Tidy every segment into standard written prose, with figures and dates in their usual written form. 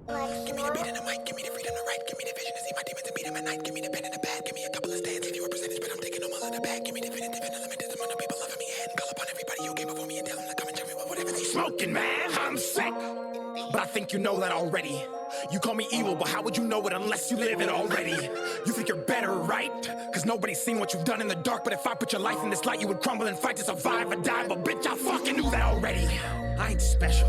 Give me the beat and the mic, give me the freedom to write, give me the vision to see my demons and beat them at night, give me the pen and the pad, give me a couple of stands, give you a percentage, but I'm taking them all in the bag, give me definitive and unlimited amount of people loving me and call upon everybody who came before me and tell them to come and tell me whatever they smoking, man, I'm sick. But I think you know that already. You call me evil, but how would you know it unless you live it already? You think you're better, right? Cause nobody's seen what you've done in the dark, but if I put your life in this light, you would crumble and fight to survive or die. But bitch, I fucking knew that already. I ain't special,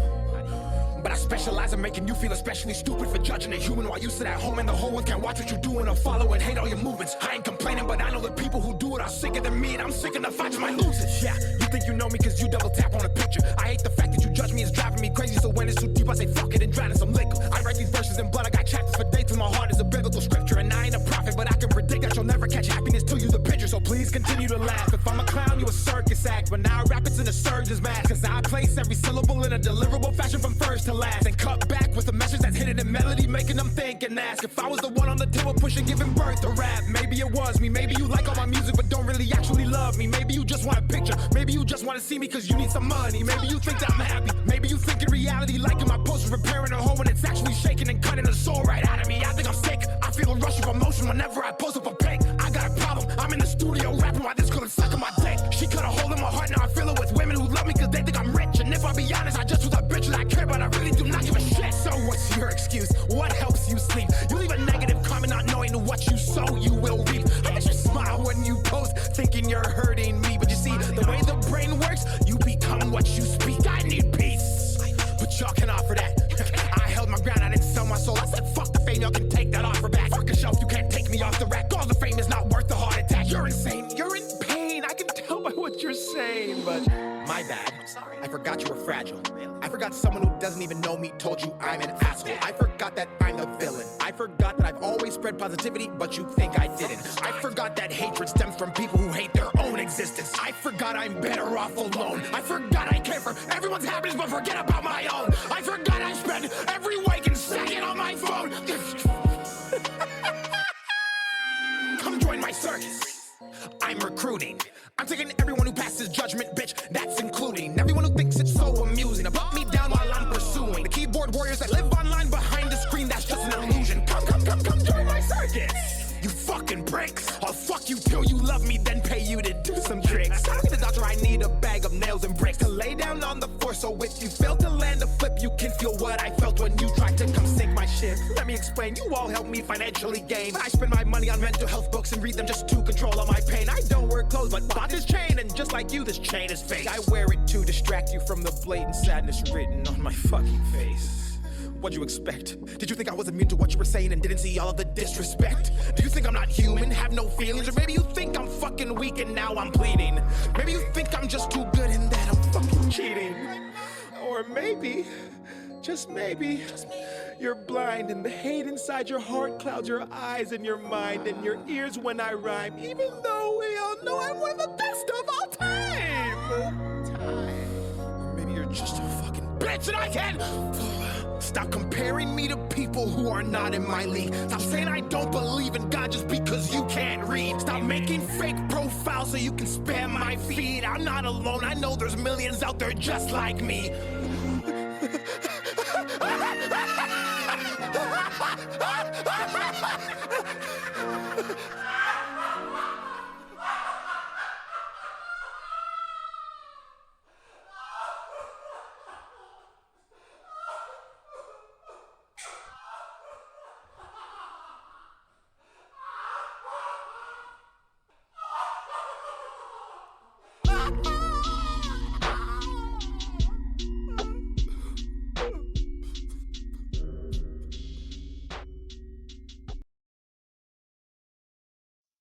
but I specialize in making you feel especially stupid for judging a human while you sit at home and the whole world can't watch what you're doing or follow and hate all your movements. I ain't complaining, but I know the people who do it are sicker than me, and I'm sick enough I just might lose it. Yeah, you think you know me cause you double tap on a picture. I hate the fact that you judge me, it's driving me crazy, so when it's too deep I say fuck it and drown in some liquor. I write these verses in blood, I got chapters for dates, and my heart is a biblical scripture. And I ain't a prophet, but I can predict that you'll never catch happiness till you the picture. So please continue to laugh. If I'm a clown, you a circus act, but now I rap it's in a surgeon's mask. Cause I place every syllable in a deliverable fashion from first to last, and cut back with a message that's hidden in melody, making them think and ask if I was the one on the table pushing, giving birth to rap. Maybe it was me, maybe you like all my music but don't really actually love me. Maybe you just want a picture, maybe you just want to see me cause you need some money. Maybe you think that I'm happy, maybe you think in reality liking my post is repairing a hole when it's actually shaking and cutting the soul right out of me. I think I'm sick, I feel a rush of emotion whenever I post up a pic. I got a problem, I'm in the studio rapping while this couldn't suck on my dick. She cut a hole in my heart, now I feel it with women who love me cause they think I'm rich. And if I be honest, I just was a bitch that I care, but I really do not give a shit. So what's your excuse? What helps you sleep? You leave a negative comment not knowing what you sow you will reap. I bet you smile when you post thinking you're hurting me, but you see the way the brain works, you become what you speak. I need peace, but y'all can offer that. I held my ground, I didn't sell my soul. I said fuck the fame, y'all can take that offer back. Fuck a shelf, you can't take me off the rack. All the fame is not worth the heart attack. You're insane, you're in pain, I can tell by what you're saying, but my bad. I'm sorry. I forgot you were fragile. I forgot someone who doesn't even know me told you I'm an asshole. I forgot that I'm the villain. I forgot that I've always spread positivity, but you think I didn't. I forgot that hatred stems from people who hate their own existence. I forgot I'm better off alone. I forgot I care for everyone's happiness, but forget about my own. I forgot I spend every waking second on my phone. Come join my circus. I'm recruiting. I'm taking everyone who passes judgment, bitch, that's including everyone who thinks it's so amusing to put me down while I'm pursuing the keyboard warriors that live online behind the screen. That's just an illusion. Come join my circus, you fucking pricks. I'll fuck you till you love me, then pay you to do some tricks. I don't need the doctor, I need a bag of nails and bricks to lay down on the floor, so if you fail to land a flip, you can feel what I felt when you tried to come sink my ship. Let me explain, you all help me financially gain. I spend my money on mental health books and read them just to control all my pain. I don't wear clothes, but bought this chain, and just like you, this chain is fake. I wear it to distract you from the blatant sadness written on my fucking face. What'd you expect? Did you think I was immune to what you were saying and didn't see all of the disrespect? Do you think I'm not human, have no feelings? Or maybe you think I'm fucking weak and now I'm pleading? Maybe you think I'm just too good and that I'm fucking cheating? Or maybe, just maybe, you're blind and the hate inside your heart clouds your eyes and your mind and your ears when I rhyme, even though we all know I'm one of the best of all time. Or maybe you're just a fucking bitch and I can't. Stop comparing me to people who are not in my league. Stop saying I don't believe in God just because you can't read. Stop making fake profiles so you can spam my feed. I'm not alone, I know there's millions out there just like me.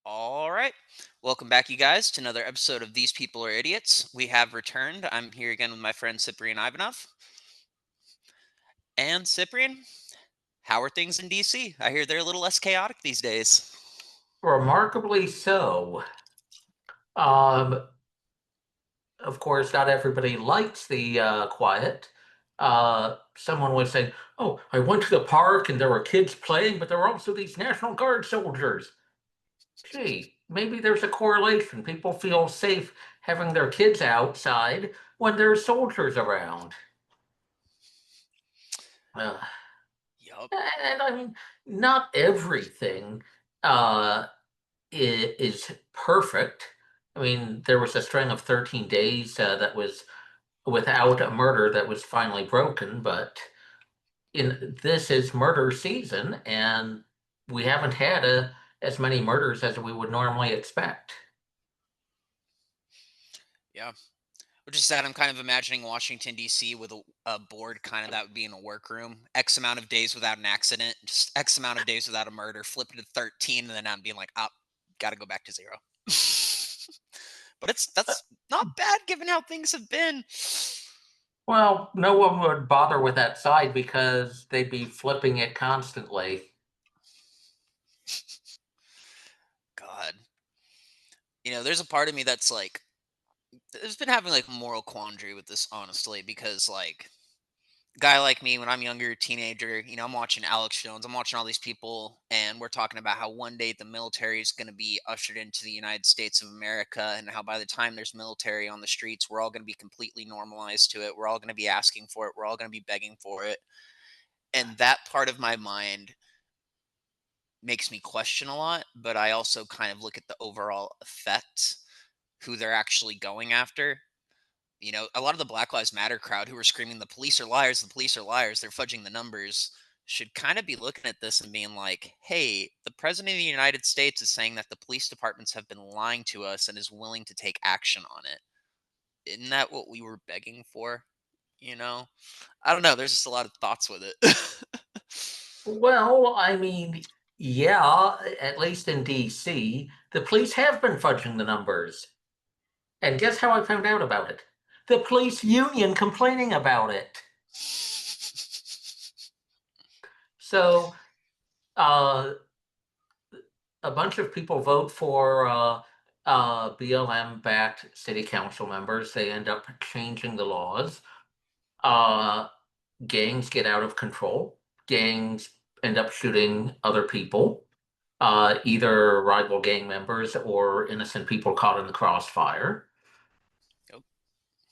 All right. Welcome back, you guys, to another episode of These People Are Idiots. We have returned. I'm here again with my friend Cyprian Ivanov. And Cyprian, how are things in DC? I hear they're a little less chaotic these days. Remarkably so. Of course, not everybody likes the quiet. Someone was saying, "Oh, I went to the park and there were kids playing, but there were also these National Guard soldiers." Gee, maybe there's a correlation. People feel safe having their kids outside when there's soldiers around. Yup. Yup. And I mean, not everything uh, is perfect. I mean, there was a string of 13 days that was without a murder that was finally broken, but this is murder season, and we haven't had as many murders as we would normally expect. Yeah. Which is sad. I'm kind of imagining Washington D.C. with a board kind of that would be in a workroom. X amount of days without an accident, just X amount of days without a murder. Flip it to 13, and then I'm being like, oh, got to go back to 0. But that's not bad given how things have been. Well, no one would bother with that side because they'd be flipping it constantly. God, there's a part of me that's like, has been having like moral quandary with this, honestly, because like guy like me when I'm younger, teenager, I'm watching Alex Jones, I'm watching all these people, and we're talking about how one day the military is going to be ushered into the United States of America, and how by the time there's military on the streets, we're all going to be completely normalized to it. We're all going to be asking for it. We're all going to be begging for it. And that part of my mind makes me question a lot, but I also kind of look at the overall effect, who they're actually going after. A lot of the Black Lives Matter crowd who are screaming, the police are liars, the police are liars, they're fudging the numbers, should kind of be looking at this and being like, hey, the president of the United States is saying that the police departments have been lying to us and is willing to take action on it. Isn't that what we were begging for? You know? I don't know. There's just a lot of thoughts with it. Well, I mean, yeah, at least in DC, the police have been fudging the numbers. And guess how I found out about it? The police union complaining about it. So, uh, a bunch of people vote for BLM-backed city council members. They end up changing the laws. Uh, Gangs get out of control. Gangs end up shooting other people, either rival gang members or innocent people caught in the crossfire. Yep.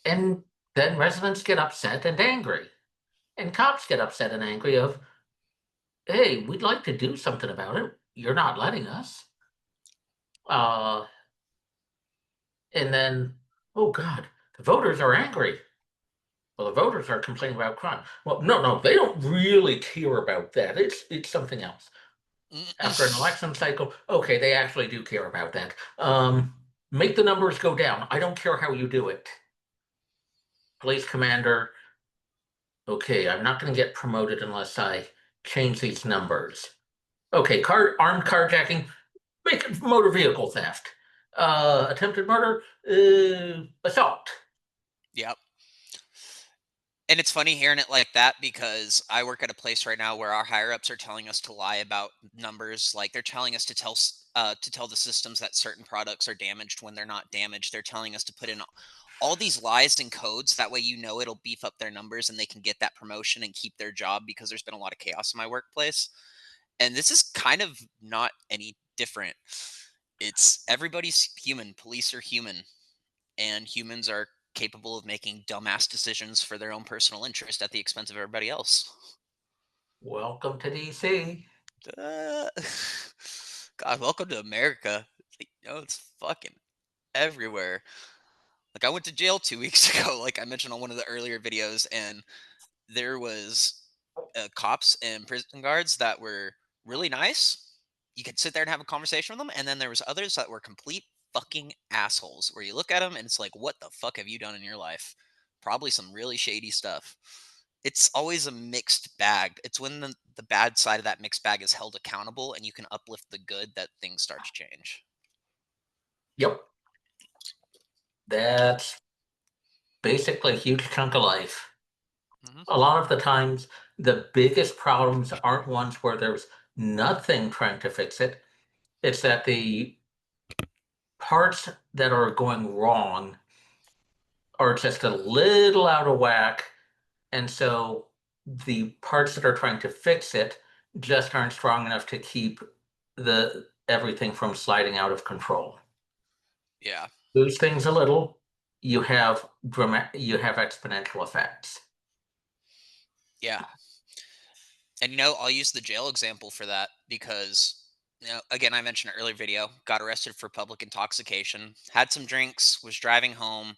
And then residents get upset and angry. And cops get upset and angry of, hey, we'd like to do something about it. You're not letting us. Uh, and then, oh God, the voters are angry. Well, the voters are complaining about crime. Well, no, they don't really care about that. It's something else. After an election cycle, okay, they actually do care about that. Make the numbers go down. I don't care how you do it. Police commander, okay, I'm not going to get promoted unless I change these numbers. Okay, armed carjacking, make it motor vehicle theft. Attempted murder, assault. Yep. And it's funny hearing it like that because I work at a place right now where our higher ups are telling us to lie about numbers. Like they're telling us to tell the systems that certain products are damaged when they're not damaged. They're telling us to put in all these lies and codes. That way, it'll beef up their numbers and they can get that promotion and keep their job because there's been a lot of chaos in my workplace. And this is kind of not any different. It's everybody's human. Police are human, and humans are capable of making dumbass decisions for their own personal interest at the expense of everybody else. Welcome to DC. Uh, God, welcome to America. It's fucking everywhere. Like I went to jail 2 weeks ago, like I mentioned on one of the earlier videos, and there was cops and prison guards that were really nice. You could sit there and have a conversation with them, and then there was others that were complete fucking assholes. Where you look at them and it's like, what the fuck have you done in your life? Probably some really shady stuff. It's always a mixed bag. It's when the bad side of that mixed bag is held accountable and you can uplift the good that things start to change. Yep, that's basically a huge chunk of life. Hmm. A lot of the times, the biggest problems aren't ones where there's nothing trying to fix it. It's that the parts that are going wrong are just a little out of whack. And so the parts that are trying to fix it just aren't strong enough to keep the everything from sliding out of control. Yeah. Lose things a little, you have exponential effects. Yeah. And I'll use the jail example for that because, again, I mentioned an earlier video, got arrested for public intoxication, had some drinks, was driving home,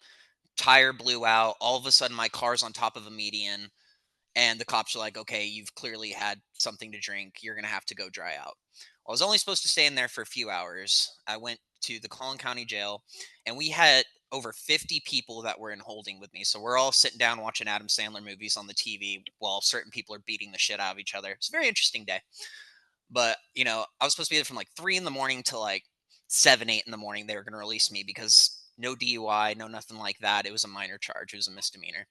tire blew out. All of a sudden, my car's on top of a median, and the cops are like, okay, you've clearly had something to drink. You're going to have to go dry out. I was only supposed to stay in there for a few hours. I went to the Collin County Jail, and we had over 50 people that were in holding with me. So we're all sitting down watching Adam Sandler movies on the TV while certain people are beating the shit out of each other. It's a very interesting day. But, I was supposed to be there from like 3 in the morning to like 7, 8 in the morning. They were going to release me because no DUI, no nothing like that. It was a minor charge, it was a misdemeanor.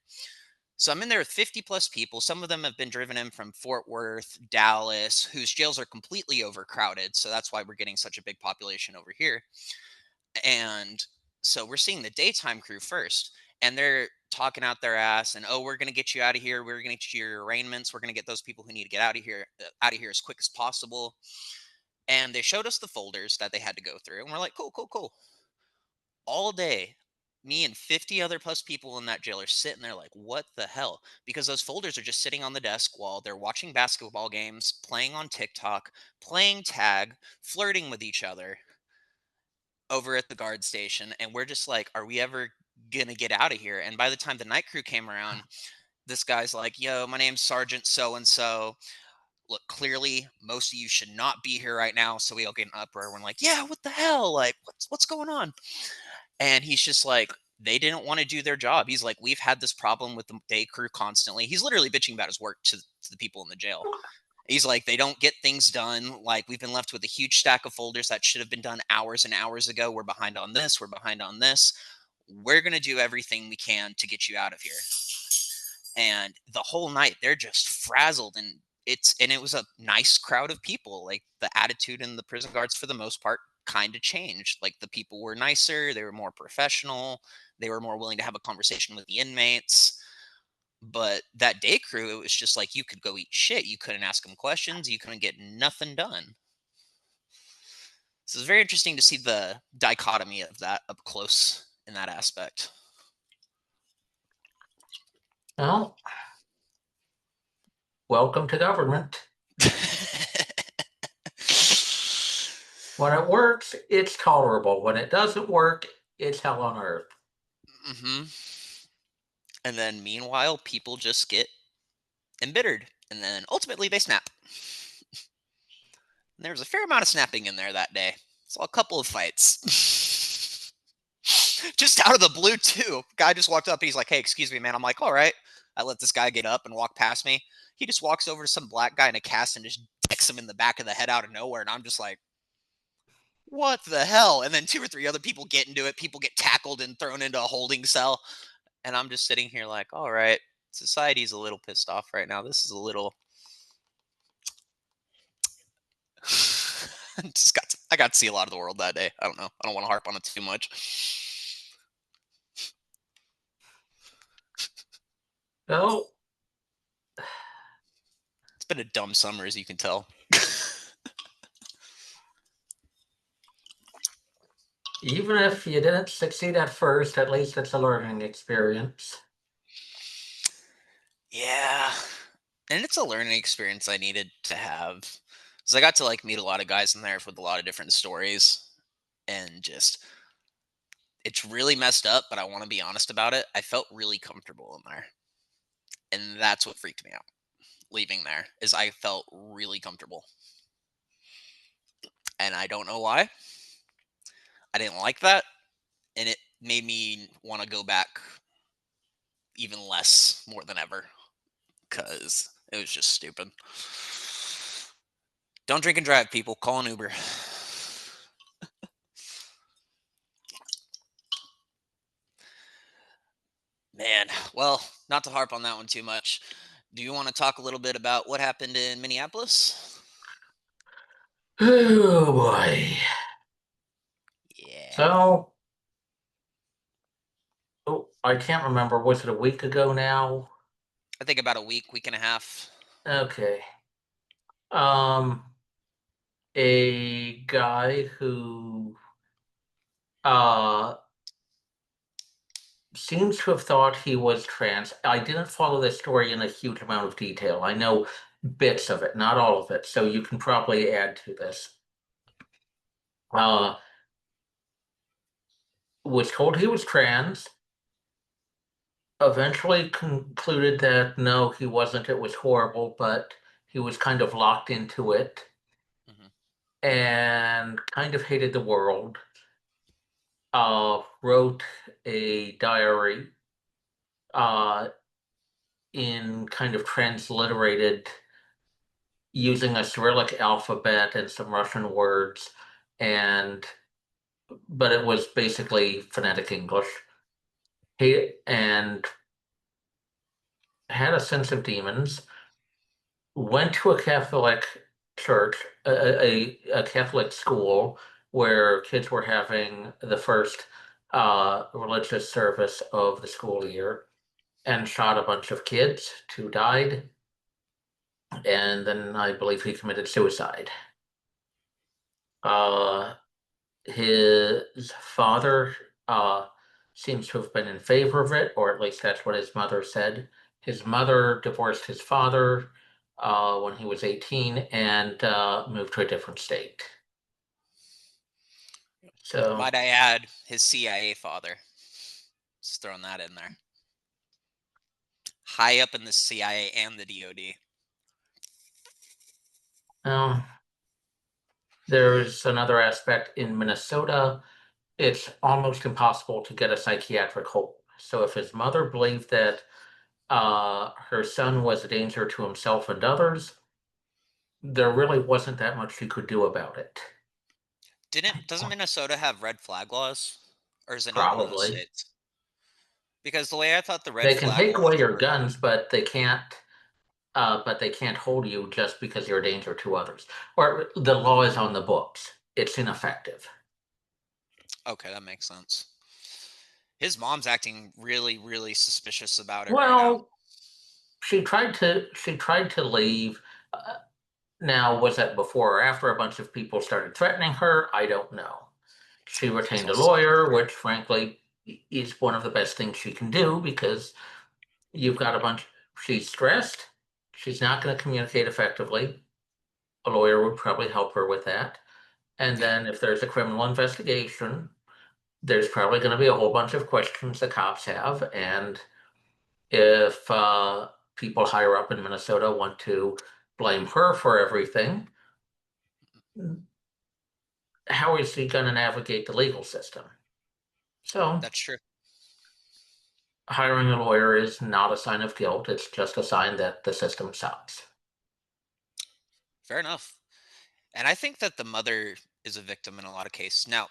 So I'm in there with 50 plus people. Some of them have been driven in from Fort Worth, Dallas, whose jails are completely overcrowded. So that's why we're getting such a big population over here. And so we're seeing the daytime crew first, and they're talking out their ass and, oh, we're going to get you out of here. We're going to get you your arraignments. We're going to get those people who need to get out of here as quick as possible. And they showed us the folders that they had to go through. And we're like, cool, cool, cool. All day, me and 50 other plus people in that jail are sitting there like, what the hell? Because those folders are just sitting on the desk while they're watching basketball games, playing on TikTok, playing tag, flirting with each other over at the guard station. And we're just like, are we ever gonna get out of here? And by the time the night crew came around, this guy's like, yo, my name's Sergeant so and so. Look, clearly most of you should not be here right now. So we all get an uproar. We're like, yeah, what the hell? Like, what's going on? And he's just like, they didn't want to do their job. He's like, we've had this problem with the day crew constantly. He's literally bitching about his work to the people in the jail. He's like, they don't get things done. Like, we've been left with a huge stack of folders that should have been done hours and hours ago. We're behind on this. We're behind on this. We're going to do everything we can to get you out of here. And the whole night, they're just frazzled. And it was a nice crowd of people. Like, the attitude in the prison guards, for the most part, kind of changed. Like, the people were nicer. They were more professional. They were more willing to have a conversation with the inmates. But that day crew, it was just like you could go eat shit. You couldn't ask them questions. You couldn't get nothing done. So it's very interesting to see the dichotomy of that up close in that aspect. Well, welcome to government. When it works, it's tolerable. When it doesn't work, it's hell on earth. hmm And then meanwhile, people just get embittered. And then ultimately they snap. And there was a fair amount of snapping in there that day. Saw a couple of fights. Just out of the blue, too. Guy just walked up and he's like, hey, excuse me, man. I'm like, all right. I let this guy get up and walk past me. He just walks over to some black guy in a cast and just decks him in the back of the head out of nowhere. And I'm just like, what the hell? And then 2 or 3 other people get into it. People get tackled and thrown into a holding cell. And I'm just sitting here like, all right, society's a little pissed off right now. This is a little. I got to see a lot of the world that day. I don't know. I don't want to harp on it too much. So, It's been a dumb summer, as you can tell. even if you didn't succeed at first, at least it's a learning experience. Yeah. And it's a learning experience I needed to have. Because I got to meet a lot of guys in there with a lot of different stories. And just it's really messed up, but I want to be honest about it. I felt really comfortable in there. And that's what freaked me out leaving there is I felt really comfortable. And I don't know why. I didn't like that. And it made me want to go back even less more than ever because it was just stupid. Don't drink and drive, people. Call an Uber. Man, well, not to harp on that one too much. Do you want to talk a little bit about what happened in Minneapolis? Oh boy. Yeah. So, oh, I can't remember. Was it a week ago now? I think about a week and a half. Okay. Um, a guy who uh seems to have thought he was trans. I didn't follow this story in a huge amount of detail. I know bits of it, not all of it. So you can probably add to this. Uh, was told he was trans. Eventually concluded that no, he wasn't. It was horrible, but he was kind of locked into it Hmm. and kind of hated the world. Wrote a diary uh, in kind of transliterated using a Cyrillic alphabet and some Russian words, and but it was basically phonetic English. He and had a sense of demons. Went to a Catholic church, a Catholic school where kids were having the first religious service of the school year, and shot a bunch of kids. Two died, and then I believe he committed suicide. Uh, his father seems to have been in favor of it, or at least that's what his mother said. His mother divorced his father when he was 18 and moved to a different state. So, Might I add, his CIA father. Just throwing that in there. High up in the CIA and the DoD. um, there's another aspect in Minnesota. It's almost impossible to get a psychiatric hold. So, if his mother believed that her son was a danger to himself and others, there really wasn't that much she could do about it. Doesn't Minnesota have red flag laws? Or is it not one of those Probably. states? Because the way I thought the red They can flag take away laws your were, guns, but they can't hold you just because you're a danger to others. Or the law is on the books. It's ineffective. okay, that makes sense. His mom's acting really, really suspicious about it right now. Well, she tried to leave. Uh, Now, was that before or after a bunch of people started threatening her? I don't know. She It's retained a also lawyer, which frankly is one of the best things she can do because you've got a bunch. She's stressed. She's not going to communicate effectively. A lawyer would probably help her with that. And yeah, then if there's a criminal investigation, there's probably going to be a whole bunch of questions the cops have. And if people higher up in Minnesota want to blame her for everything, how is he going to navigate the legal system? So that's true. hiring a lawyer is not a sign of guilt. It's just a sign that the system sucks. Fair enough. And I think that the mother is a victim in a lot of cases. Now,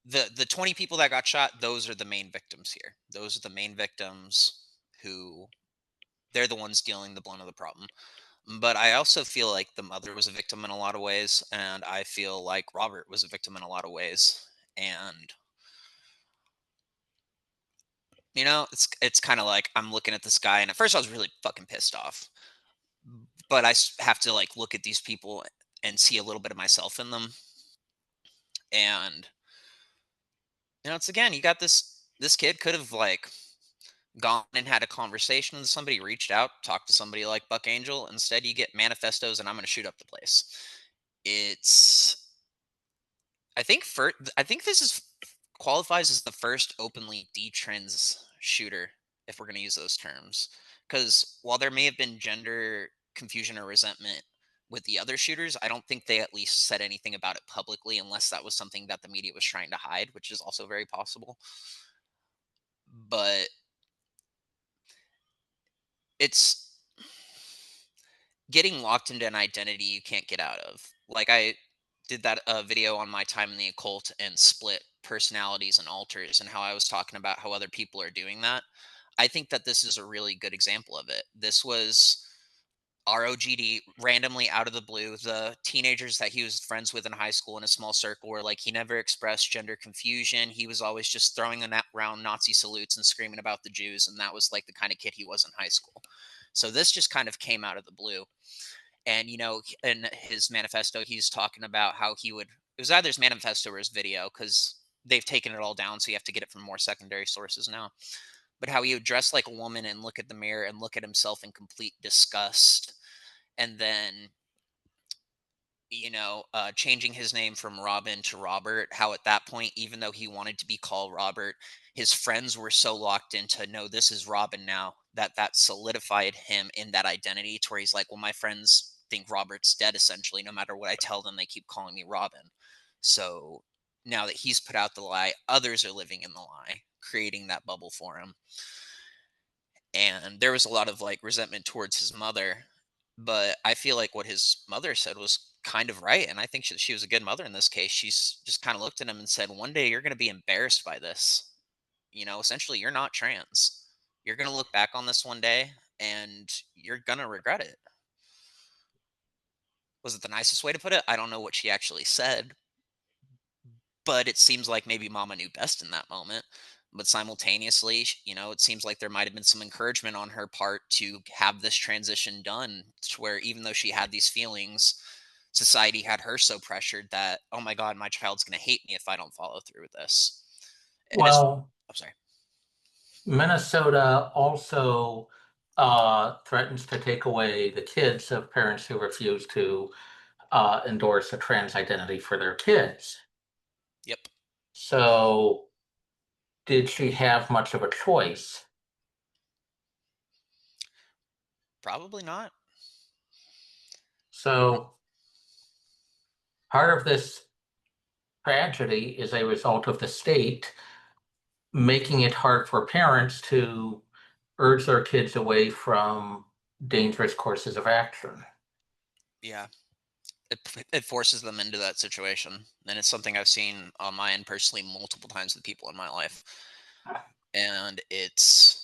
the 20 people that got shot, those are the main victims here. Those are the main victims who they're the ones dealing the blunt of the problem. But I also feel like the mother was a victim in a lot of ways, and I feel like Robert was a victim in a lot of ways. And it's kind of like I'm looking at this guy, and at first I was really fucking pissed off. But have to like look at these people and see a little bit of myself in them. And it's again, you got this kid could have like gone and had a conversation with somebody, reached out, talked to somebody like Buck Angel. Instead, you get manifestos and I'm going to shoot up the place. It's I think this is qualifies as the first openly detrans shooter, if we're going to use those terms. Because while there may have been gender confusion or resentment with the other shooters, I don't think they at least said anything about it publicly, unless that was something that the media was trying to hide, which is also very possible. But it's getting locked into an identity you can't get out of. Like I did that video on my time in the occult and split personalities and alters and how I was talking about how other people are doing that. I think that this is a really good example of it. This was ROGD randomly out of the blue. The teenagers that he was friends with in high school in a small circle were like, he never expressed gender confusion. He was always just throwing around Nazi salutes and screaming about the Jews. And that was like the kind of kid he was in high school. So this just kind of came out of the blue. And in his manifesto he's talking about how he would it was either his manifesto or his video, because they've taken it all down, so you have to get it from more secondary sources now. But how he would dress like a woman and look at the mirror and look at himself in complete disgust and then changing his name from Robin to Robert, how at that point, even though he wanted to be called Robert, his friends were so locked into, no, this is Robin now, that solidified him in that identity to where he's like, well, my friends think Robert's dead essentially. No matter what I tell them, they keep calling me Robin. So now that he's put out the lie, others are living in the lie, creating that bubble for him. And there was a lot of like resentment towards his mother, but I feel like what his mother said was kind of right, and I think she was a good mother in this case. She's just kind of looked at him and said, one day you're going to be embarrassed by this. Essentially, you're not trans. You're going to look back on this one day and you're going to regret it. Was it the nicest way to put it? I don't know what she actually said, but it seems like maybe mama knew best in that moment. But simultaneously, it seems like there might have been some encouragement on her part to have this transition done to where even though she had these feelings, society had her so pressured that, oh my God, my child's going to hate me if I don't follow through with this. And it's, Well, I'm sorry. Minnesota also threatens to take away the kids of parents who refuse to endorse a trans identity for their kids. Yep. So, did she have much of a choice? Probably not. So, part of this tragedy is a result of the state making it hard for parents to urge their kids away from dangerous courses of action. Yeah. It forces them into that situation. And it's something I've seen on my end personally multiple times with people in my life. And it's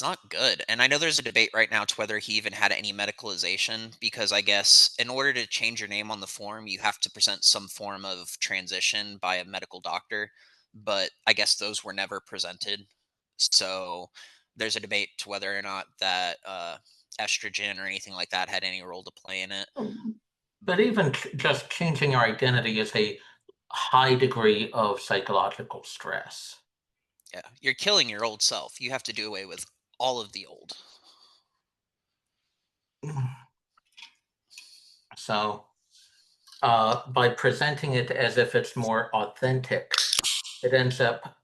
not good. And I know there's a debate right now to whether he even had any medicalization, because I guess in order to change your name on the form, you have to present some form of transition by a medical doctor. But I guess those were never presented. So there's a debate to whether or not that estrogen or anything like that had any role to play in it. But even just changing your identity is a high degree of psychological stress. Yeah, you're killing your old self. You have to do away with all of the old. So, by presenting it as if it's more authentic, it ends up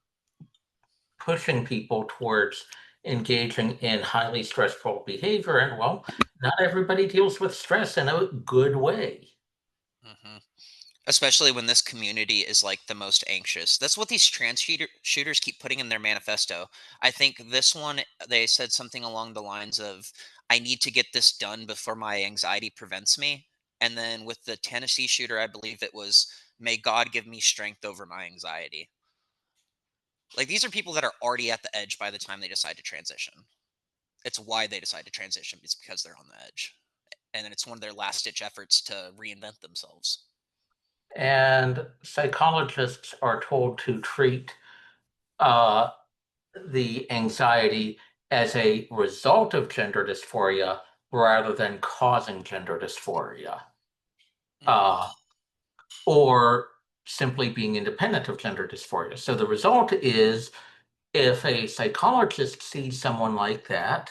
pushing people towards engaging in highly stressful behavior. And well, not everybody deals with stress in a good way. hmm Especially when this community is like the most anxious. That's what these shooters keep putting in their manifesto. I think this one, they said something along the lines of, I need to get this done before my anxiety prevents me. And then with the Tennessee shooter, I believe it was, may God give me strength over my anxiety. Like these are people that are already at the edge by the time they decide to transition. It's why they decide to transition. It's because they're on the edge. And then it's one of their last ditch efforts to reinvent themselves. And psychologists are told to treat uh, the anxiety as a result of gender dysphoria rather than causing gender dysphoria, hmm uh, or simply being independent of gender dysphoria. So the result is if a psychologist sees someone like that,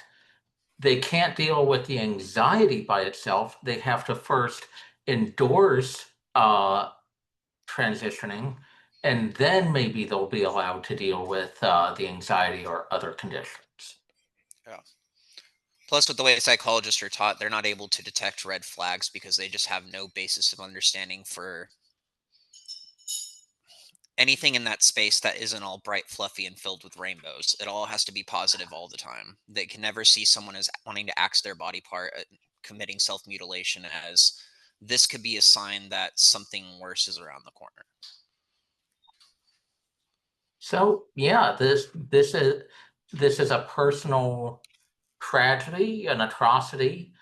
they can't deal with the anxiety by itself. They have to first endorse transitioning, and then maybe they'll be allowed to deal with the anxiety or other conditions. Yeah. Plus, with the way psychologists are taught, they're not able to detect red flags because they just have no basis of understanding for anything in that space that isn't all bright, fluffy, and filled with rainbows. It all has to be positive all the time. They can never see someone as wanting to axe their body part, committing self mutilation as this could be a sign that something worse is around the corner. So yeah, this is a personal tragedy, an atrocity,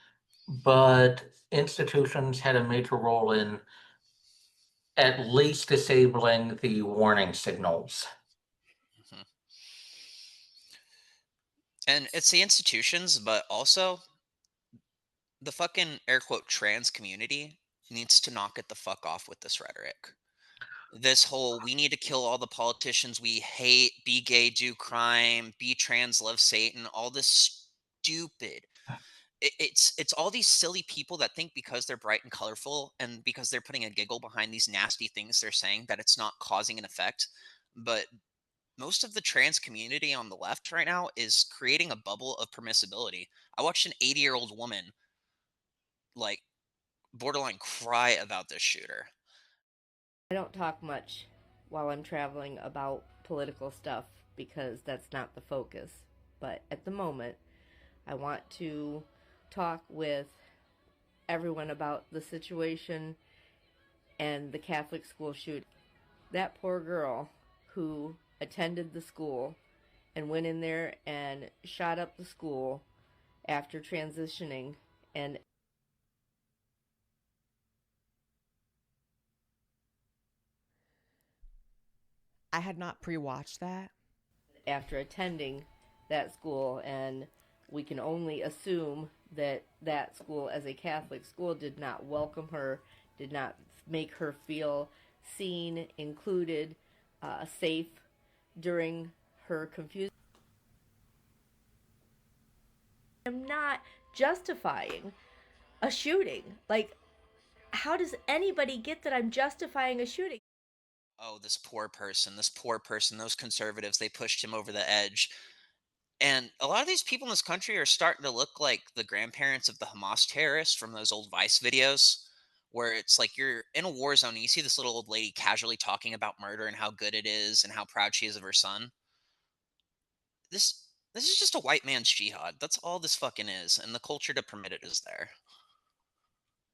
but institutions had a major role in at least disabling the warning signals. Mhm. And it's the institutions, but also the fucking air quote trans community needs to knock it the fuck off with this rhetoric. This whole we need to kill all the politicians we hate, be gay, do crime, be trans, love Satan, all this stupid. it's all these silly people that think because they're bright and colorful and because they're putting a giggle behind these nasty things they're saying that it's not causing an effect. But most of the trans community on the left right now is creating a bubble of permissibility. I watched an 80-year-old woman like borderline cry about this shooter. I don't talk much while I'm traveling about political stuff because that's not the focus. But at the moment, I want to talk with everyone about the situation and the Catholic school shooting. That poor girl who attended the school and went in there and shot up the school after transitioning and I had not pre-watched that. after attending that school, and we can only assume that that school, as a Catholic school, did not welcome her, did not make her feel seen, included, safe during her confusion. I'm not justifying a shooting. Like, how does anybody get that I'm justifying a shooting? Oh, this poor person, those conservatives, they pushed him over the edge. And a lot of these people in this country are starting to look like the grandparents of the Hamas terrorists from those old Vice videos, where it's like you're in a war zone and you see this little old lady casually talking about murder and how good it is and how proud she is of her son. This is just a white man's jihad. That's all this fucking is, and the culture to permit it is there.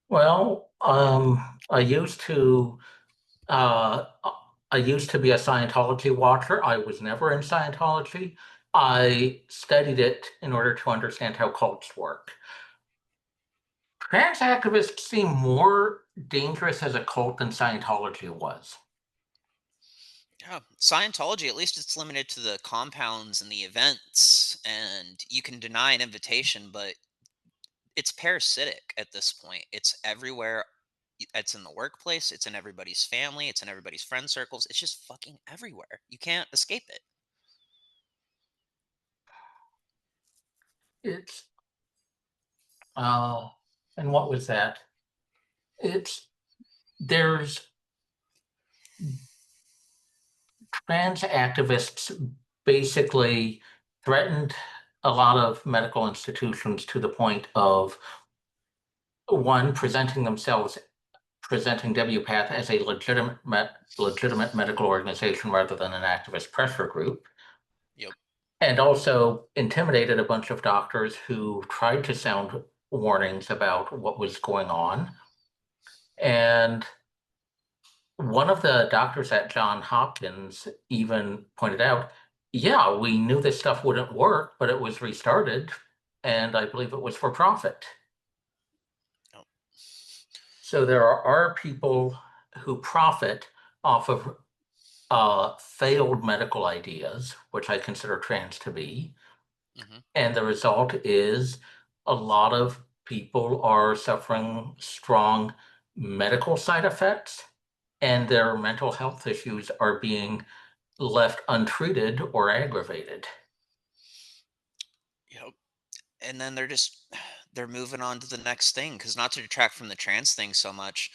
Well, uh, I used to be a Scientology watcher. I was never in Scientology. I studied it in order to understand how cults work. Trans activists seem more dangerous as a cult than Scientology was. Yeah, Scientology, at least it's limited to the compounds and the events, and you can deny an invitation, but it's parasitic at this point. It's everywhere. It's in the workplace, it's in everybody's family, it's in everybody's friend circles. It's just fucking everywhere. You can't escape it. It's uh, and what was that? It's there's trans activists basically threatened a lot of medical institutions to the point of one presenting WPATH as a legitimate medical organization rather than an activist pressure group, Yep. and also intimidated a bunch of doctors who tried to sound warnings about what was going on. And one of the doctors at John Hopkins even pointed out, yeah, we knew this stuff wouldn't work, but it was restarted, and I believe it was for profit. Yep. So there are people who profit off of failed medical ideas, which I consider trans to be. Hmm. And the result is a lot of people are suffering strong medical side effects, and their mental health issues are being left untreated or aggravated. Yep. And then they're just they're moving on to the next thing because not to detract from the trans thing so much,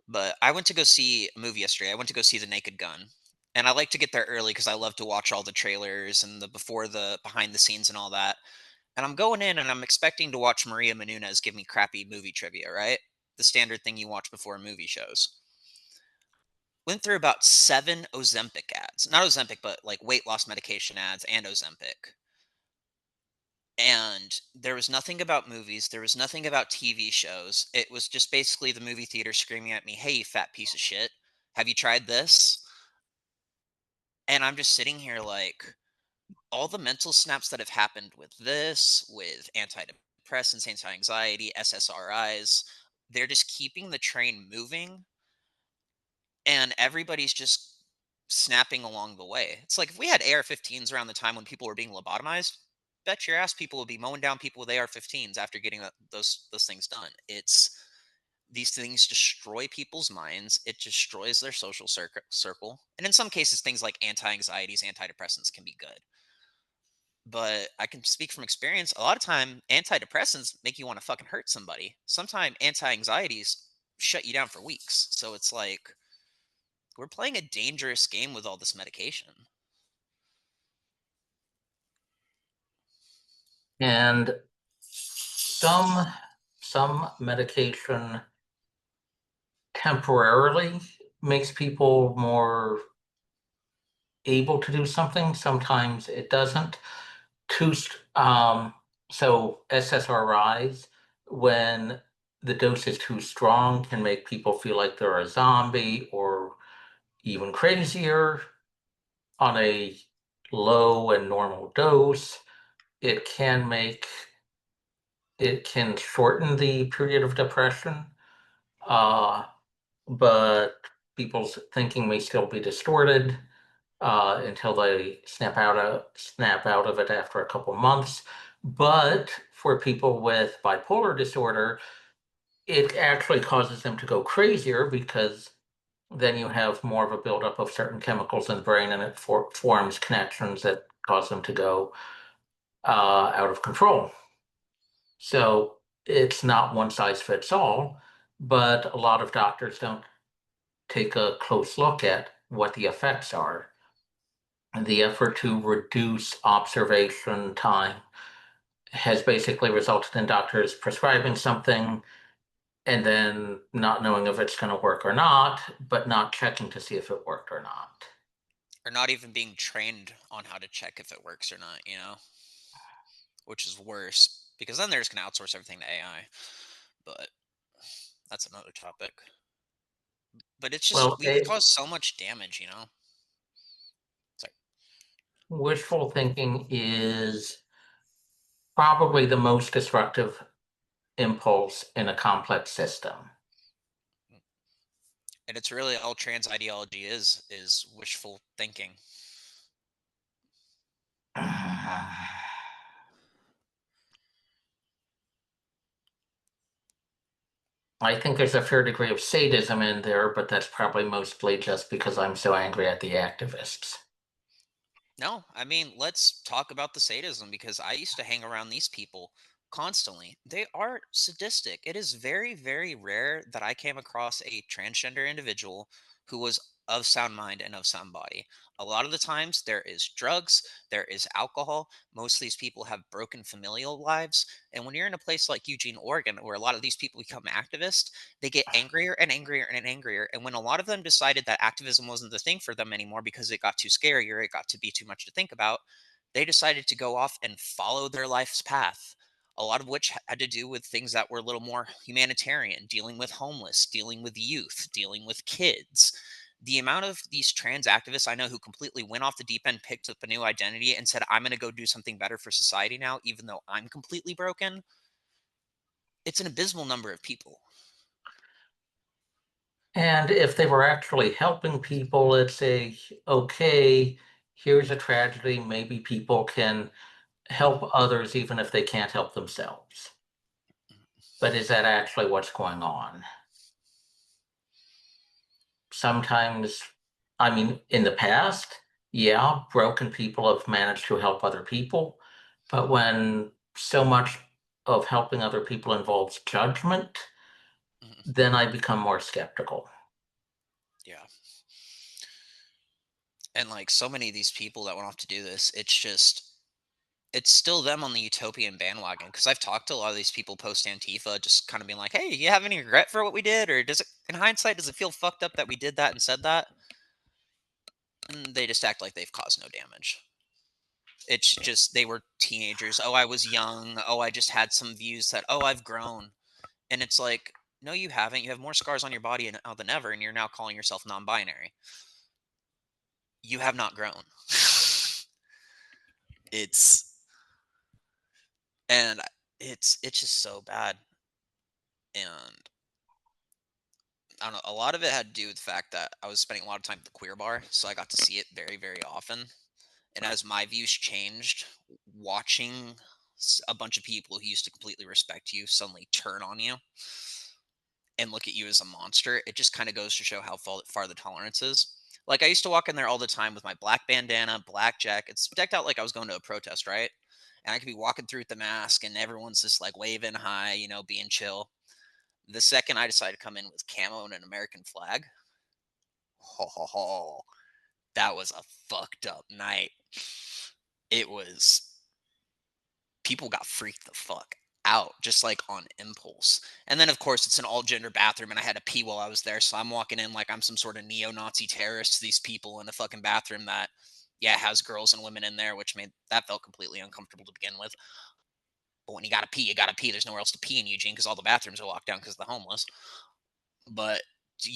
but I went to go see a movie yesterday. I went to go see The Naked Gun. And I like to get there early because I love to watch all the trailers and the behind the scenes and all that. And I'm going in and I'm expecting to watch Maria Menounos give me crappy movie trivia, right? The standard thing you watch before movie shows. Went through about 7 Ozempic ads. Not Ozempic, but like weight loss medication ads and Ozempic. And there was nothing about movies. There was nothing about TV shows. It was just basically the movie theater screaming at me, "Hey, you fat piece of shit. Have you tried this?" And I'm just sitting here like, all the mental snaps that have happened with this, with antidepressants, anti-anxiety, SSRIs, they're just keeping the train moving, and everybody's just snapping along the way. It's like if we had AR-15s around the time when people were being lobotomized, bet your ass people would be mowing down people with AR-15s after getting those things done. It's these things destroy people's minds. It destroys their social circle, and in some cases, things like anti-anxieties, antidepressants can be good. but I can speak from experience. A lot of time, antidepressants make you want to fucking hurt somebody. Sometimes anti-anxieties shut you down for weeks. So it's like we're playing a dangerous game with all this medication. And some medication temporarily makes people more able to do something. Sometimes it doesn't. Too, so SSRIs, when the dose is too strong, can make people feel like they're a zombie or even crazier. On a low and normal dose, it can make it can shorten the period of depression, uh, but people's thinking may still be distorted until they snap out of it after a couple months. But for people with bipolar disorder, it actually causes them to go crazier because then you have more of a buildup of certain chemicals in the brain, and it forms connections that cause them to go out of control. So it's not one size fits all, but a lot of doctors don't take a close look at what the effects are. And the effort to reduce observation time has basically resulted in doctors prescribing something and then not knowing if it's going to work or not, but not checking to see if it worked or not. Or not even being trained on how to check if it works or not, which is worse because then they're just going to outsource everything to AI. But that's another topic. But it's just, Well, we've caused so much damage. Sorry. wishful thinking is probably the most destructive impulse in a complex system. And it's really all trans ideology is wishful thinking. I think there's a fair degree of sadism in there, but that's probably mostly just because I'm so angry at the activists. No, I mean, let's talk about the sadism because I used to hang around these people constantly. They are sadistic. It is very, very rare that I came across a transgender individual who was of sound mind and of sound body. A lot of the times there is drugs, there is alcohol. Most of these people have broken familial lives. And when you're in a place like Eugene, Oregon, where a lot of these people become activists, they get angrier and angrier and angrier. And when a lot of them decided that activism wasn't the thing for them anymore because it got too scary or it got to be too much to think about, they decided to go off and follow their life's path. A lot of which had to do with things that were a little more humanitarian, dealing with homeless, dealing with youth, dealing with kids. The amount of these trans activists I know who completely went off the deep end, picked up a new identity, and said, I'm going to go do something better for society now, even though I'm completely broken, it's an abysmal number of people. And if they were actually helping people, it's okay, here's a tragedy, maybe people can help others even if they can't help themselves. But is that actually what's going on? Sometimes, I mean, in the past, yeah, broken people have managed to help other people. But when so much of helping other people involves judgment, Mhm. then I become more skeptical. Yeah. And like so many of these people that went off to do this, it's still them on the utopian bandwagon. Because I've talked to a lot of these people post Antifa, just kind of being like, "Hey, you have any regret for what we did, or does it, in hindsight, does it feel fucked up that we did that and said that?" And they just act like they've caused no damage. It's just they were teenagers. Oh, I was young. Oh, I just had some views that. Oh, I've grown. And it's like, no, you haven't. You have more scars on your body now than ever, and you're now calling yourself non-binary. You have not grown. it's and it's just so bad. And I don't know. A lot of it had to do with the fact that I was spending a lot of time at the queer bar, so I got to see it very, very often. And as my views changed, watching a bunch of people who used to completely respect you suddenly turn on you and look at you as a monster, it just kind of goes to show how far the tolerance is. Like I used to walk in there all the time with my black bandana, black jacket, it's decked out like I was going to a protest, right? and I could be walking through with the mask, and everyone's just like waving hi, you know, being chill. The second I decide to come in with camo and an American flag, ho ho ho, that was a fucked up night. It was people got freaked the fuck out just like on impulse. And then of course it's an all gender bathroom and I had to pee while I was there. So I'm walking in like I'm some sort of neo-Nazi terrorist to these people in a fucking bathroom that yeah, has girls and women in there, which made that felt completely uncomfortable to begin with. But when you gotta pee, you gotta pee. There's nowhere else to pee in Eugene because all the bathrooms are locked down because of the homeless. But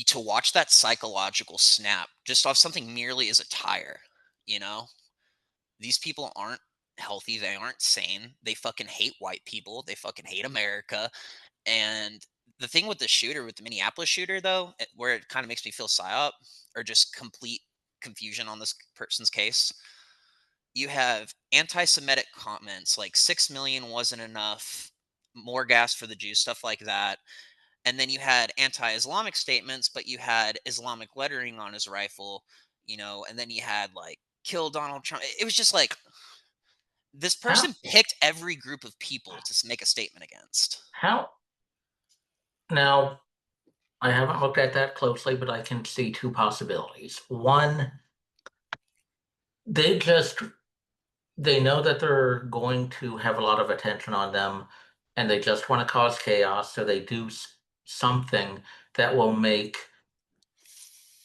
to watch that psychological snap just off something merely as a tire, you know, these people aren't healthy. They aren't sane. They fucking hate white people. They fucking hate America. And the thing with the shooter, with the Minneapolis shooter, though, where it kind of makes me feel psyop or just complete confusion on this person's case, you have anti Semitic comments like 6 million wasn't enough, more gas for the Jews, stuff like that. And then you had anti-Islamic statements, but you had Islamic lettering on his rifle, you know, and then you had like kill Donald Trump. It was just like this How person picked every group of people to make a statement against. how now I haven't looked at that closely, but I can see two possibilities. One, they just they know that they're going to have a lot of attention on them and they just want to cause chaos, so they do something that will make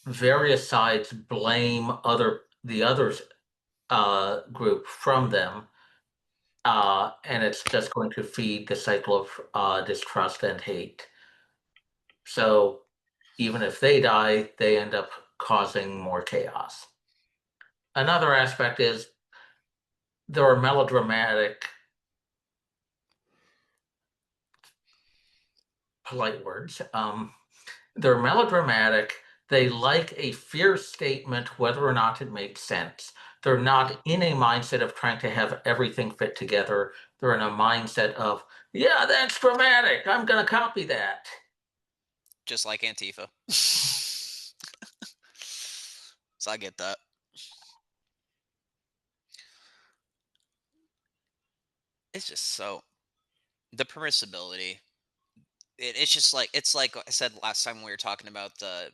various sides blame the others group from them, and it's just going to feed the cycle of distrust and hate. So even if they die, they end up causing more chaos. Another aspect is there are melodramatic, polite words. They're melodramatic. They like a fierce statement, whether or not it makes sense. They're not in a mindset of trying to have everything fit together. They're in a mindset of, yeah, that's dramatic. I'm going to copy that. Just like Antifa. So I get that. It's just so the permissibility. It's just like it's like I said last time we were talking about the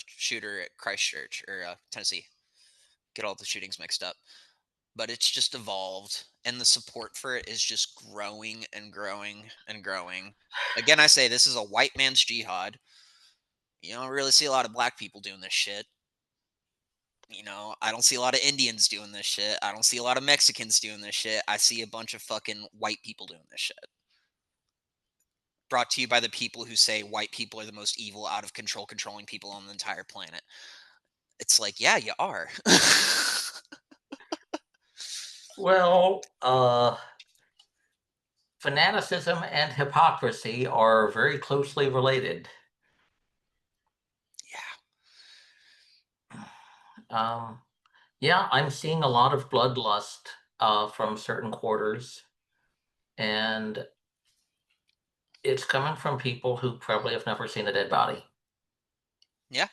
shooter at Christchurch or Tennessee. Get all the shootings mixed up, but it's just evolved, and the support for it is just growing and growing and growing. Again, I say this is a white man's jihad. You don't really see a lot of black people doing this shit. You know, I don't see a lot of Indians doing this shit. I don't see a lot of Mexicans doing this shit. I see a bunch of fucking white people doing this shit. Brought to you by the people who say white people are the most evil, out of control, controlling people on the entire planet. It's like, yeah, you are. Well, fanaticism and hypocrisy are very closely related. Yeah. Yeah, I'm seeing a lot of bloodlust from certain quarters, and it's coming from people who probably have never seen a dead body. Yeah.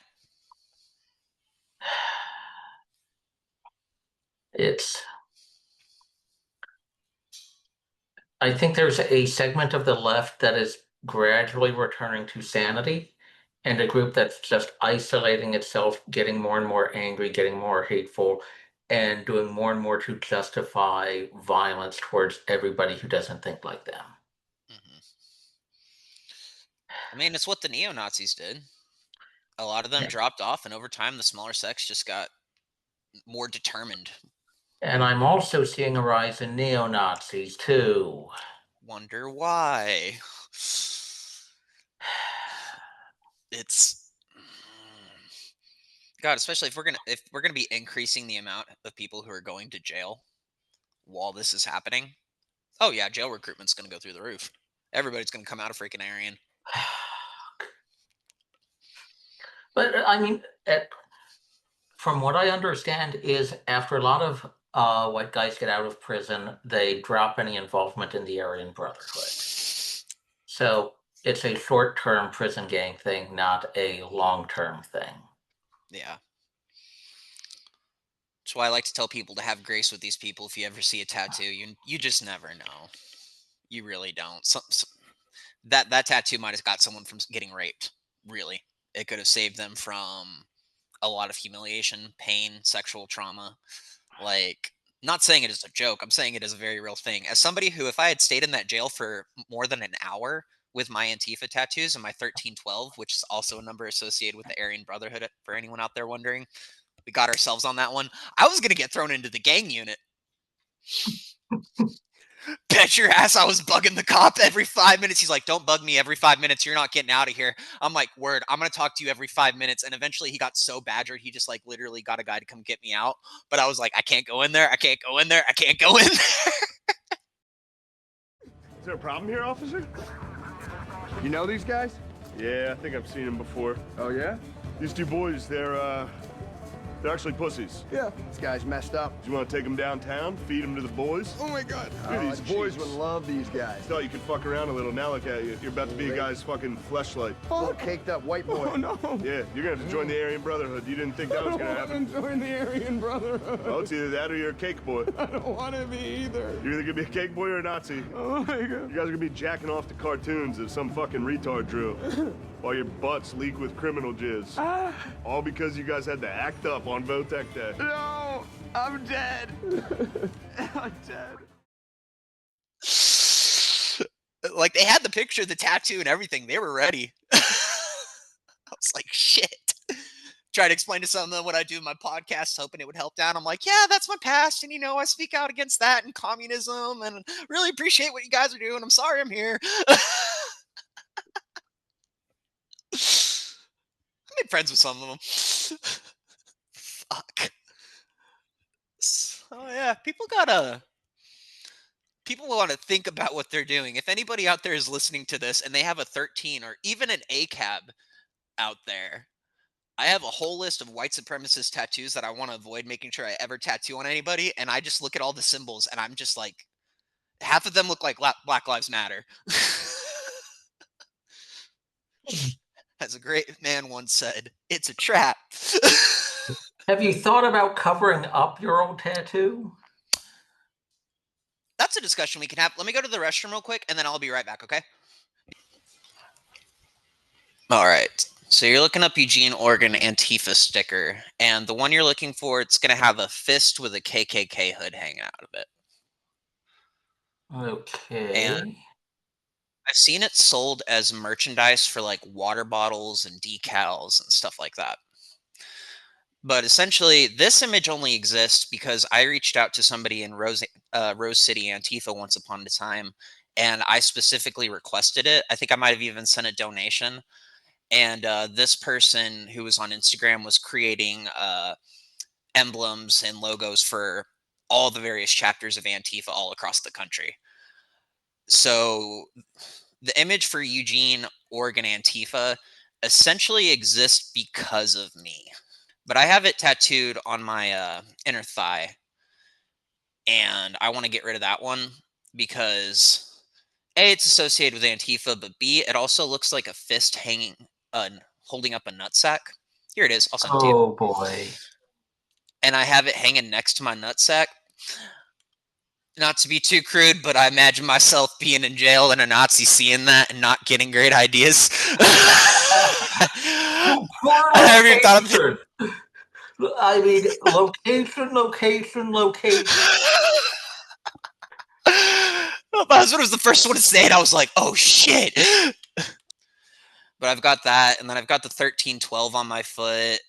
It's I think there's a segment of the left that is gradually returning to sanity, and a group that's just isolating itself, getting more and more angry, getting more hateful, and doing more and more to justify violence towards everybody who doesn't think like them. Hmm. I mean, it's what the neo Nazis did. A lot of them Yeah. dropped off, and over time, the smaller sects just got more determined. And I'm also seeing a rise in neo-Nazis too. Wonder why. It's God, especially if we're gonna be increasing the amount of people who are going to jail while this is happening. Oh yeah, jail recruitment's gonna go through the roof. Everybody's gonna come out of freaking Aryan. But I mean, from what I understand, is after a lot of white guys get out of prison, they drop any involvement in the Aryan Brotherhood. So it's a short-term prison gang thing, not a long-term thing. Yeah. That's why I like to tell people to have grace with these people. If you ever see a tattoo, you just never know. You really don't. That tattoo might have got someone from getting raped. Really, it could have saved them from a lot of humiliation, pain, sexual trauma. Like, not saying it is a joke. I'm saying it is a very real thing. As somebody who, if I had stayed in that jail for more than an hour with my Antifa tattoos and my 1312, which is also a number associated with the Aryan Brotherhood, for anyone out there wondering, we got ourselves on that one. I was going to get thrown into the gang unit. Bet your ass I was bugging the cop every 5 minutes. He's like, don't bug me every 5 minutes. You're not getting out of here. I'm like, word, I'm going to talk to you every 5 minutes. And eventually he got so badgered, he just like literally got a guy to come get me out. But I was like, I can't go in there. I can't go in there. I can't go in there. Is there a problem here, officer? You know these guys? Yeah, I think I've seen them before. Oh, yeah? These two boys, they're actually pussies. Yeah. This guy's messed up. Do you want to take them downtown, feed them to the boys? Oh, my God. These boys would love these guys. Thought you could fuck around a little. Now look at you. You're about to be a guy's fucking fleshlight. Little caked up white boy. Oh, no. Yeah, you're going to have to join the Aryan Brotherhood. You didn't think that was going to happen. I don't want to join the Aryan Brotherhood. Well, it's either that or you're a cake boy. I don't want to be either. You're either going to be a cake boy or a Nazi. Oh, my God. You guys are going to be jacking off to cartoons that some fucking retard drew. While your butts leak with criminal jizz. All because you guys had to act up on Votech Day. No, I'm dead. I'm dead. Like, they had the picture, the tattoo, and everything. They were ready. I was like, shit. Try to explain to some of them what I do in my podcast, hoping it would help down. I'm like, yeah, that's my past, and I speak out against that and communism, and really appreciate what you guys are doing. I'm sorry I'm here. I made friends with some of them. Fuck. So yeah, people want to think about what they're doing. If anybody out there is listening to this and they have a 13 or even an ACAB out there, I have a whole list of white supremacist tattoos that I want to avoid making sure I ever tattoo on anybody. And I just look at all the symbols and I'm just like, half of them look like Black Lives Matter. As a great man once said, it's a trap. Have you thought about covering up your old tattoo? That's a discussion we can have. Let me go to the restroom real quick, and then I'll be right back, okay? All right. So you're looking up Eugene, Oregon Antifa sticker, and the one you're looking for, it's going to have a fist with a KKK hood hanging out of it. Okay. And I've seen it sold as merchandise for like water bottles and decals and stuff like that. But essentially, this image only exists because I reached out to somebody in Rose City, Antifa once upon a time, and I specifically requested it. I think I might have even sent a donation. And this person who was on Instagram was creating emblems and logos for all the various chapters of Antifa all across the country. So the image for Eugene, Oregon Antifa essentially exists because of me. But I have it tattooed on my inner thigh, and I want to get rid of that one because A, it's associated with Antifa, but B, it also looks like a fist hanging, holding up a nutsack. Here it is. I'll send it to you. Oh boy. And I have it hanging next to my nutsack. Not to be too crude, but I imagine myself being in jail and a Nazi seeing that and not getting great ideas. I never even thought of it. I mean, location. My husband was the first one to say it. I was like, oh shit. But I've got that, and then I've got the 1312 on my foot.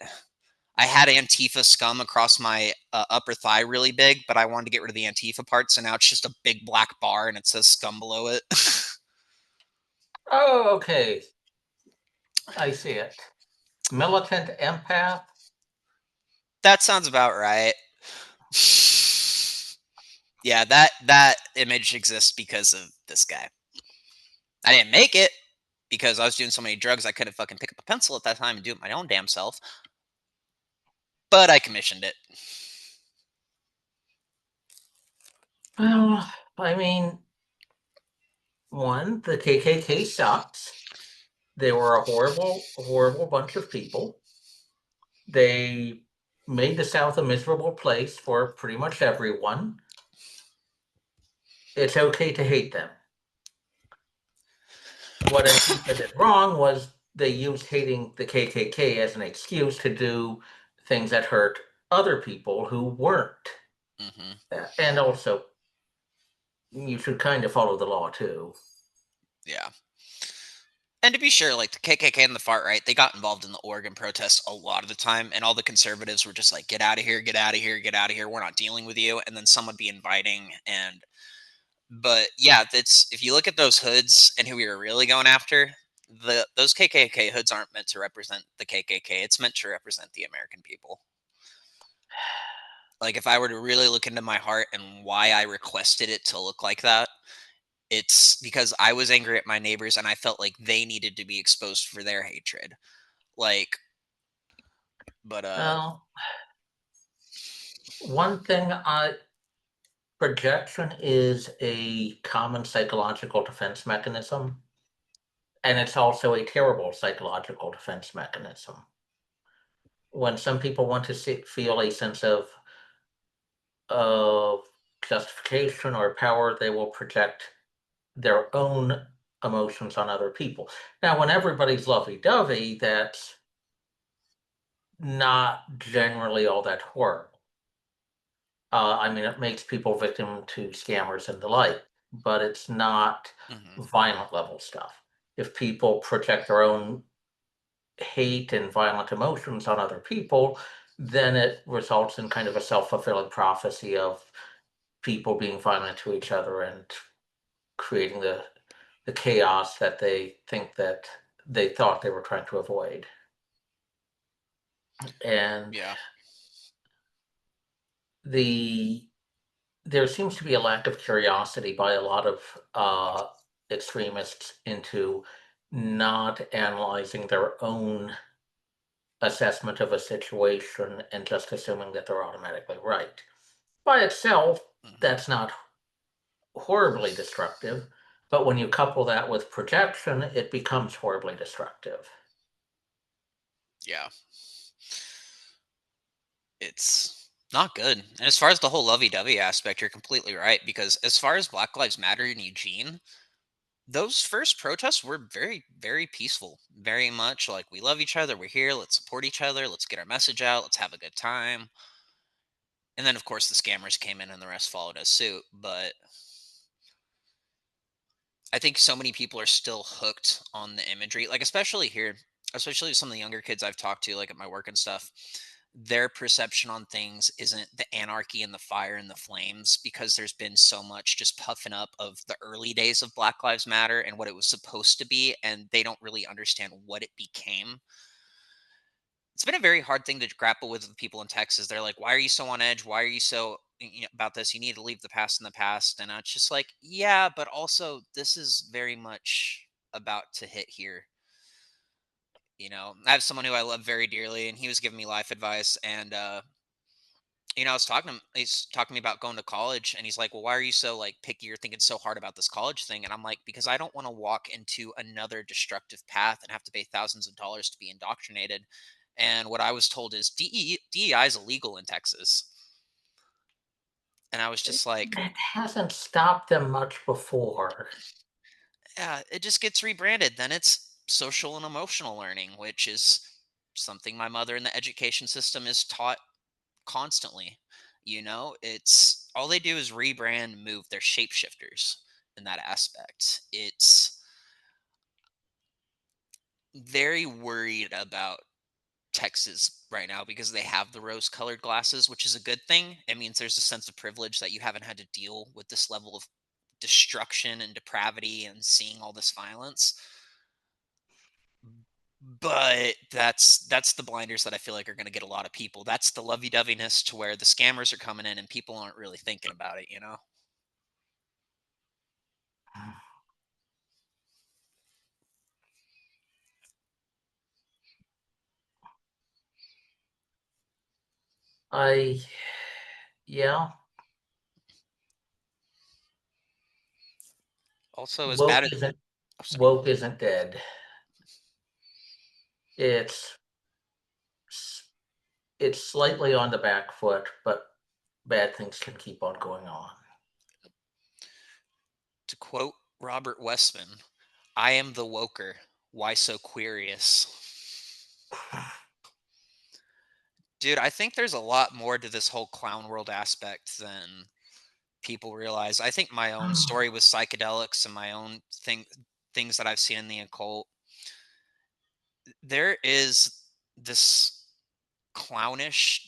I had Antifa scum across my upper thigh really big, but I wanted to get rid of the Antifa part, so now it's just a big black bar and it says scum below it. Oh, okay. I see it. Militant empath. That sounds about right. Yeah, that image exists because of this guy. I didn't make it because I was doing so many drugs I couldn't fucking pick up a pencil at that time and do it my own damn self. But I commissioned it. Well, I mean, one, the KKK sucks. They were a horrible bunch of people. They made the South a miserable place for pretty much everyone. It's okay to hate them. What Antifa did wrong was they used hating the KKK as an excuse to do things that hurt other people who weren't. Mm-hmm. And also, you should kind of follow the law too. Yeah. And to be sure, like the KKK and the far right, they got involved in the Oregon protests a lot of the time, and all the conservatives were just like, "Get out of here! Get out of here! Get out of here! We're not dealing with you." And then some would be inviting, but yeah, that's if you look at those hoods and who we were really going after, those KKK hoods aren't meant to represent the KKK. It's meant to represent the American people. Like if I were to really look into my heart and why I requested it to look like that, it's because I was angry at my neighbors and I felt like they needed to be exposed for their hatred. Like, but Well, one thing projection is a common psychological defense mechanism, and it's also a terrible psychological defense mechanism. When some people want to feel a sense of justification or power, they will project their own emotions on other people. Now, when everybody's lovey-dovey, that's not generally all that horrible. I mean, it makes people victim to scammers and the like, but it's not violent level stuff. If people project their own hate and violent emotions on other people, then it results in kind of a self-fulfilling prophecy of people being violent to each other and creating the chaos that they think that they thought they were trying to avoid. And yeah, there seems to be a lack of curiosity by a lot of extremists into not analyzing their own assessment of a situation and just assuming that they're automatically right. By itself, that's not horribly destructive, but when you couple that with projection, it becomes horribly destructive. yeah, it's not good. And as far as the whole lovey-dovey aspect, you're completely right because as far as Black Lives Matter in Eugene, those first protests were very, very peaceful. Very much like we love each other, we're here, let's support each other, let's get our message out, let's have a good time. And then, of course, the scammers came in and the rest followed us suit. But I think so many people are still hooked on the imagery, like especially here, especially some of the younger kids I've talked to, like at my work and stuff. Their perception on things isn't the anarchy and the fire and the flames because there's been so much just puffing up of the early days of Black Lives Matter and what it was supposed to be, and they don't really understand what it became. It's been a very hard thing to grapple with people in Texas. They're like, "Why are you so on edge? Why are you so about this? You need to leave the past in the past." And it's just like, yeah, but also this is very much about to hit here. I have someone who I love very dearly, and he was giving me life advice, and I was talking to him. He's talking to me about going to college, and he's like, "Well, why are you so like picky? You're thinking so hard about this college thing." And I'm like, "Because I don't want to walk into another destructive path and have to pay thousands of dollars to be indoctrinated." And what I was told is DEI is illegal in Texas, and I was just like, It hasn't stopped them much before. "Yeah, it just gets rebranded. Then it's social and emotional learning, which is something my mother in the education system is taught constantly. It's all they do is rebrand, move. They're shapeshifters in that aspect. It's very worried about Texas right now because they have the rose colored glasses, which is a good thing. It means there's a sense of privilege that you haven't had to deal with this level of destruction and depravity and seeing all this violence. But that's the blinders that I feel like are going to get a lot of people. That's the lovey-doveyness to where the scammers are coming in and people aren't really thinking about it. I Yeah, Also, as bad woke as isn't oh, sorry. woke isn't dead. It's it's slightly on the back foot, but bad things can keep on going on. To quote Robert Westman, I am the woker. Why so queerious? Dude, I think there's a lot more to this whole clown world aspect than people realize. I think my own story with psychedelics and my own things that I've seen in the occult, there is this clownish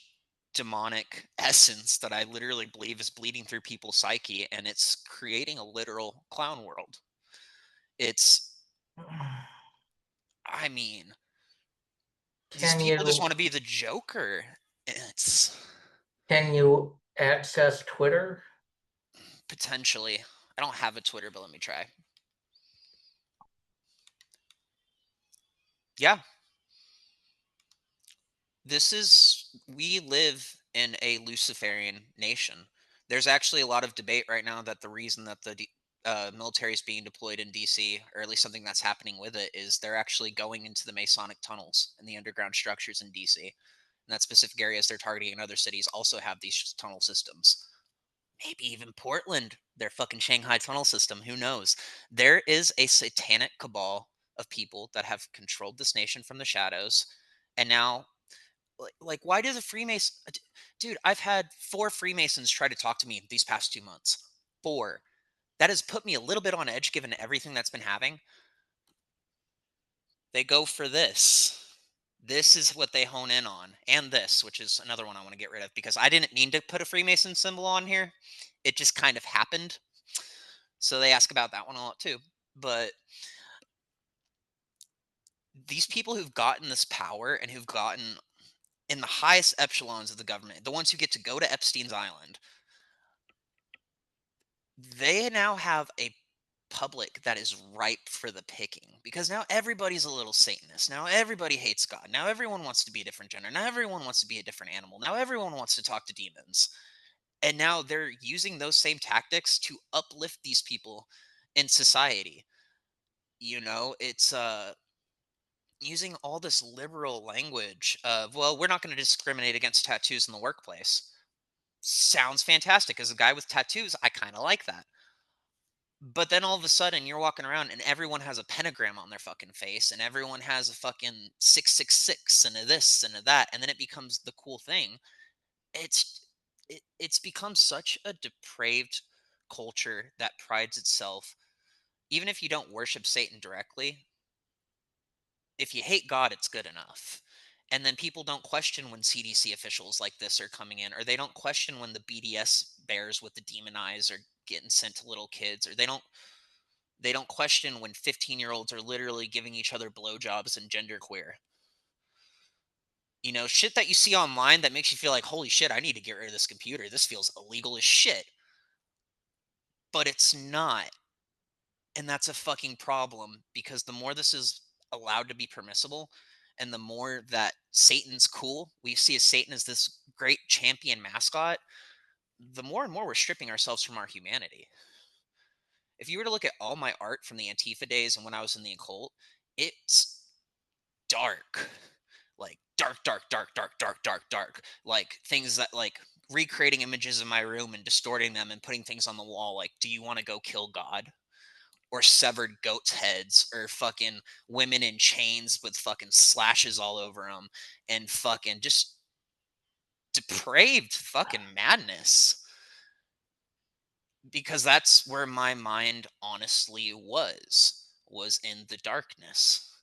demonic essence that I literally believe is bleeding through people's psyche, and it's creating a literal clown world. It's I mean, these Can people just you want to be the Joker. It's can you access Twitter? potentially. I don't have a Twitter, but let me try. Yeah, we live in a Luciferian nation. There's actually a lot of debate right now that the reason that the military is being deployed in DC, or at least something that's happening with it, is they're actually going into the Masonic tunnels and the underground structures in DC. And that specific areas they're targeting in other cities also have these tunnel systems. Maybe even Portland, their fucking Shanghai tunnel system. Who knows? There is a satanic cabal of people that have controlled this nation from the shadows, and now like why does a freemason dude, I've had 4 freemasons try to talk to me these past 2 months. 4. That has put me a little bit on edge given everything that's been happening. They go for this is what they hone in on, and this, which is another one I want to get rid of because I didn't mean to put a freemason symbol on here. It just kind of happened, so they ask about that one a lot too. But these people who've gotten this power and who've gotten in the highest echelons of the government, the ones who get to go to Epstein's Island, they now have a public that is ripe for the picking because now everybody's a little Satanist. Now everybody hates God. Now everyone wants to be a different gender. Now everyone wants to be a different animal. Now everyone wants to talk to demons. And now they're using those same tactics to uplift these people in society. It's using all this liberal language of, well, we're not going to discriminate against tattoos in the workplace. Sounds fantastic. As a guy with tattoos, I kind of like that. But then all of a sudden you're walking around and everyone has a pentagram on their fucking face and everyone has a fucking 666 and a this and a that, and then it becomes the cool thing. It's become such a depraved culture that prides itself, even if you don't worship Satan directly, if you hate God, it's good enough. And then people don't question when CDC officials like this are coming in, or they don't question when the BDS bears with the demon eyes are getting sent to little kids, or they don't question when 15-year-olds are literally giving each other blowjobs and genderqueer. Shit that you see online that makes you feel like, holy shit, I need to get rid of this computer. This feels illegal as shit. But it's not. And that's a fucking problem because the more this is allowed to be permissible and the more that Satan's cool, we see as Satan as this great champion mascot, the more and more we're stripping ourselves from our humanity. If you were to look at all my art from the Antifa days and when I was in the occult, it's dark. Like dark, dark, dark, dark, dark, dark, dark. Like things that like recreating images in my room and distorting them and putting things on the wall like, do you want to go kill God? Or severed goats' heads, or fucking women in chains with fucking slashes all over them, and fucking just depraved fucking madness. Because that's where my mind honestly was in the darkness.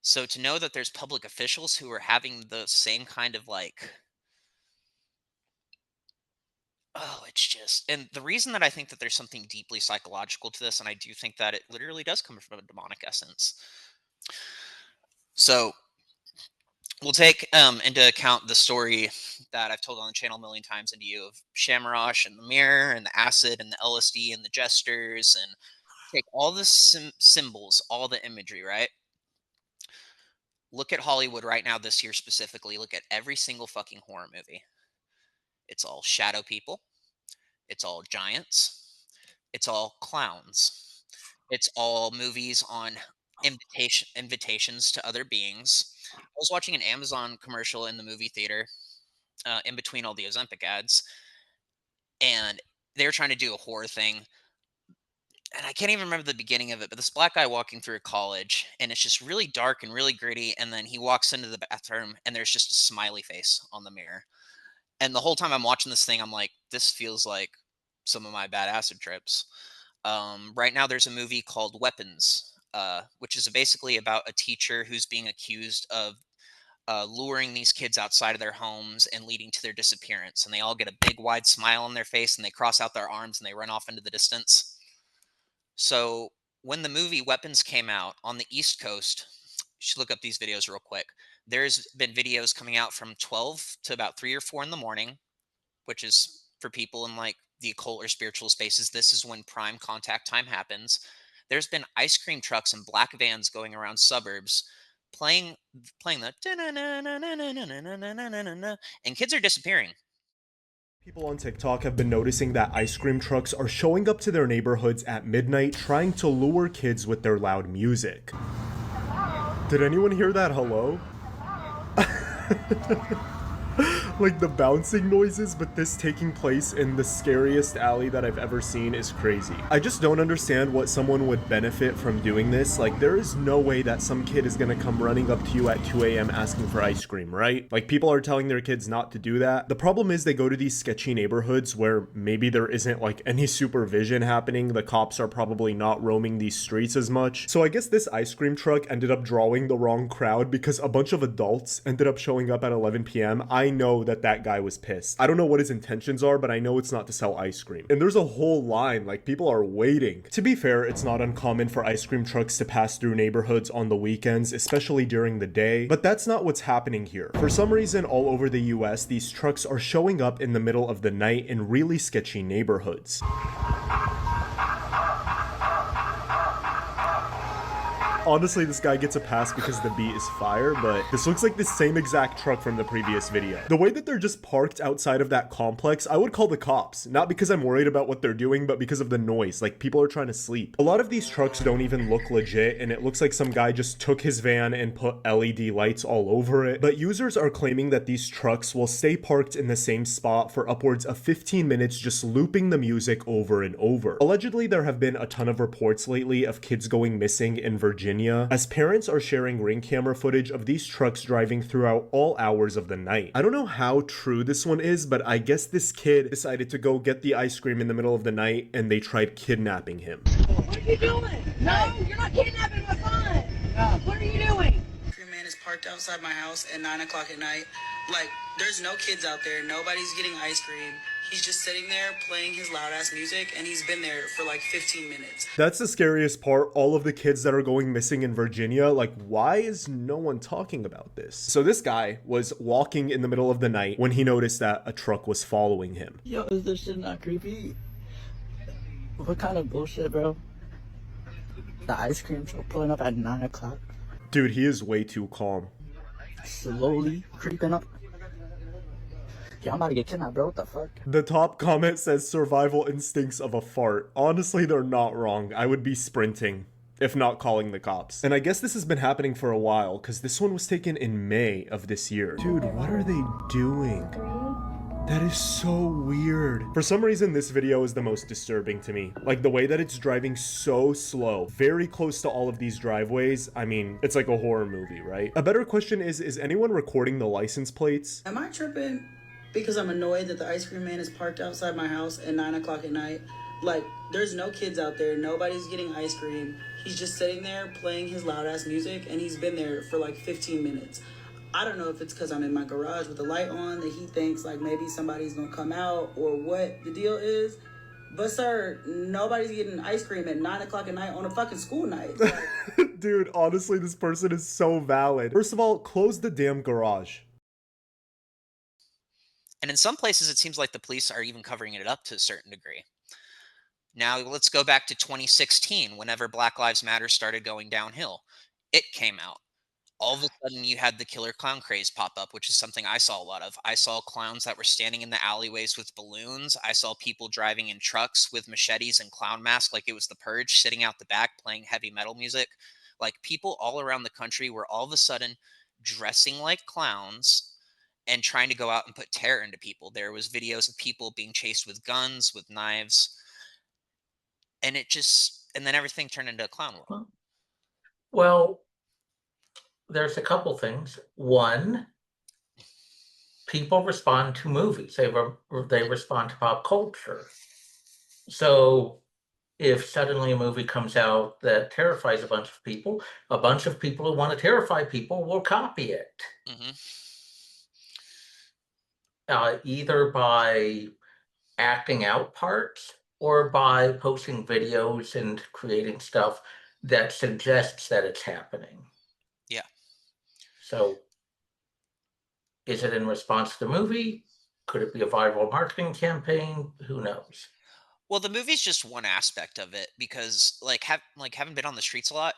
So to know that there's public officials who are having the same kind of like, oh, it's just, and the reason that I think that there's something deeply psychological to this, and I do think that it literally does come from a demonic essence. So we'll take into account the story that I've told on the channel a million times into you of Shamrosh and the mirror and the acid and the LSD and the jesters, and take all the symbols, all the imagery, right? Look at Hollywood right now this year specifically. Look at every single fucking horror movie. It's all shadow people. It's all giants. It's all clowns. It's all movies on invitations to other beings. I was watching an Amazon commercial in the movie theater. in between all the Ozempic ads, and they were trying to do a horror thing. And I can't even remember the beginning of it, but this black guy walking through a college, and it's just really dark and really gritty. And then he walks into the bathroom, and there's just a smiley face on the mirror. And the whole time I'm watching this thing, I'm like, this feels like some of my bad acid trips. Right now, there's a movie called Weapons, which is basically about a teacher who's being accused of luring these kids outside of their homes and leading to their disappearance. And they all get a big, wide smile on their face, and they cross out their arms and they run off into the distance. So when the movie Weapons came out on the East Coast, you should look up these videos real quick. There's been videos coming out from 12 to about 3 or 4 in the morning, which is for people in like the occult or spiritual spaces. This is when prime contact time happens. There's been ice cream trucks and black vans going around suburbs playing the and kids are disappearing. People on TikTok have been noticing that ice cream trucks are showing up to their neighborhoods at midnight trying to lure kids with their loud music. Did anyone hear that hello? Like the bouncing noises, but this taking place in the scariest alley that I've ever seen is crazy. I just don't understand what someone would benefit from doing this. Like, there is no way that some kid is gonna come running up to you at 2 a.m. asking for ice cream, right? Like, people are telling their kids not to do that. The problem is they go to these sketchy neighborhoods where maybe there isn't like any supervision happening. The cops are probably not roaming these streets as much. So I guess this ice cream truck ended up drawing the wrong crowd because a bunch of adults ended up showing up at 11 p.m. I know that guy was pissed. I don't know what his intentions are, but I know it's not to sell ice cream. And there's a whole line, like people are waiting. To be fair, it's not uncommon for ice cream trucks to pass through neighborhoods on the weekends, especially during the day, but that's not what's happening here. For some reason, all over the US, these trucks are showing up in the middle of the night in really sketchy neighborhoods. Honestly, this guy gets a pass because the beat is fire, but this looks like the same exact truck from the previous video. The way that they're just parked outside of that complex, I would call the cops. Not because I'm worried about what they're doing, but because of the noise. Like, people are trying to sleep. A lot of these trucks don't even look legit, and it looks like some guy just took his van and put LED lights all over it. But users are claiming that these trucks will stay parked in the same spot for upwards of 15 minutes, just looping the music over and over. Allegedly, there have been a ton of reports lately of kids going missing in Virginia, as parents are sharing Ring camera footage of these trucks driving throughout all hours of the night. I don't know how true this one is, but I guess this kid decided to go get the ice cream in the middle of the night and they tried kidnapping him. What are you doing? No, you're not kidnapping my son. No. What are you doing? Your man is parked outside my house at 9 o'clock at night. Like, there's no kids out there. Nobody's getting ice cream. He's just sitting there playing his loud ass music, and he's been there for like 15 minutes. That's the scariest part. All of the kids that are going missing in Virginia, like, why is no one talking about this? So this guy was walking in the middle of the night when he noticed that a truck was following him. Yo, is this shit not creepy? What kind of bullshit, bro? The ice cream truck pulling up at 9 o'clock. Dude, he is way too calm. Slowly creeping up. Yeah, I'm about to get kidnapped, bro. What the fuck? The top comment says survival instincts of a fart. Honestly, they're not wrong. I would be sprinting, if not calling the cops. And I guess this has been happening for a while, because this one was taken in May of this year. Dude, what are they doing? That is so weird. For some reason, this video is the most disturbing to me. Like, the way that it's driving so slow, very close to all of these driveways. I mean, it's like a horror movie, right? A better question is anyone recording the license plates? Am I tripping because I'm annoyed that the ice cream man is parked outside my house at 9 o'clock at night? Like, there's no kids out there. Nobody's getting ice cream. He's just sitting there playing his loud ass music, and he's been there for like 15 minutes. I don't know if it's because I'm in my garage with the light on that he thinks like maybe somebody's gonna come out or what the deal is. But sir, nobody's getting ice cream at 9 o'clock at night on a fucking school night. Like, dude, honestly, this person is so valid. First of all, close the damn garage. And in some places, it seems like the police are even covering it up to a certain degree. Now, let's go back to 2016, whenever Black Lives Matter started going downhill. It came out. All of a sudden, you had the killer clown craze pop up, which is something I saw a lot of. I saw clowns that were standing in the alleyways with balloons. I saw people driving in trucks with machetes and clown masks like it was the Purge, sitting out the back playing heavy metal music. Like, people all around the country were all of a sudden dressing like clowns and trying to go out and put terror into people. There was videos of people being chased with guns, with knives, and and then everything turned into a clown world. Well, there's a couple things. One, people respond to movies. They respond to pop culture. So if suddenly a movie comes out that terrifies a bunch of people who want to terrify people will copy it. Mm-hmm. Either by acting out parts or by posting videos and creating stuff that suggests that it's happening. Yeah. So is it in response to the movie? Could it be a viral marketing campaign? Who knows? Well, the movie's just one aspect of it because, having been on the streets a lot,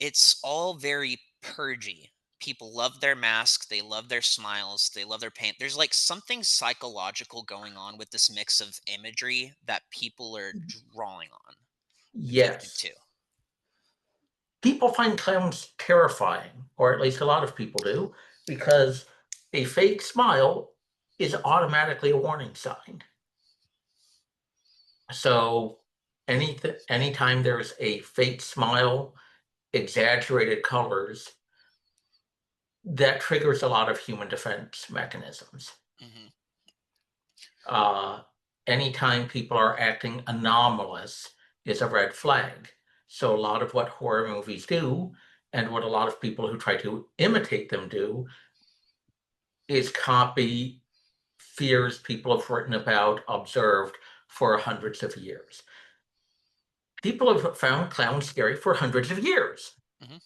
it's all very purgy. People love their mask, they love their smiles, they love their paint. There's like something psychological going on with this mix of imagery that people are drawing on, addicted Yes. to. People find clowns terrifying, or at least a lot of people do, because a fake smile is automatically a warning sign. So anytime there's a fake smile, exaggerated colors, that triggers a lot of human defense mechanisms. Mm-hmm. Anytime people are acting anomalous is a red flag. So a lot of what horror movies do, and what a lot of people who try to imitate them do, is copy fears people have written about, observed for hundreds of years. People have found clowns scary for hundreds of years. Mm-hmm.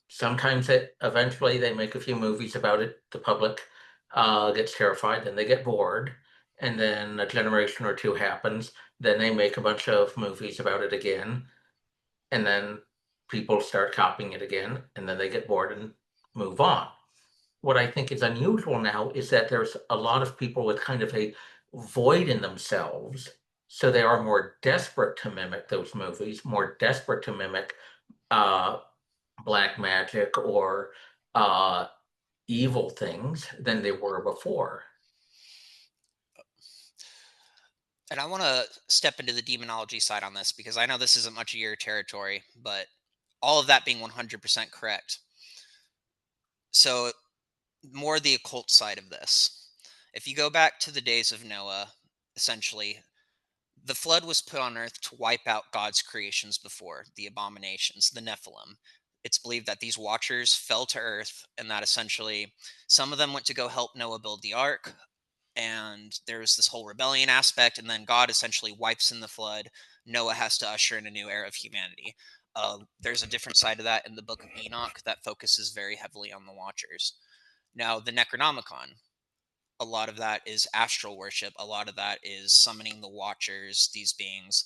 Sometimes eventually they make a few movies about it. The public gets terrified, then they get bored, and then a generation or two happens. Then they make a bunch of movies about it again, and then people start copying it again, and then they get bored and move on. What I think is unusual now is that there's a lot of people with kind of a void in themselves, so they are more desperate to mimic those movies, more desperate to mimic black magic or evil things than they were before. And I want to step into the demonology side on this because I know this isn't much of your territory, but all of that being 100% correct. So, more the occult side of this. If you go back to the days of Noah, essentially, the flood was put on earth to wipe out God's creations before, the abominations, the Nephilim. It's believed that these watchers fell to earth and that essentially some of them went to go help Noah build the ark. And there's this whole rebellion aspect. And then God essentially wipes in the flood. Noah has to usher in a new era of humanity. There's a different side of that in the book of Enoch that focuses very heavily on the watchers. Now, the Necronomicon, a lot of that is astral worship. A lot of that is summoning the watchers, these beings.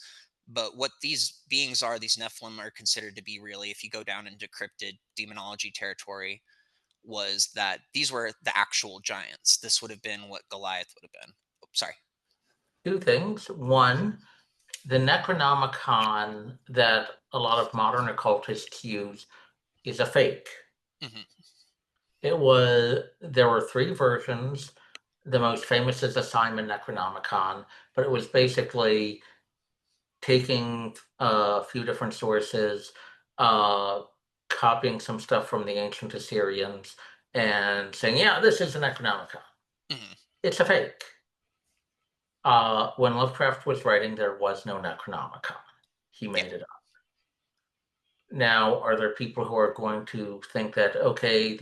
But what these beings are, these Nephilim, are considered to be really, if you go down into cryptid demonology territory, was that these were the actual giants. This would have been what Goliath would have been. Oh, sorry. Two things. One, the Necronomicon that a lot of modern occultists use is a fake. Mm-hmm. There were three versions. The most famous is the Simon Necronomicon, but it was basically taking a few different sources, copying some stuff from the ancient Assyrians, and saying, yeah, this is a Necronomicon. Mm-hmm. It's a fake. When Lovecraft was writing, there was no Necronomicon. He made it up. Now, are there people who are going to think that, okay,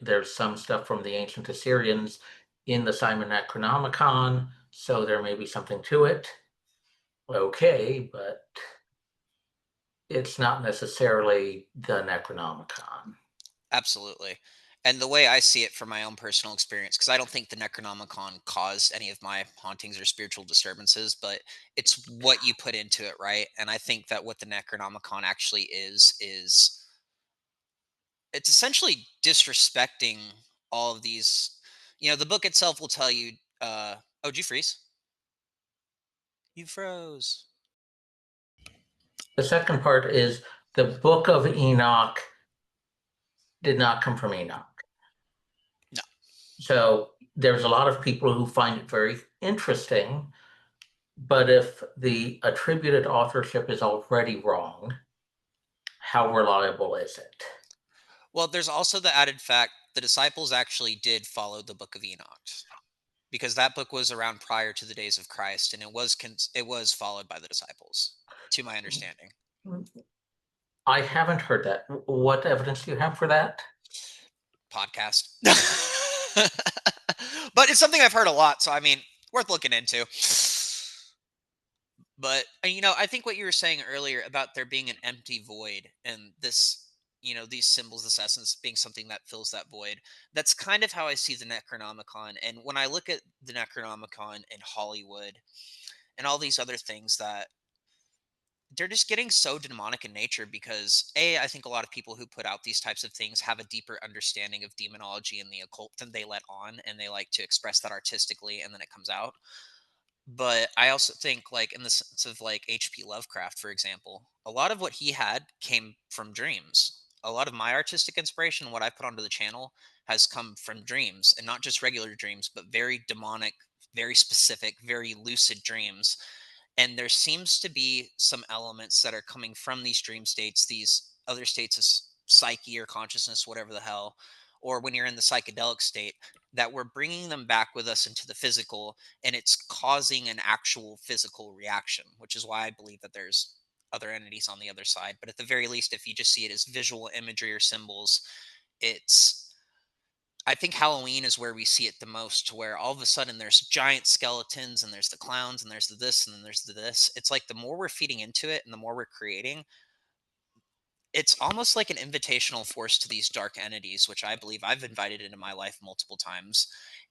there's some stuff from the ancient Assyrians in the Simon Necronomicon, so there may be something to it? Okay, but it's not necessarily the Necronomicon. Absolutely. And the way I see it from my own personal experience, because I don't think the Necronomicon caused any of my hauntings or spiritual disturbances, but it's what you put into it, right? And I think that what the Necronomicon actually is it's essentially disrespecting all of these. The book itself will tell you, oh, did you freeze? You froze. The second part is the Book of Enoch did not come from Enoch. No. So there's a lot of people who find it very interesting, but if the attributed authorship is already wrong, how reliable is it? Well, there's also the added fact the disciples actually did follow the Book of Enoch, because that book was around prior to the days of Christ, and it was followed by the disciples, to my understanding. I haven't heard that. What evidence do you have for that? Podcast. But it's something I've heard a lot, so I mean, worth looking into. But I think what you were saying earlier about there being an empty void and this, these symbols, this essence being something that fills that void. That's kind of how I see the Necronomicon. And when I look at the Necronomicon in Hollywood and all these other things, that they're just getting so demonic in nature because I think a lot of people who put out these types of things have a deeper understanding of demonology and the occult than they let on, and they like to express that artistically, and then it comes out. But I also think, like, in the sense of like H.P. Lovecraft, for example, a lot of what he had came from dreams. A lot of my artistic inspiration, what I put onto the channel, has come from dreams, and not just regular dreams, but very demonic, very specific, very lucid dreams. And there seems to be some elements that are coming from these dream states, these other states of psyche or consciousness, whatever the hell, or when you're in the psychedelic state, that we're bringing them back with us into the physical, and it's causing an actual physical reaction, which is why I believe that there's other entities on the other side. But at the very least, if you just see it as visual imagery or symbols, it's I think Halloween is where we see it the most, to where all of a sudden there's giant skeletons and there's the clowns and there's the this and then there's the this. It's like the more we're feeding into it and the more we're creating, it's almost like an invitational force to these dark entities, which I believe I've invited into my life multiple times.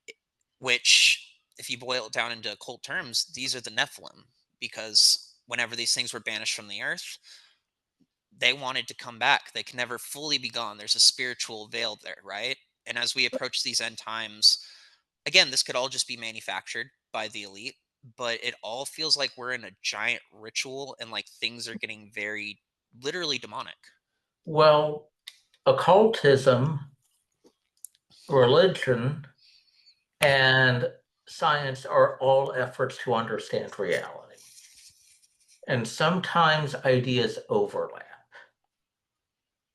i- Which, if you boil it down into occult terms, these are the Nephilim, because whenever these things were banished from the earth, they wanted to come back. They can never fully be gone. There's a spiritual veil there, right? And as we approach these end times, again, this could all just be manufactured by the elite, but it all feels like we're in a giant ritual and like things are getting very literally demonic. Well, occultism, religion, and science are all efforts to understand reality. And sometimes ideas overlap.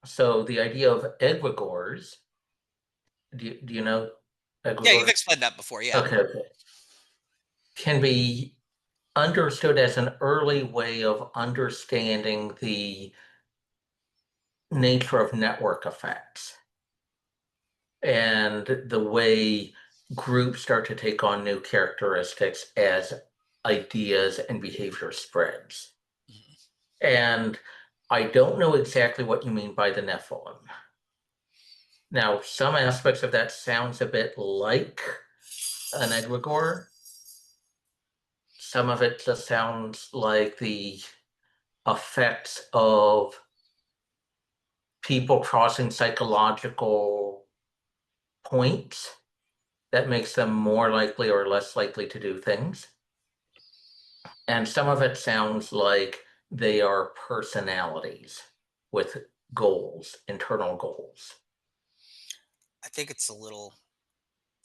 So the idea of egregores, do you know Yeah, you've egregores? explained that before. Yeah. Okay. Can be understood as an early way of understanding the nature of network effects and the way groups start to take on new characteristics as ideas and behavior spreads. And I don't know exactly what you mean by the Nephilim. Now, some aspects of that sounds a bit like an egregore. Some of it just sounds like the effects of people crossing psychological points that makes them more likely or less likely to do things. And some of it sounds like they are personalities with goals, internal goals. I think it's a little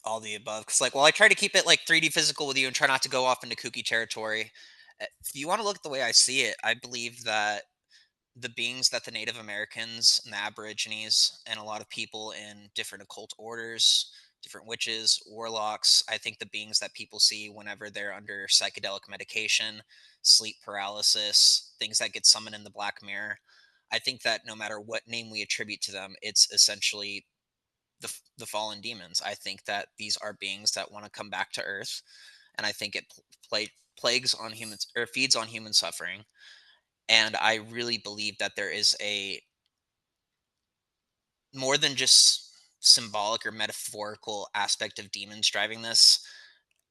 all the above. Because, like, while I try to keep it like 3D physical with you and try not to go off into kooky territory, if you want to look at the way I see it, I believe that the beings that the Native Americans and the Aborigines and a lot of people in different occult orders, different witches, warlocks, I think the beings that people see whenever they're under psychedelic medication, sleep paralysis, things that get summoned in the black mirror, I think that no matter what name we attribute to them, it's essentially the fallen demons. I think that these are beings that want to come back to Earth, and I think it plagues on humans or feeds on human suffering. And I really believe that there is a more than just symbolic or metaphorical aspect of demons driving this.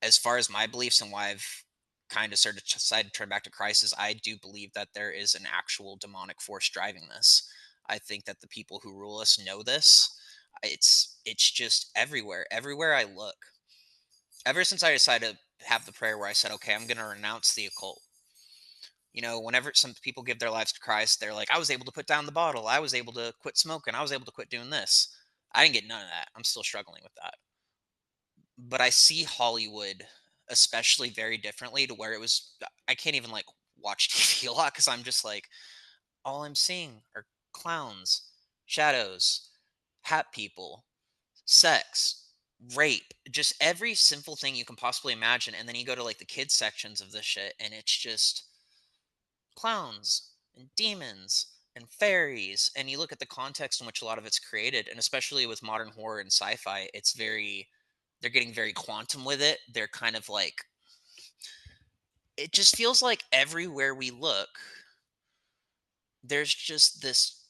As far as my beliefs and why I've kind of started decided to turn back to Christ, is I do believe that there is an actual demonic force driving this. I think that the people who rule us know this. It's just everywhere. Everywhere I look. Ever since I decided to have the prayer where I said, okay, I'm going to renounce the occult. Whenever some people give their lives to Christ, they're like, I was able to put down the bottle. I was able to quit smoking. I was able to quit doing this. I didn't get none of that. I'm still struggling with that. but I see Hollywood especially very differently to where I can't even like watch TV a lot because I'm just like, all I'm seeing are clowns, shadows, hat people, sex, rape, just every sinful thing you can possibly imagine. And then you go to like the kids sections of this shit, and it's just clowns and demons and fairies. And you look at the context in which a lot of it's created, and especially with modern horror and sci-fi, they're getting very quantum with it. They're kind of like, it just feels like everywhere we look, there's just this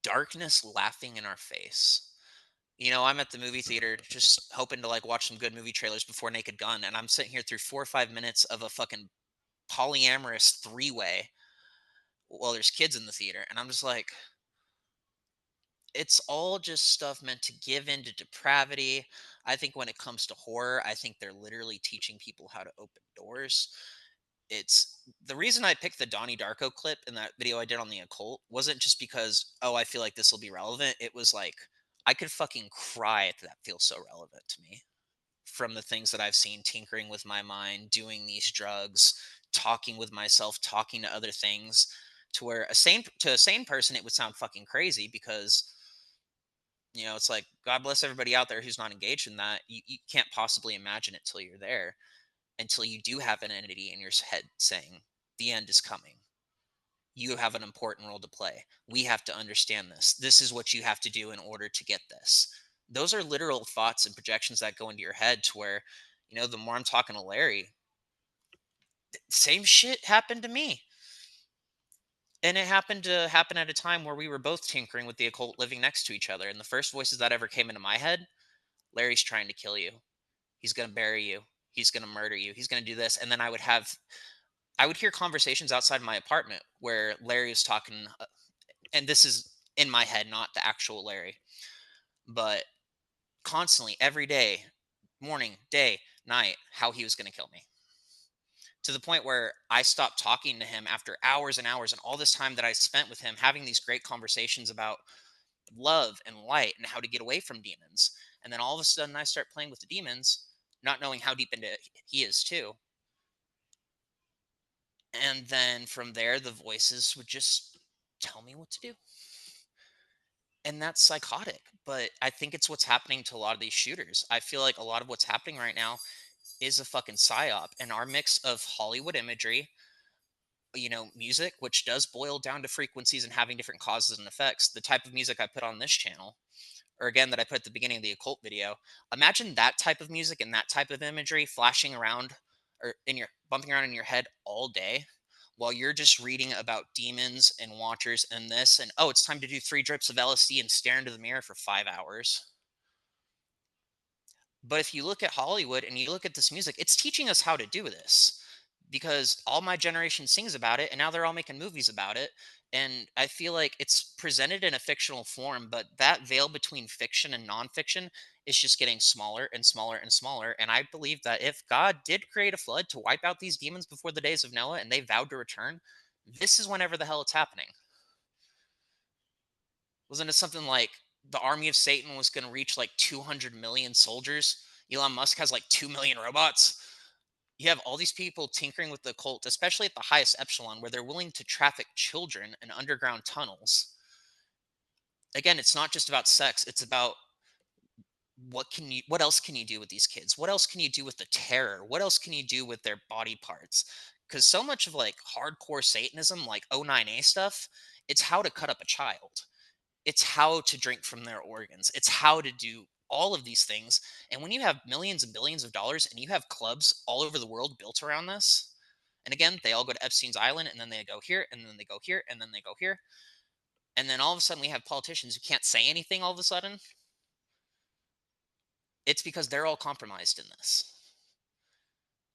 darkness laughing in our face. I'm at the movie theater just hoping to like watch some good movie trailers before Naked Gun, and I'm sitting here through 4 or 5 minutes of a fucking polyamorous three-way while there's kids in the theater, and I'm just like, it's all just stuff meant to give in to depravity. I think when it comes to horror, I think they're literally teaching people how to open doors. It's the reason I picked the Donnie Darko clip in that video I did on the occult wasn't just because, oh, I feel like this will be relevant. It was like, I could fucking cry if that feels so relevant to me from the things that I've seen tinkering with my mind, doing these drugs, talking with myself, talking to other things, to where to a sane person it would sound fucking crazy because it's like, God bless everybody out there who's not engaged in that. You can't possibly imagine it till you're there, until you do have an entity in your head saying, the end is coming. You have an important role to play. We have to understand this. This is what you have to do in order to get this. Those are literal thoughts and projections that go into your head to where, the more I'm talking to Larry, same shit happened to me. And it happened to happen at a time where we were both tinkering with the occult, living next to each other. And the first voices that ever came into my head, Larry's trying to kill you. He's going to bury you. He's going to murder you. He's going to do this. And then I would hear conversations outside my apartment where Larry is talking, and this is in my head, not the actual Larry, but constantly, every day, morning, day, night, how he was going to kill me. To the point where I stopped talking to him after hours and hours, and all this time that I spent with him having these great conversations about love and light and how to get away from demons. And then all of a sudden, I start playing with the demons, not knowing how deep into it he is too. And then from there, the voices would just tell me what to do. And that's psychotic. But I think it's what's happening to a lot of these shooters. I feel like a lot of what's happening right now is a fucking psyop. And our mix of Hollywood imagery, music, which does boil down to frequencies and having different causes and effects. The type of music I put on this channel, or again, that I put at the beginning of the occult video, imagine that type of music and that type of imagery flashing around or bumping around in your head all day while you're just reading about demons and watchers and this, and oh, it's time to do 3 drips of LSD and stare into the mirror for 5 hours. But if you look at Hollywood and you look at this music, it's teaching us how to do this because all my generation sings about it and now they're all making movies about it. And I feel like it's presented in a fictional form, but that veil between fiction and nonfiction is just getting smaller and smaller and smaller. And I believe that if God did create a flood to wipe out these demons before the days of Noah and they vowed to return, this is whenever the hell it's happening. Wasn't it something like the army of Satan was going to reach like 200 million soldiers? Elon Musk has like 2 million robots. You have all these people tinkering with the occult, especially at the highest echelon, where they're willing to traffic children in underground tunnels. Again, it's not just about sex. It's about what else can you do with these kids? What else can you do with the terror? What else can you do with their body parts? Because so much of like hardcore Satanism, like O9A stuff, it's how to cut up a child. It's how to drink from their organs. It's how to do all of these things. And when you have millions and billions of dollars and you have clubs all over the world built around this, and again, they all go to Epstein's Island and then they go here and then they go here and then they go here. And then all of a sudden we have politicians who can't say anything all of a sudden. It's because they're all compromised in this.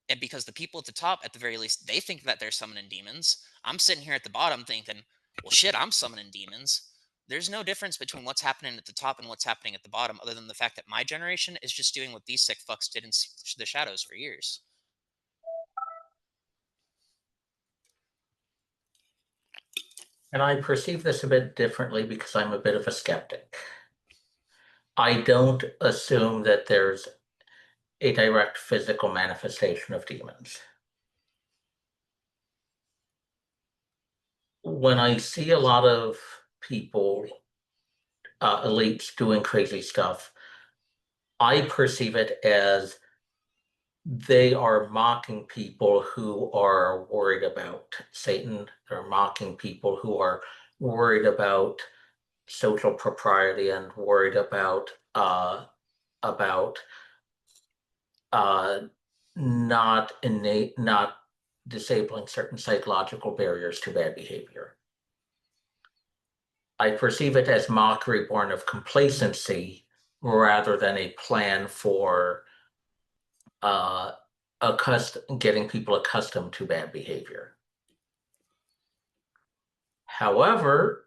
And because the people at the top, at the very least, they think that they're summoning demons. I'm sitting here at the bottom thinking, well, shit, I'm summoning demons. There's no difference between what's happening at the top and what's happening at the bottom, other than the fact that my generation is just doing what these sick fucks did in the shadows for years. And I perceive this a bit differently because I'm a bit of a skeptic. I don't assume that there's a direct physical manifestation of demons. When I see a lot of people, elites doing crazy stuff, I perceive it as they are mocking people who are worried about Satan. They're mocking people who are worried about social propriety and worried about about not disabling certain psychological barriers to bad behavior. I perceive it as mockery born of complacency rather than a plan for getting people accustomed to bad behavior. However,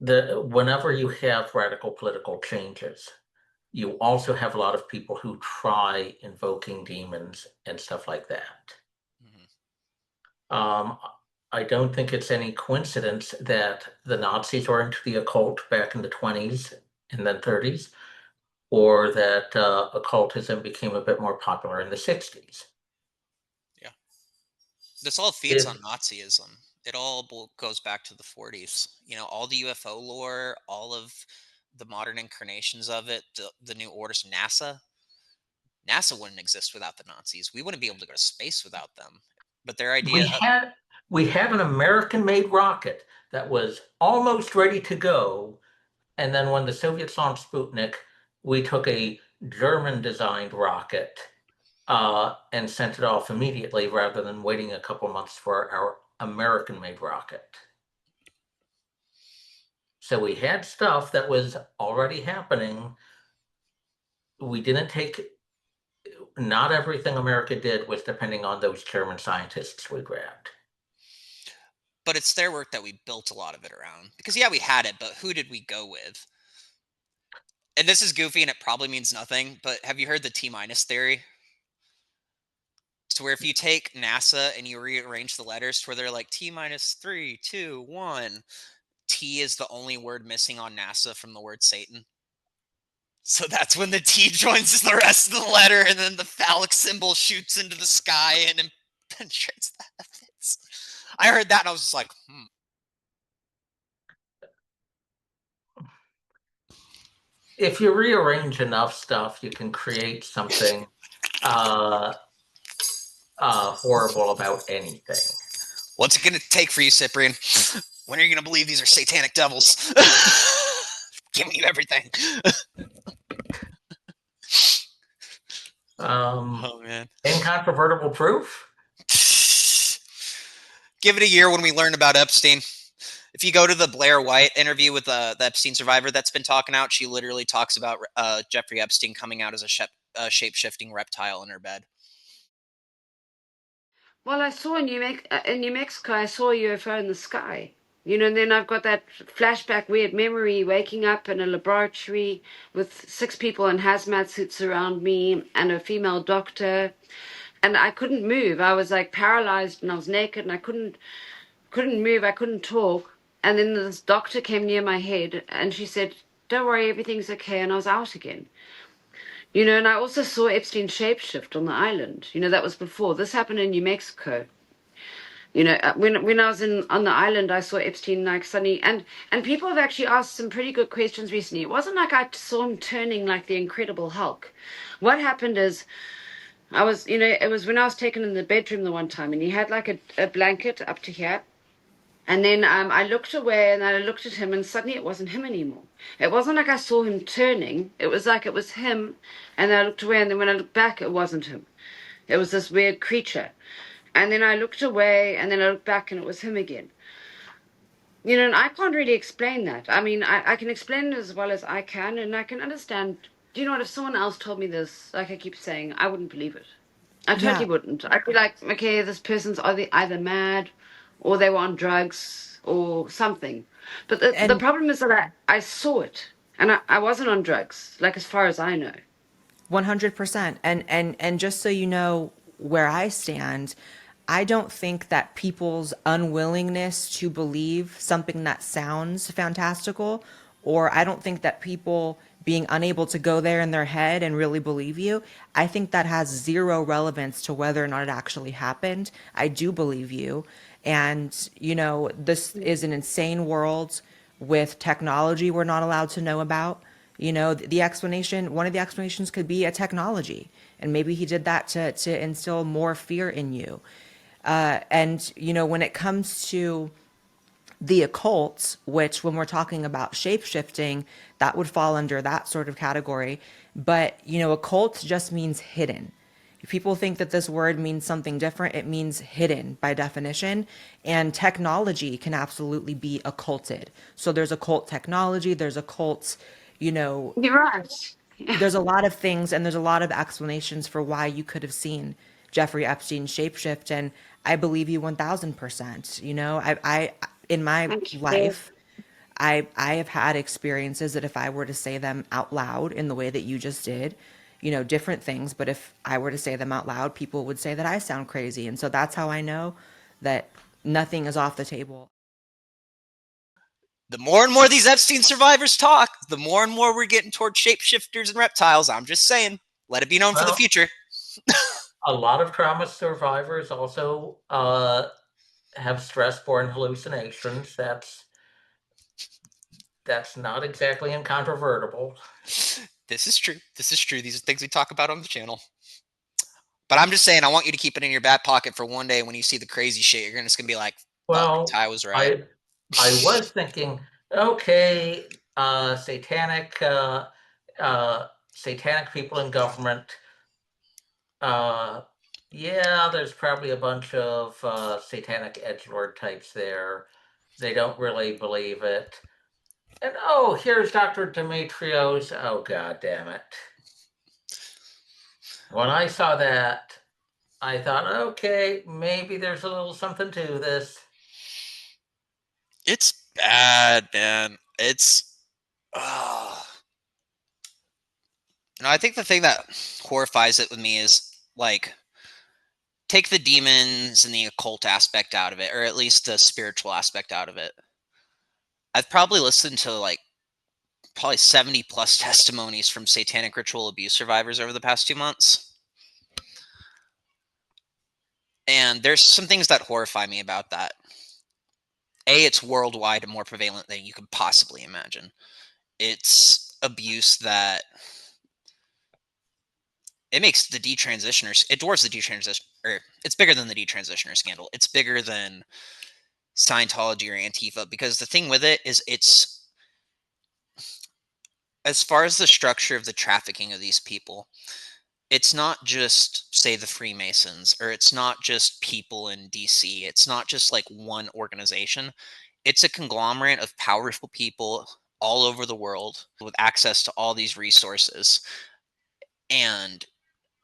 whenever you have radical political changes, you also have a lot of people who try invoking demons and stuff like that. I don't think it's any coincidence that the Nazis were into the occult back in the 20s and then 30s, or that occultism became a bit more popular in the 60s. Yeah. This all feeds on Nazism. It all goes back to the 40s. You know, all the UFO lore, all of the modern incarnations of it, the new orders, NASA wouldn't exist without the Nazis. We wouldn't be able to go to space without them. But their idea we had an American-made rocket that was almost ready to go, and then when the Soviets launched Sputnik, we took a German-designed rocket and sent it off immediately rather than waiting a couple months for our American-made rocket. So we had stuff that was already happening. We didn't take, not everything America did was depending on those German scientists we grabbed. But it's their work that we built a lot of it around. Because yeah, we had it, but who did we go with? And this is goofy and it probably means nothing, but have you heard the T-minus theory? So where if you take NASA and you rearrange the letters to where they're like T-minus 3, 2, 1, T is the only word missing on NASA from the word Satan. So that's when the T joins the rest of the letter, and then the phallic symbol shoots into the sky and penetrates the heavens. I heard that and I was just like, If you rearrange enough stuff, you can create something horrible about anything. What's it going to take for you, Cyprian? When are you going to believe these are satanic devils? Giving you everything. Oh, man. Incontrovertible proof? Give it a year when we learn about Epstein. If you go to the Blair White interview with the Epstein survivor that's been talking out, she literally talks about Jeffrey Epstein coming out as a shape-shifting reptile in her bed. Well, I saw in New Mexico, I saw a UFO in the sky. You know, and then I've got that flashback weird memory, waking up in a laboratory with 6 people in hazmat suits around me and a female doctor. And I couldn't move. I was like paralyzed and I was naked and I couldn't move. I couldn't talk. And then this doctor came near my head and she said, "Don't worry, everything's okay." And I was out again. You know, and I also saw Epstein shapeshift on the island. You know, that was before. This happened in New Mexico. You know, when I was on the island, I saw Epstein like suddenly, and people have actually asked some pretty good questions recently. It wasn't like I saw him turning like the Incredible Hulk. What happened is, it was when I was taken in the bedroom the one time, and he had like a blanket up to here. And then I looked away and I looked at him and suddenly it wasn't him anymore. It wasn't like I saw him turning. It was like it was him. And then I looked away and then when I looked back, it wasn't him. It was this weird creature. And then I looked away and then I looked back and it was him again. You know, and I can't really explain that. I mean, I can explain it as well as I can and I can understand. Do you know what? If someone else told me this, like I keep saying, I wouldn't believe it. I totally wouldn't. I'd be like, okay, this person's either mad or they were on drugs or something. But the problem is that I saw it and I wasn't on drugs, like as far as I know. 100%. And just so you know where I stand, I don't think that people's unwillingness to believe something that sounds fantastical, or I don't think that people being unable to go there in their head and really believe you, I think that has zero relevance to whether or not it actually happened. I do believe you. And, this is an insane world with technology we're not allowed to know about. The explanation, one of the explanations could be a technology. And maybe he did that to instill more fear in you. And, when it comes to the occult, which when we're talking about shape shifting, that would fall under that sort of category. But, occult just means hidden. If people think that this word means something different, it means hidden by definition. And technology can absolutely be occulted. So there's occult technology, there's occult, You're right. there's a lot of things and there's a lot of explanations for why you could have seen Jeffrey Epstein shapeshift. And I believe you 1000%. I in my Thank you. life, I have had experiences that if I were to say them out loud in the way that you just did, different things, but if I were to say them out loud, people would say that I sound crazy. And so that's how I know that nothing is off the table. The more and more these Epstein survivors talk, the more and more we're getting toward shapeshifters and reptiles. I'm just saying, let it be known for the future. A lot of trauma survivors also have stress-borne hallucinations. That's not exactly incontrovertible. This is true. This is true. These are things we talk about on the channel. But I'm just saying, I want you to keep it in your back pocket for one day when you see the crazy shit. You're just gonna be like, Well, Ty was right. I was thinking, okay, satanic people in government. Yeah, there's probably a bunch of satanic edgelord types there. They don't really believe it. And here's Dr. Demetrios. Oh, God damn it. When I saw that, I thought, okay, maybe there's a little something to this. It's bad, man. It's I think the thing that horrifies it with me is, like, take the demons and the occult aspect out of it, or at least the spiritual aspect out of it. I've probably listened to, like, probably 70 plus testimonies from satanic ritual abuse survivors over the past 2 months. And there's some things that horrify me about that. A, it's worldwide and more prevalent than you could possibly imagine. It's abuse that it makes the detransitioners, it dwarfs the detransition, or it's bigger than the detransitioner scandal. It's bigger than Scientology or Antifa, because the thing with it is, it's, as far as the structure of the trafficking of these people, it's not just, say, the Freemasons, or it's not just people in DC. It's not just like one organization. It's a conglomerate of powerful people all over the world with access to all these resources, and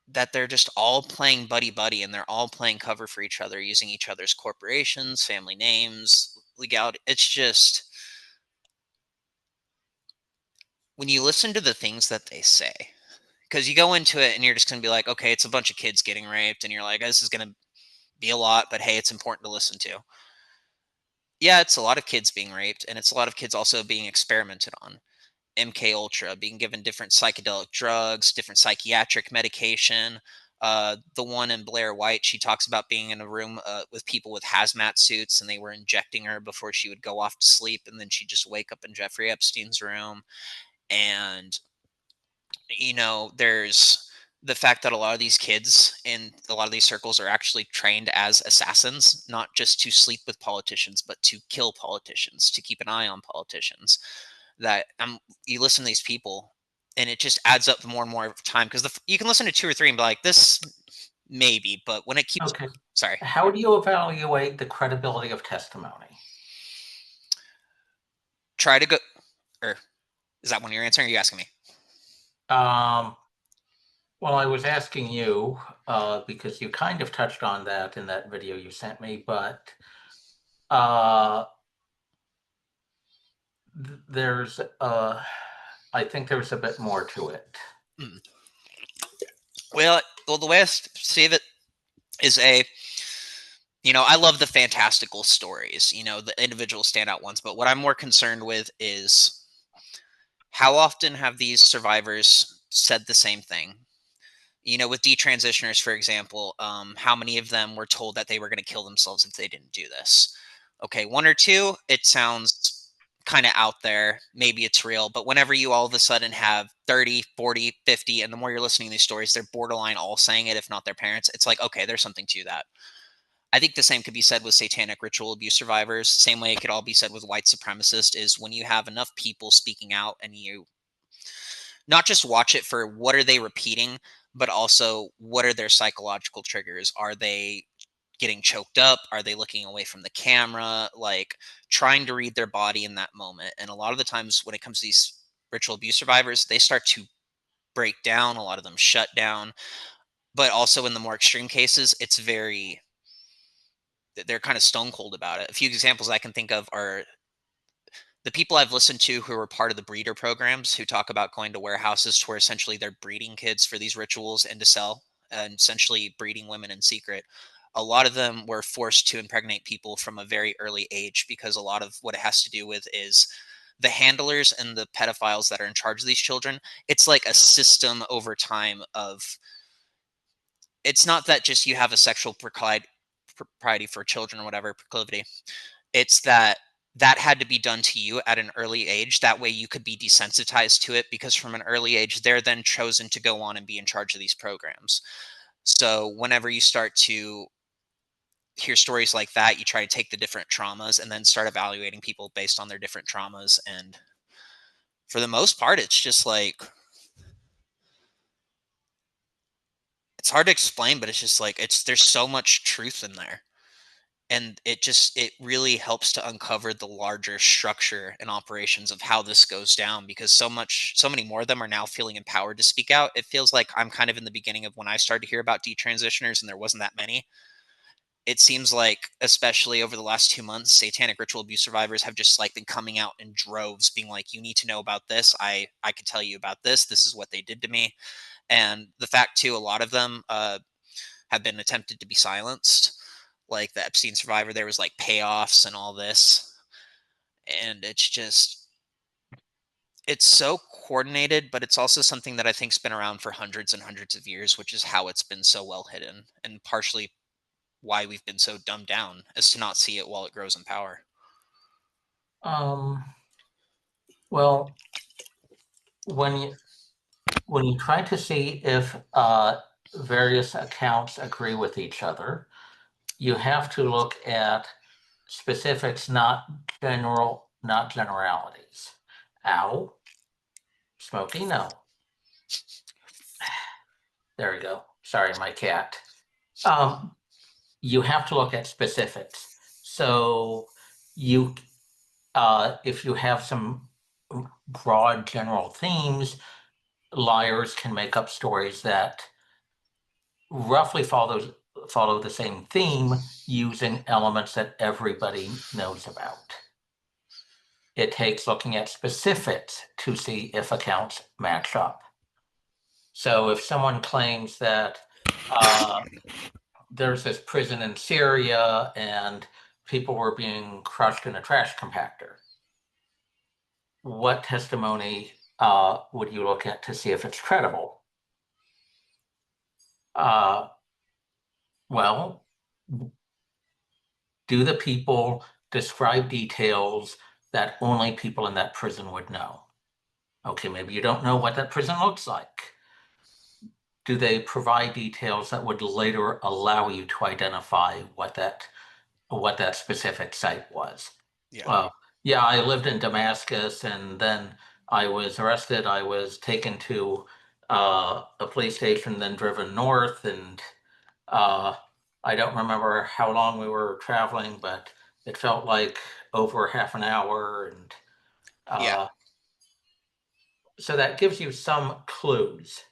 that they're just all playing buddy-buddy, and they're all playing cover for each other, using each other's corporations, family names, legality. It's just, when you listen to the things that they say, because you go into it and you're just going to be like, okay, it's a bunch of kids getting raped, and you're like, this is going to be a lot, but hey, it's important to listen to. Yeah, it's a lot of kids being raped, and it's a lot of kids also being experimented on. MK Ultra, being given different psychedelic drugs, different psychiatric medication. The one in Blair White, she talks about being in a room with people with hazmat suits, and they were injecting her before she would go off to sleep, and then she'd just wake up in Jeffrey Epstein's room. And, there's the fact that a lot of these kids in a lot of these circles are actually trained as assassins, not just to sleep with politicians, but to kill politicians, to keep an eye on politicians. That you listen to these people, and it just adds up more and more time, because you can listen to 2 or 3 and be like, this maybe, but when it keeps, Okay. sorry, How do you evaluate the credibility of testimony? try to go, or is that one you're answering, or are you asking me? Well, I was asking you because you kind of touched on that in that video you sent me, but there's I think there's a bit more to it. Well, the way I see it is I love the fantastical stories, the individual standout ones, but what I'm more concerned with is how often have these survivors said the same thing? You know, with detransitioners, for example, how many of them were told that they were going to kill themselves if they didn't do this? Okay, one or two, it sounds kind of out there. Maybe it's real. But whenever you all of a sudden have 30, 40, 50, and the more you're listening to these stories, they're borderline all saying it, if not their parents, it's like, okay, there's something to that. I think the same could be said with satanic ritual abuse survivors. Same way it could all be said with white supremacist is when you have enough people speaking out and you not just watch it for what are they repeating, but also what are their psychological triggers? Are they getting choked up? Are they looking away from the camera? Like trying to read their body in that moment. And a lot of the times when it comes to these ritual abuse survivors, they start to break down. A lot of them shut down. But also in the more extreme cases, it's very, they're kind of stone cold about it. A few examples I can think of are the people I've listened to who are part of the breeder programs who talk about going to warehouses to where essentially they're breeding kids for these rituals and to sell, and essentially breeding women in secret. A lot of them were forced to impregnate people from a very early age because a lot of what it has to do with is the handlers and the pedophiles that are in charge of these children. It's like a system over time of, it's not that just you have a sexual propriety for children or whatever, proclivity. It's that that had to be done to you at an early age. That way you could be desensitized to it because from an early age, they're then chosen to go on and be in charge of these programs. So whenever you start to hear stories like that, you try to take the different traumas and then start evaluating people based on their different traumas. And for the most part, it's just like, it's hard to explain, but it's just like, there's so much truth in there. And it really helps to uncover the larger structure and operations of how this goes down, because so many more of them are now feeling empowered to speak out. It feels like I'm kind of in the beginning of when I started to hear about detransitioners and there wasn't that many. It seems like, especially over the last 2 months, satanic ritual abuse survivors have just like been coming out in droves being like, you need to know about this. I can tell you about this. This is what they did to me. And the fact too, a lot of them have been attempted to be silenced. Like the Epstein survivor, there was like payoffs and all this. And it's just, it's so coordinated, but it's also something that I think's been around for hundreds and hundreds of years, which is how it's been so well hidden and partially why we've been so dumbed down as to not see it while it grows in power. Well, when you try to see if various accounts agree with each other, you have to look at specifics, not generalities. Ow. Smokey, no. There we go. Sorry, my cat. You have to look at specifics. So you, if you have some broad general themes, liars can make up stories that roughly follow the same theme using elements that everybody knows about. It takes looking at specifics to see if accounts match up. So if someone claims that there's this prison in Syria and people were being crushed in a trash compactor, what testimony would you look at to see if it's credible? Well, do the people describe details that only people in that prison would know? Okay, maybe you don't know what that prison looks like. Do they provide details that would later allow you to identify what that specific site was? Yeah. Yeah, I lived in Damascus and then I was arrested. I was taken to a police station, then driven north, and I don't remember how long we were traveling, but it felt like over half an hour. And Yeah. so that gives you some clues.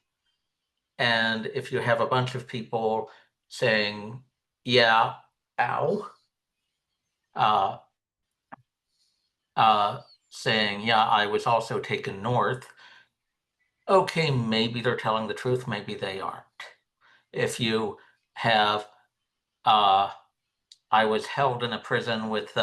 And if you have a bunch of people saying, yeah, ow, saying, yeah, I was also taken north, okay, maybe they're telling the truth, maybe they aren't. If you have, I was held in a prison with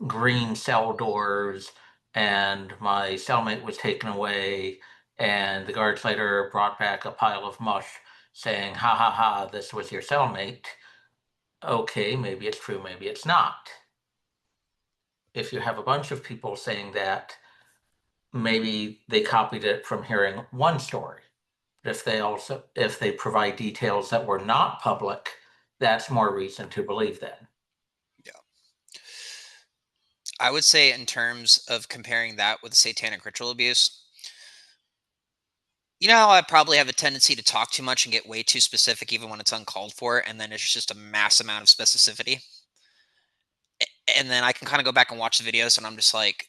green cell doors, and my cellmate was taken away, and the guards later brought back a pile of mush saying, ha ha ha, this was your cellmate. Okay, maybe it's true, maybe it's not. If you have a bunch of people saying that, maybe they copied it from hearing one story. But if they provide details that were not public, that's more reason to believe them. I would say in terms of comparing that with satanic ritual abuse, you know how I probably have a tendency to talk too much and get way too specific even when it's uncalled for, and then it's just a mass amount of specificity. And then I can kind of go back and watch the videos and I'm just like,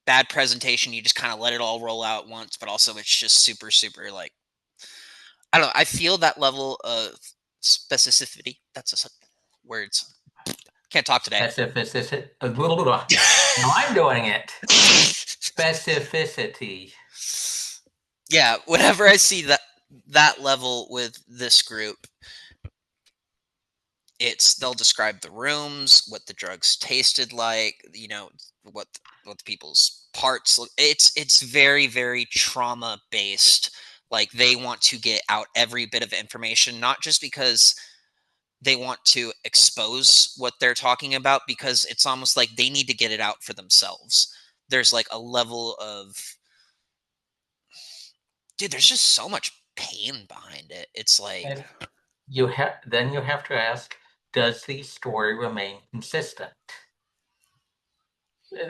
bad presentation, you just kind of let it all roll out once, but also it's just super, super like, I don't know, I feel that level of specificity. That's a words. Can't talk today. Specificity. No, I'm doing it. Specificity. Yeah, whenever I see that level with this group, they'll describe the rooms, what the drugs tasted like, you know, what the people's parts look. It's very, very trauma based. Like they want to get out every bit of information, not just because they want to expose what they're talking about, because it's almost like they need to get it out for themselves. There's like a level of, dude, there's just so much pain behind it. It's like, And then you have to ask, does the story remain consistent?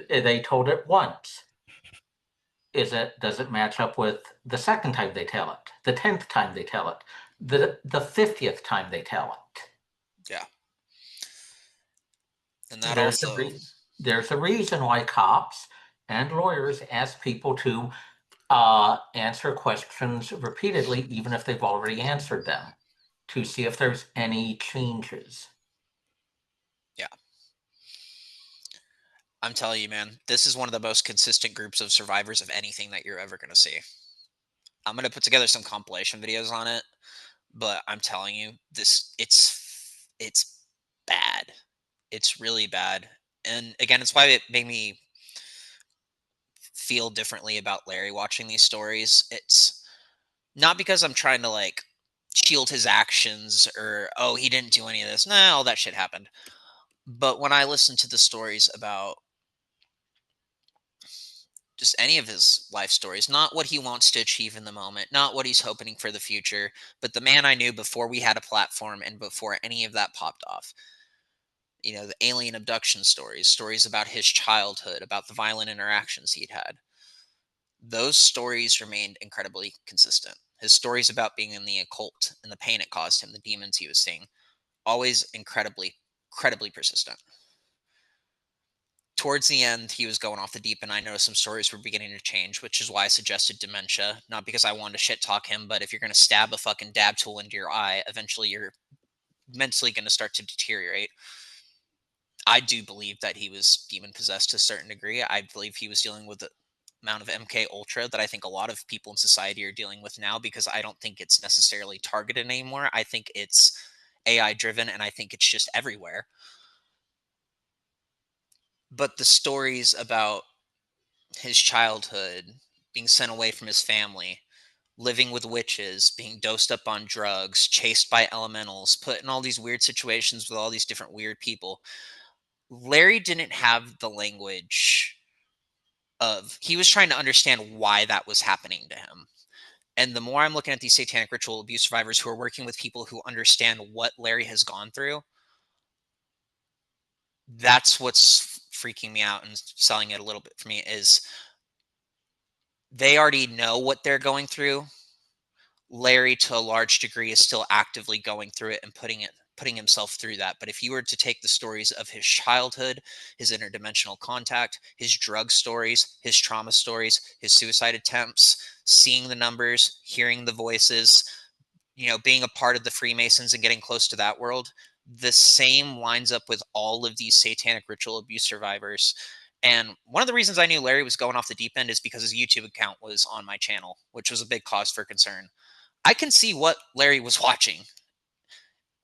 They told it once. Does it match up with the second time they tell it, the 10th time they tell it, the 50th time they tell it? yeah. And that There's also, there's a reason why cops and lawyers ask people to answer questions repeatedly, even if they've already answered them, to see if there's any changes. yeah. I'm telling you, man, this is one of the most consistent groups of survivors of anything that you're ever going to see. I'm going to put together some compilation videos on it, but I'm telling you, it's bad. It's really bad. And again, it's why it made me feel differently about Larry watching these stories. It's not because I'm trying to like shield his actions or, oh, he didn't do any of this. Nah, all that shit happened. But when I listen to the stories about just any of his life stories, not what he wants to achieve in the moment, not what he's hoping for the future, but the man I knew before we had a platform and before any of that popped off. You know, the alien abduction stories, stories about his childhood, about the violent interactions he'd had. Those stories remained incredibly consistent. His stories about being in the occult and the pain it caused him, the demons he was seeing, always incredibly persistent. Towards the end, he was going off the deep end. I noticed some stories were beginning to change, which is why I suggested dementia. Not because I wanted to shit talk him, but if you're going to stab a fucking dab tool into your eye, eventually you're mentally going to start to deteriorate. I do believe that he was demon possessed to a certain degree. I believe he was dealing with the amount of MK Ultra that I think a lot of people in society are dealing with now, because I don't think it's necessarily targeted anymore. I think it's AI driven, and I think it's just everywhere. But the stories about his childhood, being sent away from his family, living with witches, being dosed up on drugs, chased by elementals, put in all these weird situations with all these different weird people. Larry didn't have the language of, he was trying to understand why that was happening to him. And the more I'm looking at these satanic ritual abuse survivors who are working with people who understand what Larry has gone through, that's what's freaking me out and selling it a little bit for me, is they already know what they're going through. Larry, to a large degree, is still actively going through it and putting himself through that. But if you were to take the stories of his childhood, his interdimensional contact, his drug stories, his trauma stories, his suicide attempts, seeing the numbers, hearing the voices, you know, being a part of the Freemasons and getting close to that world, the same lines up with all of these satanic ritual abuse survivors. And one of the reasons I knew Larry was going off the deep end is because his YouTube account was on my channel, which was a big cause for concern. I can see what Larry was watching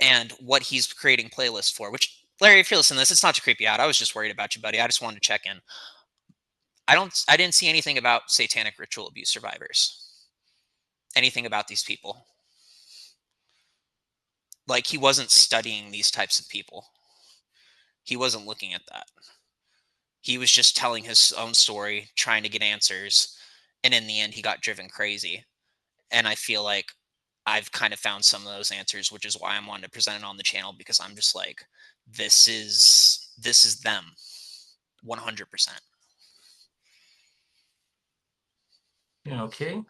and what he's creating playlists for, which, Larry, if you're listening to this, it's not to creep you out. I was just worried about you, buddy. I just wanted to check in. I didn't see anything about satanic ritual abuse survivors. Anything about these people. Like, he wasn't studying these types of people. He wasn't looking at that. He was just telling his own story, trying to get answers, and in the end he got driven crazy. And I feel like I've kind of found some of those answers, which is why I'm wanting to present it on the channel, because I'm just like, this is them 100%. Okay.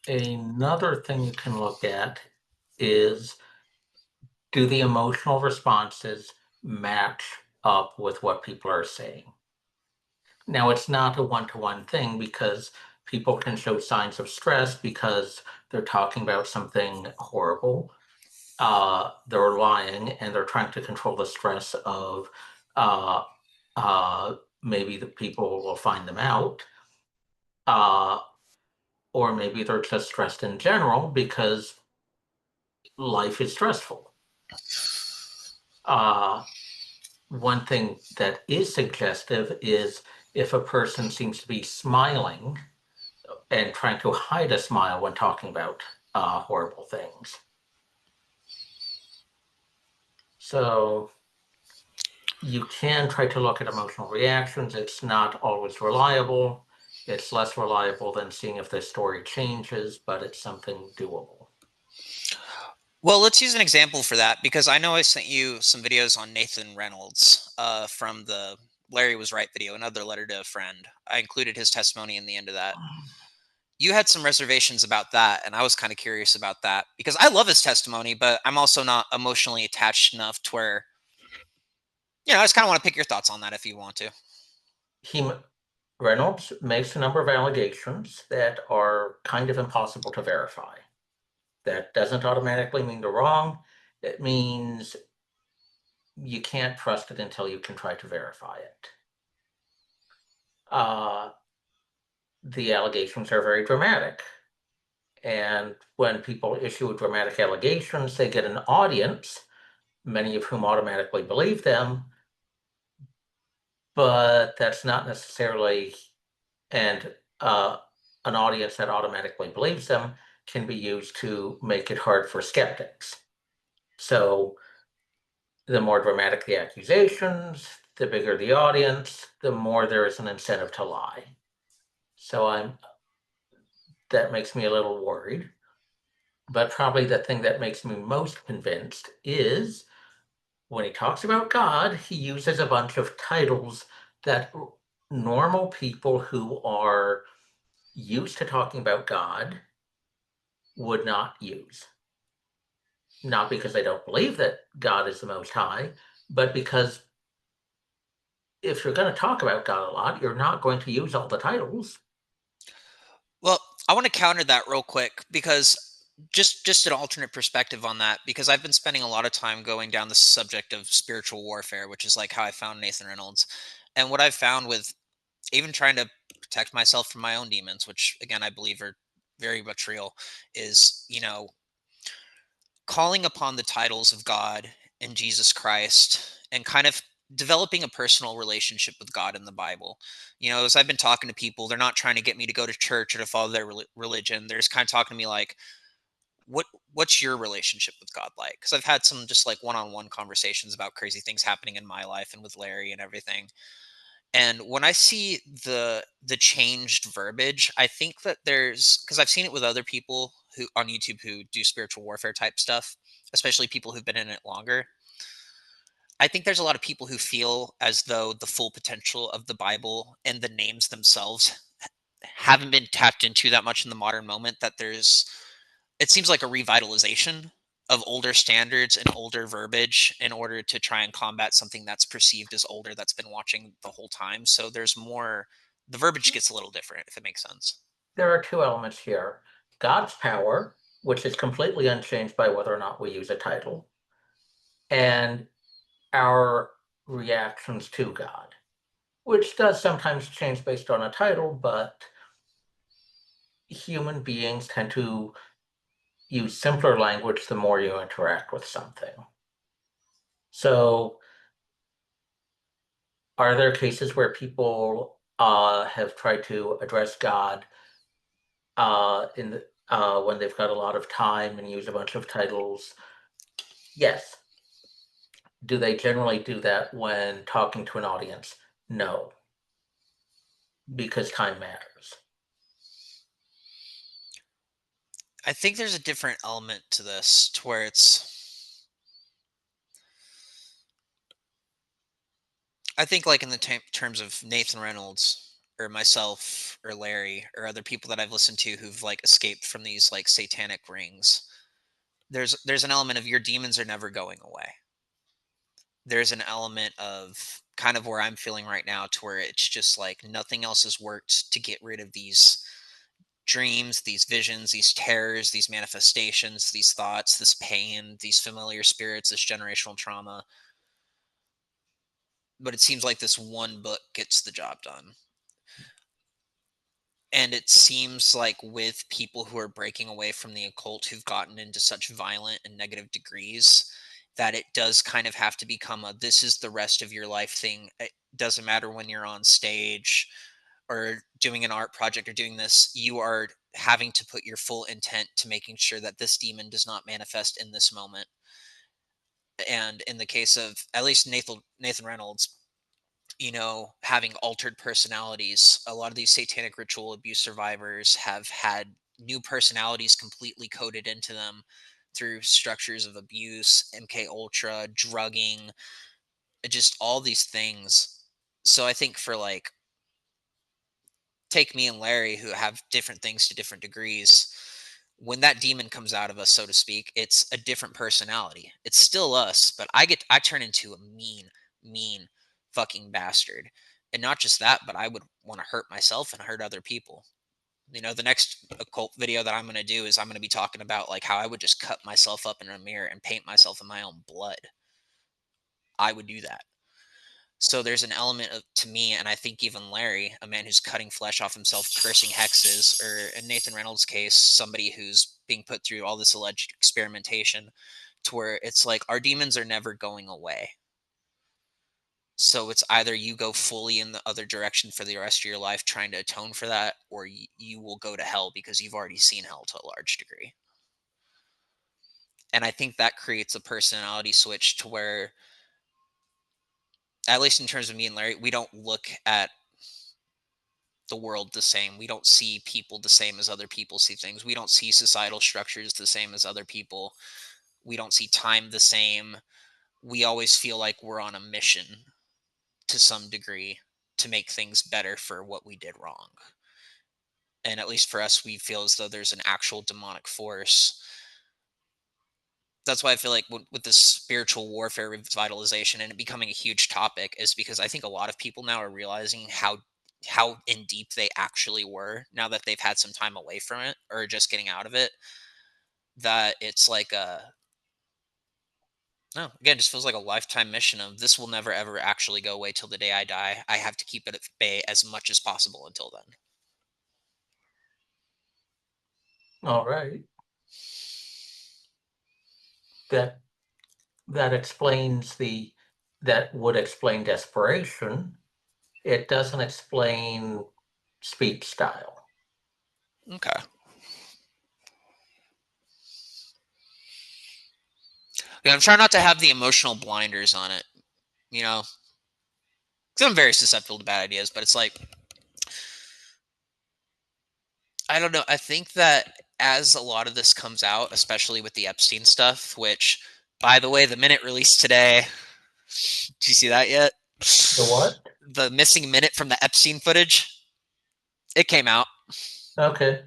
Another thing you can look at is, do the emotional responses match up with what people are saying? Now, it's not a one-to-one thing, because people can show signs of stress because they're talking about something horrible. They're lying, and they're trying to control the stress of maybe the people will find them out. Or maybe they're just stressed in general because life is stressful. One thing that is suggestive is if a person seems to be smiling and trying to hide a smile when talking about horrible things. So you can try to look at emotional reactions. It's not always reliable. It's less reliable than seeing if the story changes, but it's something doable. Well, let's use an example for that, because I know I sent you some videos on Nathan Reynolds from the Larry Was Right video, another letter to a friend. I included his testimony in the end of that. You had some reservations about that, and I was kind of curious about that, because I love his testimony, but I'm also not emotionally attached enough to where, I just kind of want to pick your thoughts on that if you want to. Reynolds makes a number of allegations that are kind of impossible to verify. That doesn't automatically mean they're wrong. It means you can't trust it until you can try to verify it. The allegations are very dramatic. And when people issue dramatic allegations, they get an audience, many of whom automatically believe them. But that's not necessarily, and an audience that automatically believes them can be used to make it hard for skeptics. So the more dramatic the accusations, the bigger the audience, the more there is an incentive to lie. So that makes me a little worried. But probably the thing that makes me most convinced is when he talks about God, he uses a bunch of titles that normal people who are used to talking about God would not use. Not because they don't believe that God is the Most High, but because if you're going to talk about God a lot, you're not going to use all the titles. Well, I want to counter that real quick, because just an alternate perspective on that, because I've been spending a lot of time going down the subject of spiritual warfare, which is like how I found Nathan Reynolds. And what I've found with even trying to protect myself from my own demons, which again I believe are very much real, is calling upon the titles of God and Jesus Christ, and kind of developing a personal relationship with God in the Bible. As I've been talking to people, they're not trying to get me to go to church or to follow their religion. They're just kind of talking to me like, what's your relationship with God like? Because I've had some just like one-on-one conversations about crazy things happening in my life and with Larry and everything. And when I see the changed verbiage, I think that because I've seen it with other people who on YouTube who do spiritual warfare type stuff, especially people who've been in it longer. I think there's a lot of people who feel as though the full potential of the Bible and the names themselves haven't been tapped into that much in the modern moment, that it seems like a revitalization of older standards and older verbiage in order to try and combat something that's perceived as older, that's been watching the whole time. So there's more, the verbiage gets a little different, if it makes sense. There are two elements here. God's power, which is completely unchanged by whether or not we use a title, and our reactions to God, which does sometimes change based on a title, but human beings tend to use simpler language the more you interact with something. So are there cases where people have tried to address God when they've got a lot of time and use a bunch of titles? Yes. Do they generally do that when talking to an audience? No, because time matters. I think there's a different element to this, to where it's. I think, like in the terms of Nathan Reynolds or myself or Larry or other people that I've listened to who've like escaped from these like satanic rings, there's an element of your demons are never going away. There's an element of kind of where I'm feeling right now, to where it's just like nothing else has worked to get rid of these dreams, these visions, these terrors, these manifestations, these thoughts, this pain, these familiar spirits, this generational trauma. But it seems like this one book gets the job done. And it seems like with people who are breaking away from the occult, who've gotten into such violent and negative degrees, that it does kind of have to become a this is the rest of your life thing. It doesn't matter when you're on stage or doing an art project or doing this, you are having to put your full intent to making sure that this demon does not manifest in this moment. And in the case of at least Nathan Reynolds, having altered personalities. A lot of these satanic ritual abuse survivors have had new personalities completely coded into them through structures of abuse, MK Ultra, drugging, just all these things. So I think for like take me and Larry, who have different things to different degrees, when that demon comes out of us, so to speak, it's a different personality. It's still us, but I turn into a mean fucking bastard. And not just that, but I would want to hurt myself and hurt other people. The next occult video that I'm going to do is I'm going to be talking about like how I would just cut myself up in a mirror and paint myself in my own blood. I would do that. So there's an element of, to me, and I think even Larry, a man who's cutting flesh off himself, cursing hexes, or in Nathan Reynolds' case, somebody who's being put through all this alleged experimentation, to where it's like our demons are never going away. So it's either you go fully in the other direction for the rest of your life trying to atone for that, or you will go to hell because you've already seen hell to a large degree. And I think that creates a personality switch to where, at least in terms of me and Larry, we don't look at the world the same. We don't see people the same as other people see things. We don't see societal structures the same as other people. We don't see time the same. We always feel like we're on a mission to some degree to make things better for what we did wrong. And at least for us, we feel as though there's an actual demonic force. That's why I feel like with this spiritual warfare revitalization and it becoming a huge topic is because I think a lot of people now are realizing how in deep they actually were now that they've had some time away from it or just getting out of it. That it's like no, again, it just feels like a lifetime mission of this will never ever actually go away till the day I die. I have to keep it at bay as much as possible until then. All right. That explains that would explain desperation. It doesn't explain speech style. Okay. Yeah, I'm trying not to have the emotional blinders on it, because I'm very susceptible to bad ideas, but it's like, I don't know. I think that as a lot of this comes out, especially with the Epstein stuff, which, by the way, the minute released today, did you see that yet? The what? The missing minute from the Epstein footage. It came out. Okay.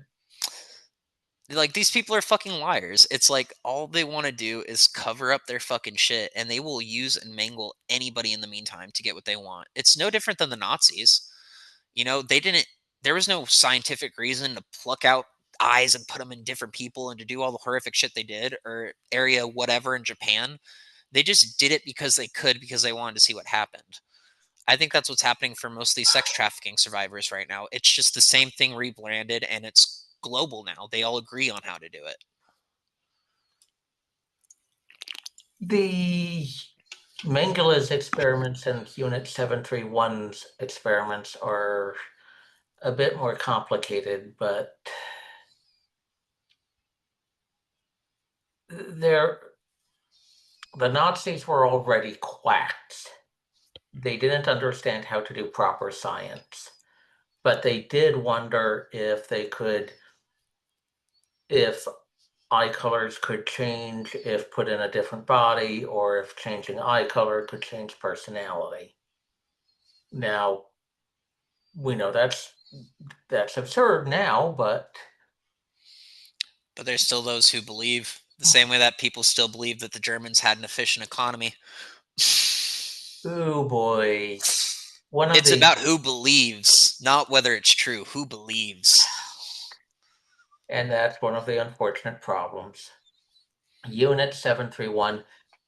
Like, these people are fucking liars. It's like all they want to do is cover up their fucking shit, and they will use and mangle anybody in the meantime to get what they want. It's no different than the Nazis. There was no scientific reason to pluck out eyes and put them in different people and to do all the horrific shit they did, or area whatever in Japan. They just did it because they could, because they wanted to see what happened. I think that's what's happening for most of these sex trafficking survivors right now. It's just the same thing rebranded, and it's global now. They all agree on how to do it. The Mengele's experiments and Unit 731's experiments are a bit more complicated, but the Nazis were already quacks. They didn't understand how to do proper science, but they did wonder if eye colors could change if put in a different body, or if changing eye color could change personality. Now, we know that's absurd now, but there's still those who believe the same way that people still believe that the Germans had an efficient economy. oh boy. It's about who believes, not whether it's true. Who believes? And that's one of the unfortunate problems. Unit 731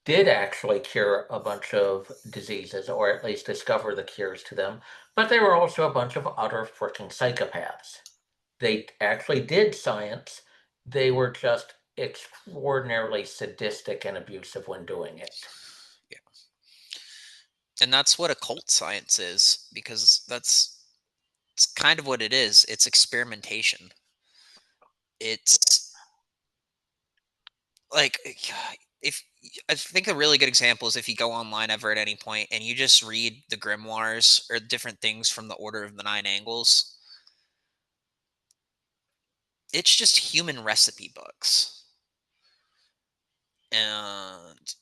did actually cure a bunch of diseases, or at least discover the cures to them, but they were also a bunch of utter freaking psychopaths. They actually did science. They were just extraordinarily sadistic and abusive when doing it. Yeah. And that's what occult science is, because it's kind of what it is. It's experimentation. It's like, if I think a really good example is if you go online ever at any point and you just read the grimoires or different things from the Order of the Nine Angles. It's just human recipe books. And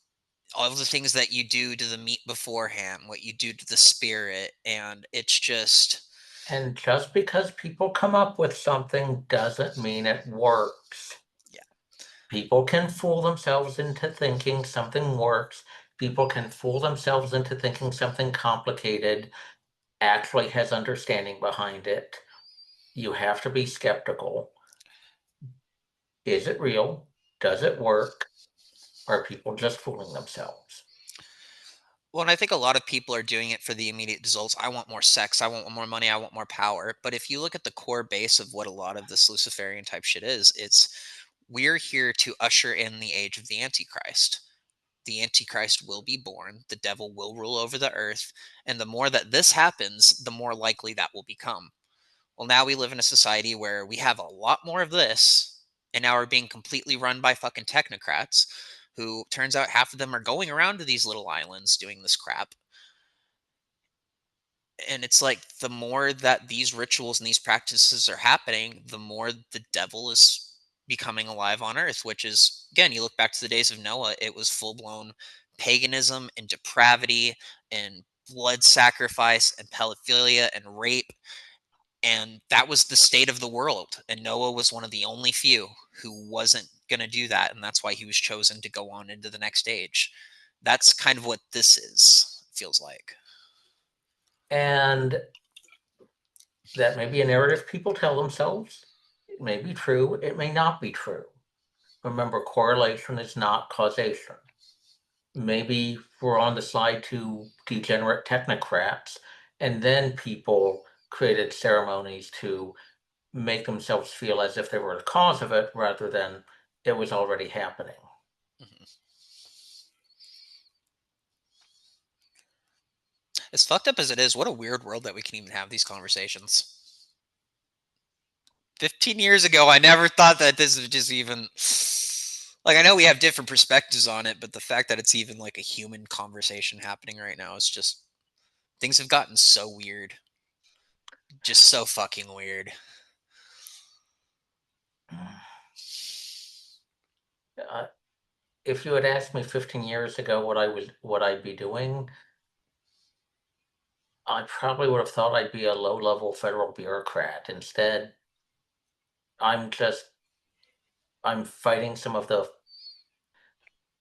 all of the things that you do to the meat beforehand, what you do to the spirit, and it's just. And just because people come up with something doesn't mean it works. Yeah. People can fool themselves into thinking something works. People can fool themselves into thinking something complicated actually has understanding behind it. You have to be skeptical. Is it real? Does it work? Are people just fooling themselves? Well, and I think a lot of people are doing it for the immediate results. I want more sex. I want more money. I want more power. But if you look at the core base of what a lot of this Luciferian type shit is, it's we're here to usher in the age of the Antichrist. The Antichrist will be born. The devil will rule over the earth. And the more that this happens, the more likely that will become. Well, now we live in a society where we have a lot more of this, and now we're being completely run by fucking technocrats who turns out half of them are going around to these little islands doing this crap. And it's like the more that these rituals and these practices are happening, the more the devil is becoming alive on earth, which is, again, you look back to the days of Noah, it was full blown paganism and depravity and blood sacrifice and pedophilia and rape. And that was the state of the world. And Noah was one of the only few who wasn't going to do that. And that's why he was chosen to go on into the next age. That's kind of what this is, feels like. And that may be a narrative people tell themselves. It may be true. It may not be true. Remember, correlation is not causation. Maybe we're on the slide to degenerate technocrats, and then people created ceremonies to make themselves feel as if they were the cause of it rather than it was already happening. Mm-hmm. As fucked up as it is, what a weird world that we can even have these conversations. 15 years ago, I never thought that this was just even. Like, I know we have different perspectives on it, but the fact that it's even like a human conversation happening right now is just. Things have gotten so weird. Just so fucking weird. If you had asked me 15 years ago what I'd be doing, I probably would have thought I'd be a low-level federal bureaucrat. Instead, I'm fighting some of the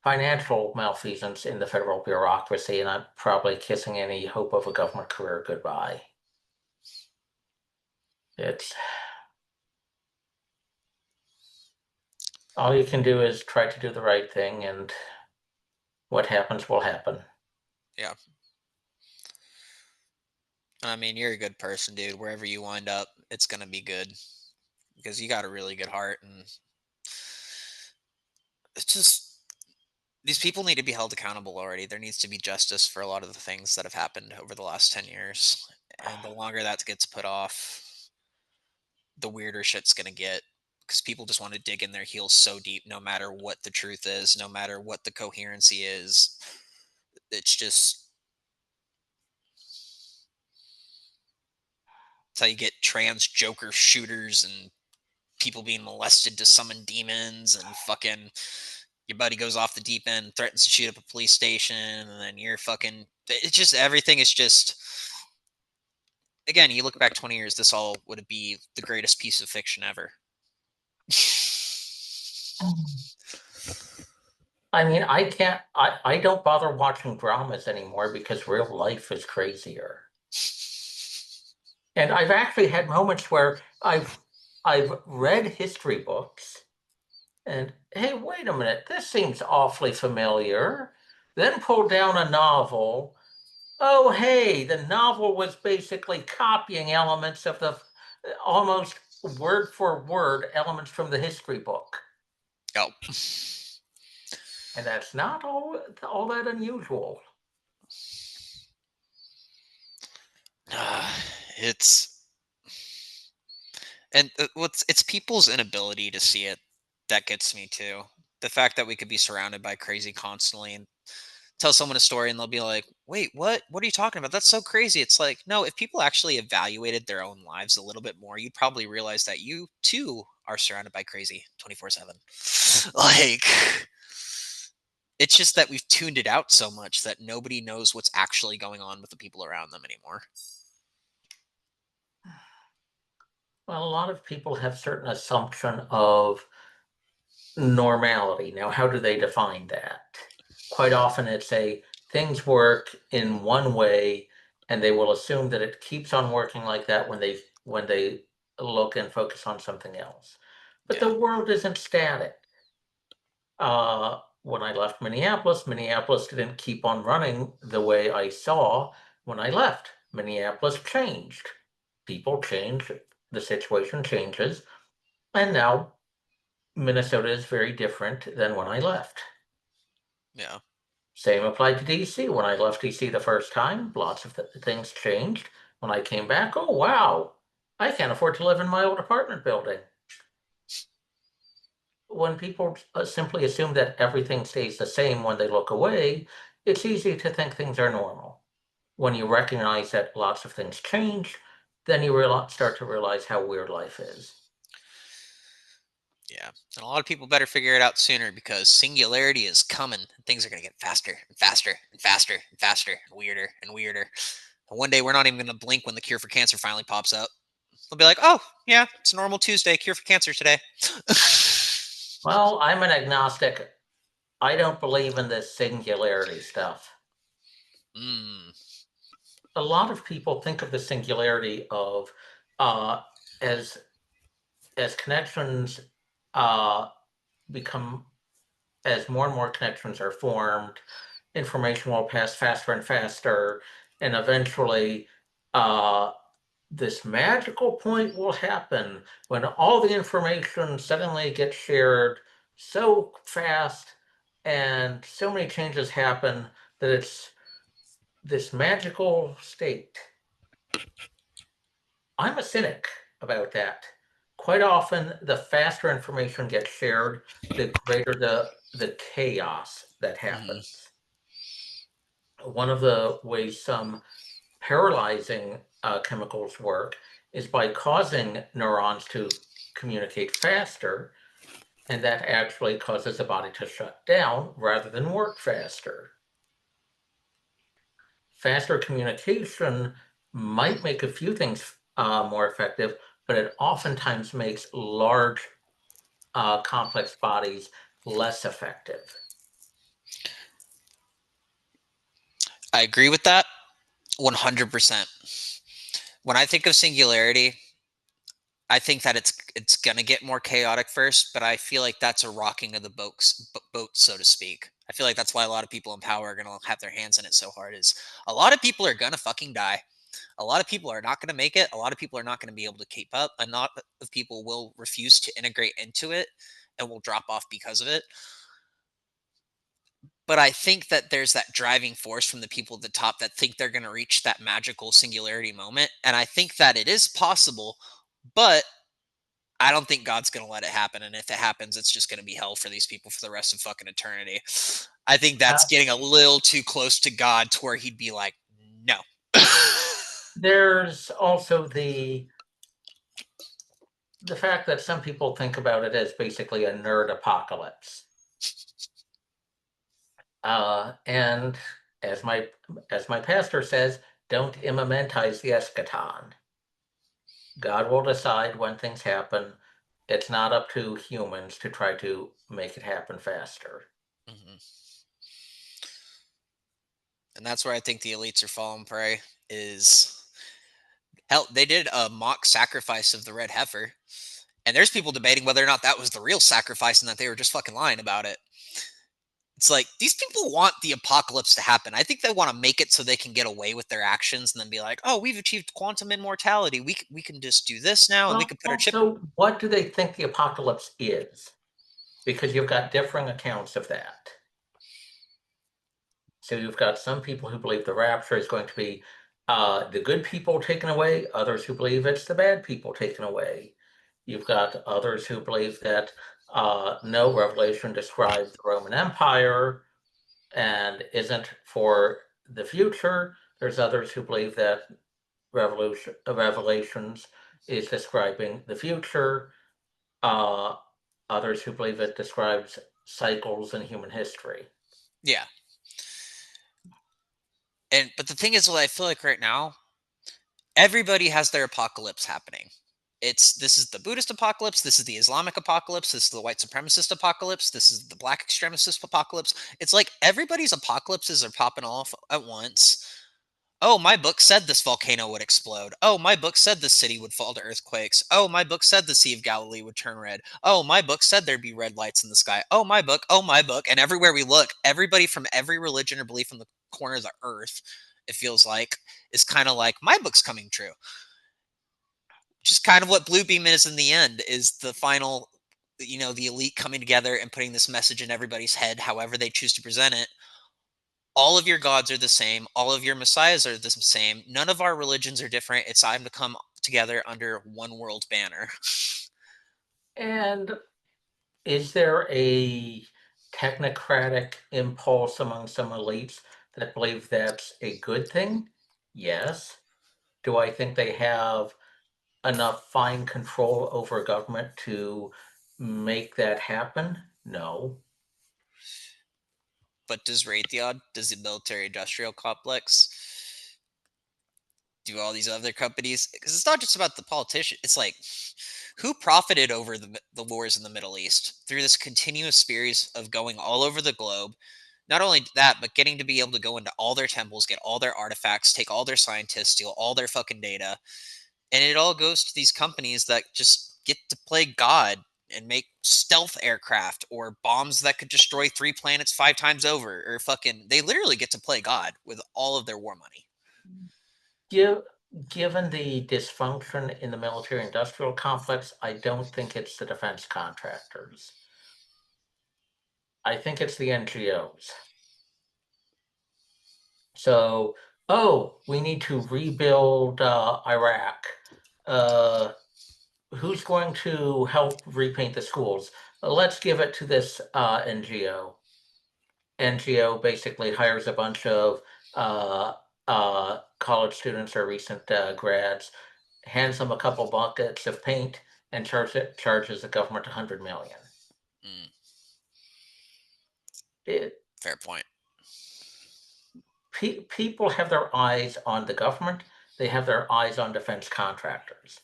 financial malfeasance in the federal bureaucracy, and I'm probably kissing any hope of a government career goodbye. It's all you can do is try to do the right thing, and what happens will happen. Yeah. I mean, you're a good person, dude. Wherever you wind up, it's gonna be good because you got a really good heart, and it's just these people need to be held accountable already. There needs to be justice for a lot of the things that have happened over the last 10 years. And the longer that gets put off, the weirder shit's going to get because people just want to dig in their heels so deep, no matter what the truth is, no matter what the coherency is. It's just, it's how you get trans Joker shooters and people being molested to summon demons and fucking your buddy goes off the deep end, threatens to shoot up a police station, and then you're fucking. It's just everything is just. Again, you look back 20 years, this all would be the greatest piece of fiction ever. I mean, I don't bother watching dramas anymore because real life is crazier. And I've actually had moments where I've read history books and, hey, wait a minute, this seems awfully familiar. Then pull down a novel. Oh, hey, the novel was basically copying elements of the almost word for word elements from the history book. Oh. And that's not all that unusual. It's and it's people's inability to see it that gets me too. The fact that we could be surrounded by crazy constantly and tell someone a story and they'll be like, "Wait, what? What are you talking about? That's so crazy." It's like, no, if people actually evaluated their own lives a little bit more, you'd probably realize that you too are surrounded by crazy 24/7. Like it's just that we've tuned it out so much that nobody knows what's actually going on with the people around them anymore. Well, a lot of people have certain assumption of normality. Now, how do they define that? Quite often it's things work in one way and they will assume that it keeps on working like that when they look and focus on something else. But Yeah. the world isn't static. When I left Minneapolis, Minneapolis didn't keep on running the way I saw when I left. Minneapolis changed. People change, the situation changes, and now Minnesota is very different than when I left. Yeah. Same applied to DC. When I left DC the first time, lots of things changed. When I came back, oh wow, I can't afford to live in my old apartment building. When people simply assume that everything stays the same when they look away, it's easy to think things are normal. When you recognize that lots of things change, then you start to realize how weird life is. Yeah. And a lot of people better figure it out sooner because singularity is coming and things are going to get faster and faster and faster and faster and weirder and weirder. And one day we're not even going to blink when the cure for cancer finally pops up. They'll be like, oh, yeah, it's a normal Tuesday, cure for cancer today. Well, I'm an agnostic. I don't believe in this singularity stuff. A lot of people think of the singularity of as connections become, as more and more connections are formed, information will pass faster and faster, and eventually this magical point will happen when all the information suddenly gets shared so fast and so many changes happen that it's this magical state. I'm a cynic about that. Quite often, the faster information gets shared, the greater the chaos that happens. One of the ways some paralyzing chemicals work is by causing neurons to communicate faster, and that actually causes the body to shut down rather than work faster. Faster communication might make a few things more effective, but it oftentimes makes large, complex bodies less effective. I agree with that 100%. When I think of singularity, I think that it's gonna get more chaotic first, but I feel like that's a rocking of the boat, so to speak. I feel like that's why a lot of people in power are gonna have their hands in it so hard. Is a lot of people are gonna fucking die. A lot of people are not gonna make it. A lot of people are not gonna be able to keep up. A lot of people will refuse to integrate into it and will drop off because of it. But I think that there's that driving force from the people at the top that think they're going to reach that magical singularity moment. And I think that it is possible, but I don't think God's going to let it happen. And if it happens, it's just going to be hell for these people for the rest of fucking eternity. I think that's getting a little too close to God to where he'd be like, no. There's also the fact that some people think about it as basically a nerd apocalypse. And as my pastor says, don't immementize the eschaton. God will decide when things happen. It's not up to humans to try to make it happen faster. Mm-hmm. And that's where I think the elites are falling prey. Is hell, they did a mock sacrifice of the red heifer, and there's people debating whether or not that was the real sacrifice and that they were just fucking lying about it. It's like, these people want the apocalypse to happen. I think they want to make it so they can get away with their actions and then be like, oh, we've achieved quantum immortality. We can just do this now, and we can put our chip. So what do they think the apocalypse is? Because you've got differing accounts of that. So you've got some people who believe the rapture is going to be the good people taken away, others who believe it's the bad people taken away. You've got others who believe that no, Revelation describes the Roman Empire and isn't for the future. There's others who believe that Revelations is describing the future. Others who believe it describes cycles in human history. Yeah. But the thing is, what I feel like right now, everybody has their apocalypse happening. This is the Buddhist apocalypse, this is the Islamic apocalypse, this is the white supremacist apocalypse, this is the black extremist apocalypse. It's like everybody's apocalypses are popping off at once. Oh, my book said this volcano would explode. Oh, my book said this city would fall to earthquakes. Oh, my book said the Sea of Galilee would turn red. Oh, my book said there'd be red lights in the sky. Oh, my book. Oh, my book. And everywhere we look, everybody from every religion or belief in the corner of the earth, it feels like, is kind of like, my book's coming true. Which is kind of what Bluebeam is in the end, is the final, the elite coming together and putting this message in everybody's head, however they choose to present it. All of your gods are the same. All of your messiahs are the same. None of our religions are different. It's time to come together under one world banner. And is there a technocratic impulse among some elites that believe that's a good thing? Yes. Do I think they have enough fine control over government to make that happen? No. But does Raytheon, does the military industrial complex, do all these other companies? Because it's not just about the politician. It's like, who profited over the wars in the Middle East through this continuous series of going all over the globe? Not only that, but getting to be able to go into all their temples, get all their artifacts, take all their scientists, steal all their fucking data. And it all goes to these companies that just get to play God and make stealth aircraft or bombs that could destroy 3 planets 5 times over, or fucking, they literally get to play God with all of their war money. Given the dysfunction in the military industrial complex, I don't think it's the defense contractors. I think it's the NGOs. So, we need to rebuild Iraq. Who's going to help repaint the schools? Let's give it to this NGO. NGO basically hires a bunch of college students or recent grads, hands them a couple buckets of paint, and charges the government $100 million. Fair point. People have their eyes on the government. They have their eyes on defense contractors.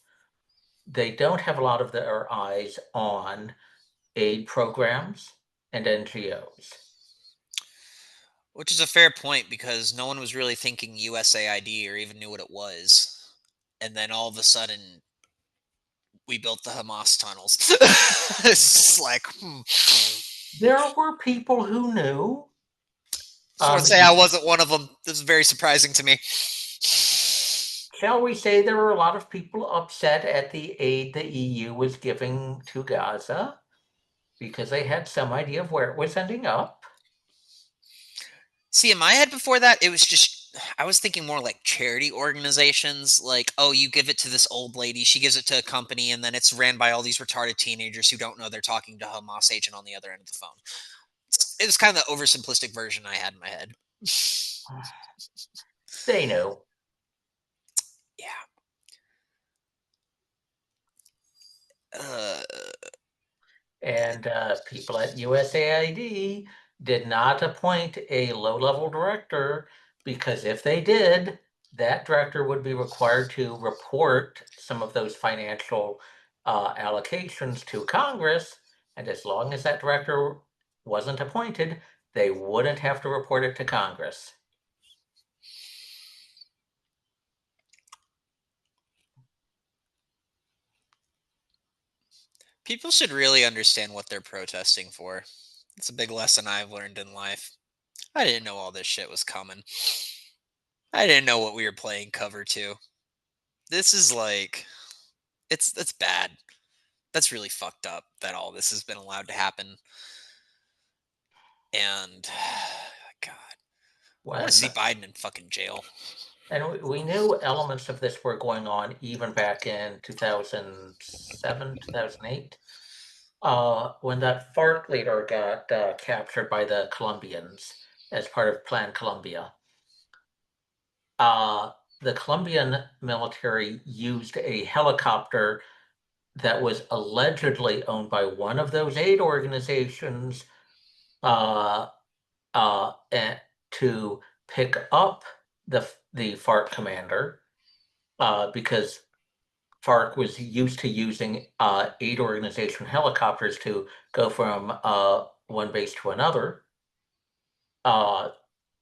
They don't have a lot of their eyes on aid programs and NGOs. Which is a fair point, because no one was really thinking USAID or even knew what it was. And then all of a sudden, we built the Hamas tunnels. It's like, There were people who knew. I want to say I wasn't one of them. This is very surprising to me. Shall we say there were a lot of people upset at the aid the EU was giving to Gaza because they had some idea of where it was ending up? See, in my head before that, it was just I was thinking more like charity organizations. Like, oh, you give it to this old lady, she gives it to a company, and then it's ran by all these retarded teenagers who don't know they're talking to a Hamas agent on the other end of the phone. It was kind of the oversimplistic version I had in my head. They know. Yeah. And people at USAID did not appoint a low-level director, because if they did, that director would be required to report some of those financial allocations to Congress. And as long as that director wasn't appointed, they wouldn't have to report it to Congress. People should really understand what they're protesting for. It's a big lesson I've learned in life. I didn't know all this shit was coming. I didn't know what we were playing cover to. This is like it's bad. That's really fucked up that all this has been allowed to happen. And God, I want to see Biden in fucking jail. And we knew elements of this were going on even back in 2007, 2008, when that FARC leader got captured by the Colombians as part of Plan Colombia. The Colombian military used a helicopter that was allegedly owned by one of those aid organizations to pick up the FARC commander, because FARC was used to using aid organization helicopters to go from one base to another.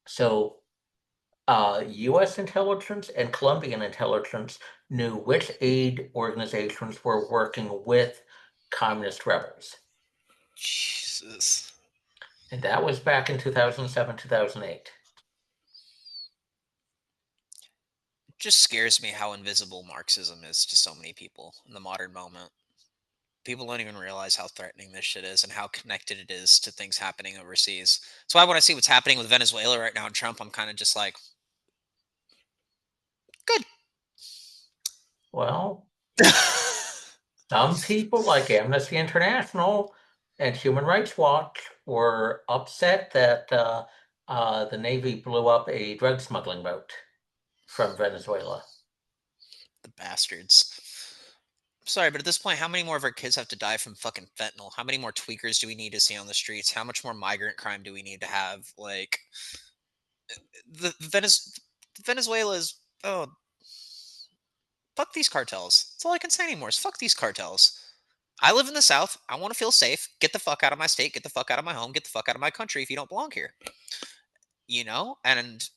So U.S. intelligence and Colombian intelligence knew which aid organizations were working with communist rebels. Jesus. And that was back in 2007, 2008. It just scares me how invisible Marxism is to so many people in the modern moment. People don't even realize how threatening this shit is and how connected it is to things happening overseas. That's why when I see what's happening with Venezuela right now and Trump, I'm kind of just like, good. Well, some people like Amnesty International and Human Rights Watch were upset that the Navy blew up a drug smuggling boat from Venezuela. The bastards. Sorry, but at this point, how many more of our kids have to die from fucking fentanyl? How many more tweakers do we need to see on the streets? How much more migrant crime do we need to have? Like, Venezuela is, oh, fuck these cartels. That's all I can say anymore is fuck these cartels. I live in the South. I want to feel safe. Get the fuck out of my state. Get the fuck out of my home. Get the fuck out of my country if you don't belong here. And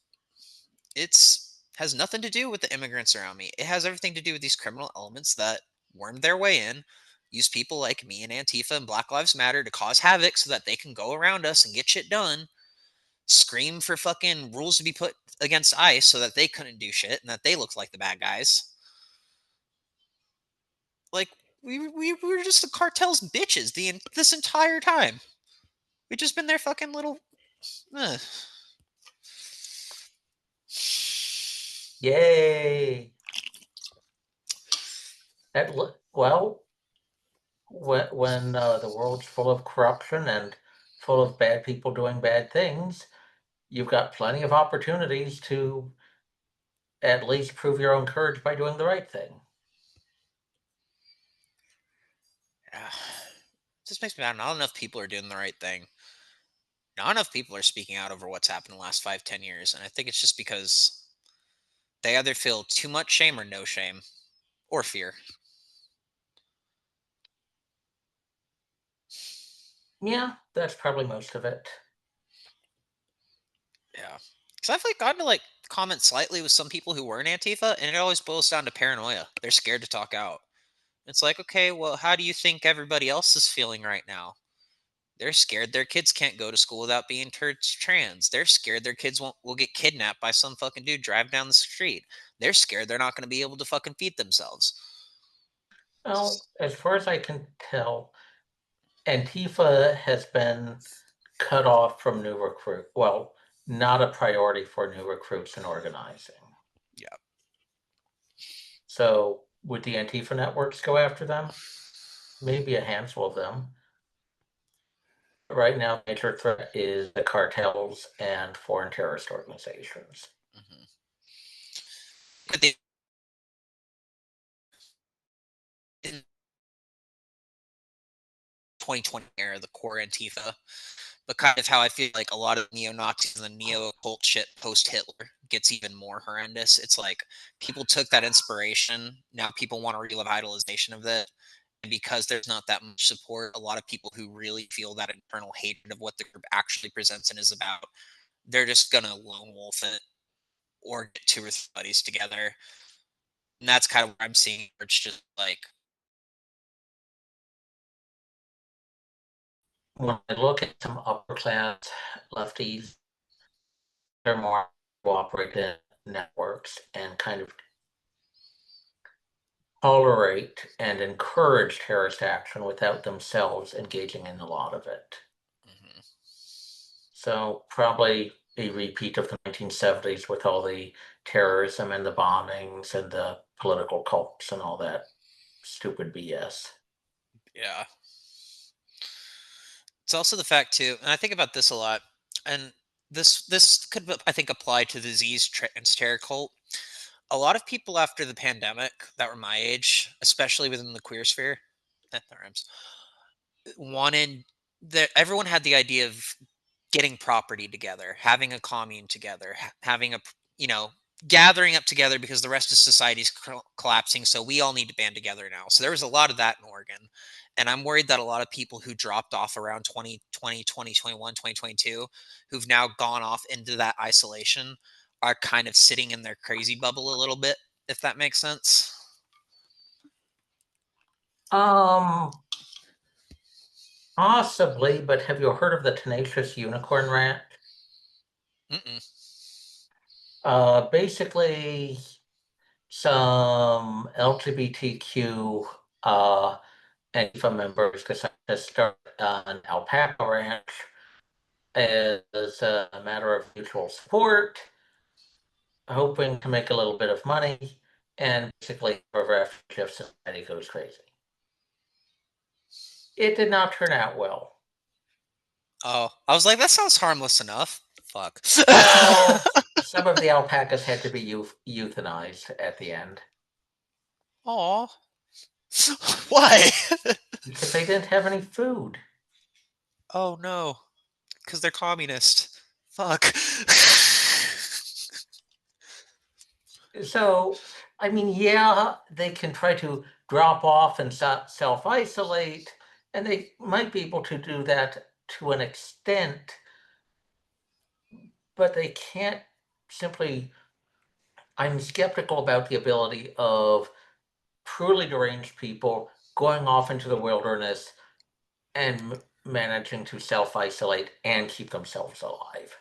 it's has nothing to do with the immigrants around me. It has everything to do with these criminal elements that worm their way in, use people like me and Antifa and Black Lives Matter to cause havoc so that they can go around us and get shit done, scream for fucking rules to be put against ICE so that they couldn't do shit and that they looked like the bad guys. Like, we were just the cartel's bitches this entire time. We've just been their fucking little... Yay! Well, when the world's full of corruption and full of bad people doing bad things, you've got plenty of opportunities to at least prove your own courage by doing the right thing. Yeah. It just makes me mad. Not enough people are doing the right thing. Not enough people are speaking out over what's happened in the last 5-10 years. And I think it's just because they either feel too much shame or no shame. Or fear. Yeah, that's probably most of it. Yeah. Because I've gotten to comment slightly with some people who were in Antifa, and it always boils down to paranoia. They're scared to talk out. It's like, okay, well, how do you think everybody else is feeling right now? They're scared their kids can't go to school without being trans. They're scared their kids will get kidnapped by some fucking dude driving down the street. They're scared they're not going to be able to fucking feed themselves. Well, as far as I can tell, Antifa has been cut off from new not a priority for new recruits and organizing. Yeah. So would the Antifa networks go after them? Maybe a handful of them. Right now, the major threat is the cartels and foreign terrorist organizations. But they, in 2020 era, the core Antifa, but kind of how I feel like a lot of neo-Nazis and the neo-occult shit post-Hitler gets even more horrendous. It's like people took that inspiration. Now people want a revitalization of it. And because there's not that much support, a lot of people who really feel that internal hatred of what the group actually presents and is about, they're just going to lone wolf it or get 2 or 3 buddies together. And that's kind of what I'm seeing. It's just like, When I look at some upper class lefties, they're more cooperative networks and kind of tolerate and encourage terrorist action without themselves engaging in a lot of it. So probably a repeat of the 1970s with all the terrorism and the bombings and the political cults and all that stupid BS. yeah. It's also the fact too, and I think about this a lot, and this could I think apply to the Z's trans terror cult. A lot of people after the pandemic that were my age, especially within the queer sphere, that rhymes, wanted that everyone had the idea of getting property together, having a commune together, having a gathering up together because the rest of society's collapsing. So we all need to band together now. So there was a lot of that in Oregon. And I'm worried that a lot of people who dropped off around 2020, 2021, 2022, who've now gone off into that isolation, are kind of sitting in their crazy bubble a little bit, if that makes sense. Possibly, but have you heard of the tenacious unicorn rat? Basically, some LGBTQ Antifa members decided to start an alpaca ranch as a matter of mutual support, hoping to make a little bit of money, and basically for refuge if society goes crazy. It did not turn out well. Oh, I was like, that sounds harmless enough. Fuck. Well, some of the alpacas had to be euthanized at the end. Aw. Why? Because they didn't have any food. Oh no. Because they're communist. Fuck. So, I mean, yeah, they can try to drop off and self-isolate, and they might be able to do that to an extent, but they can't simply. I'm skeptical about the ability of truly deranged people going off into the wilderness and managing to self-isolate and keep themselves alive.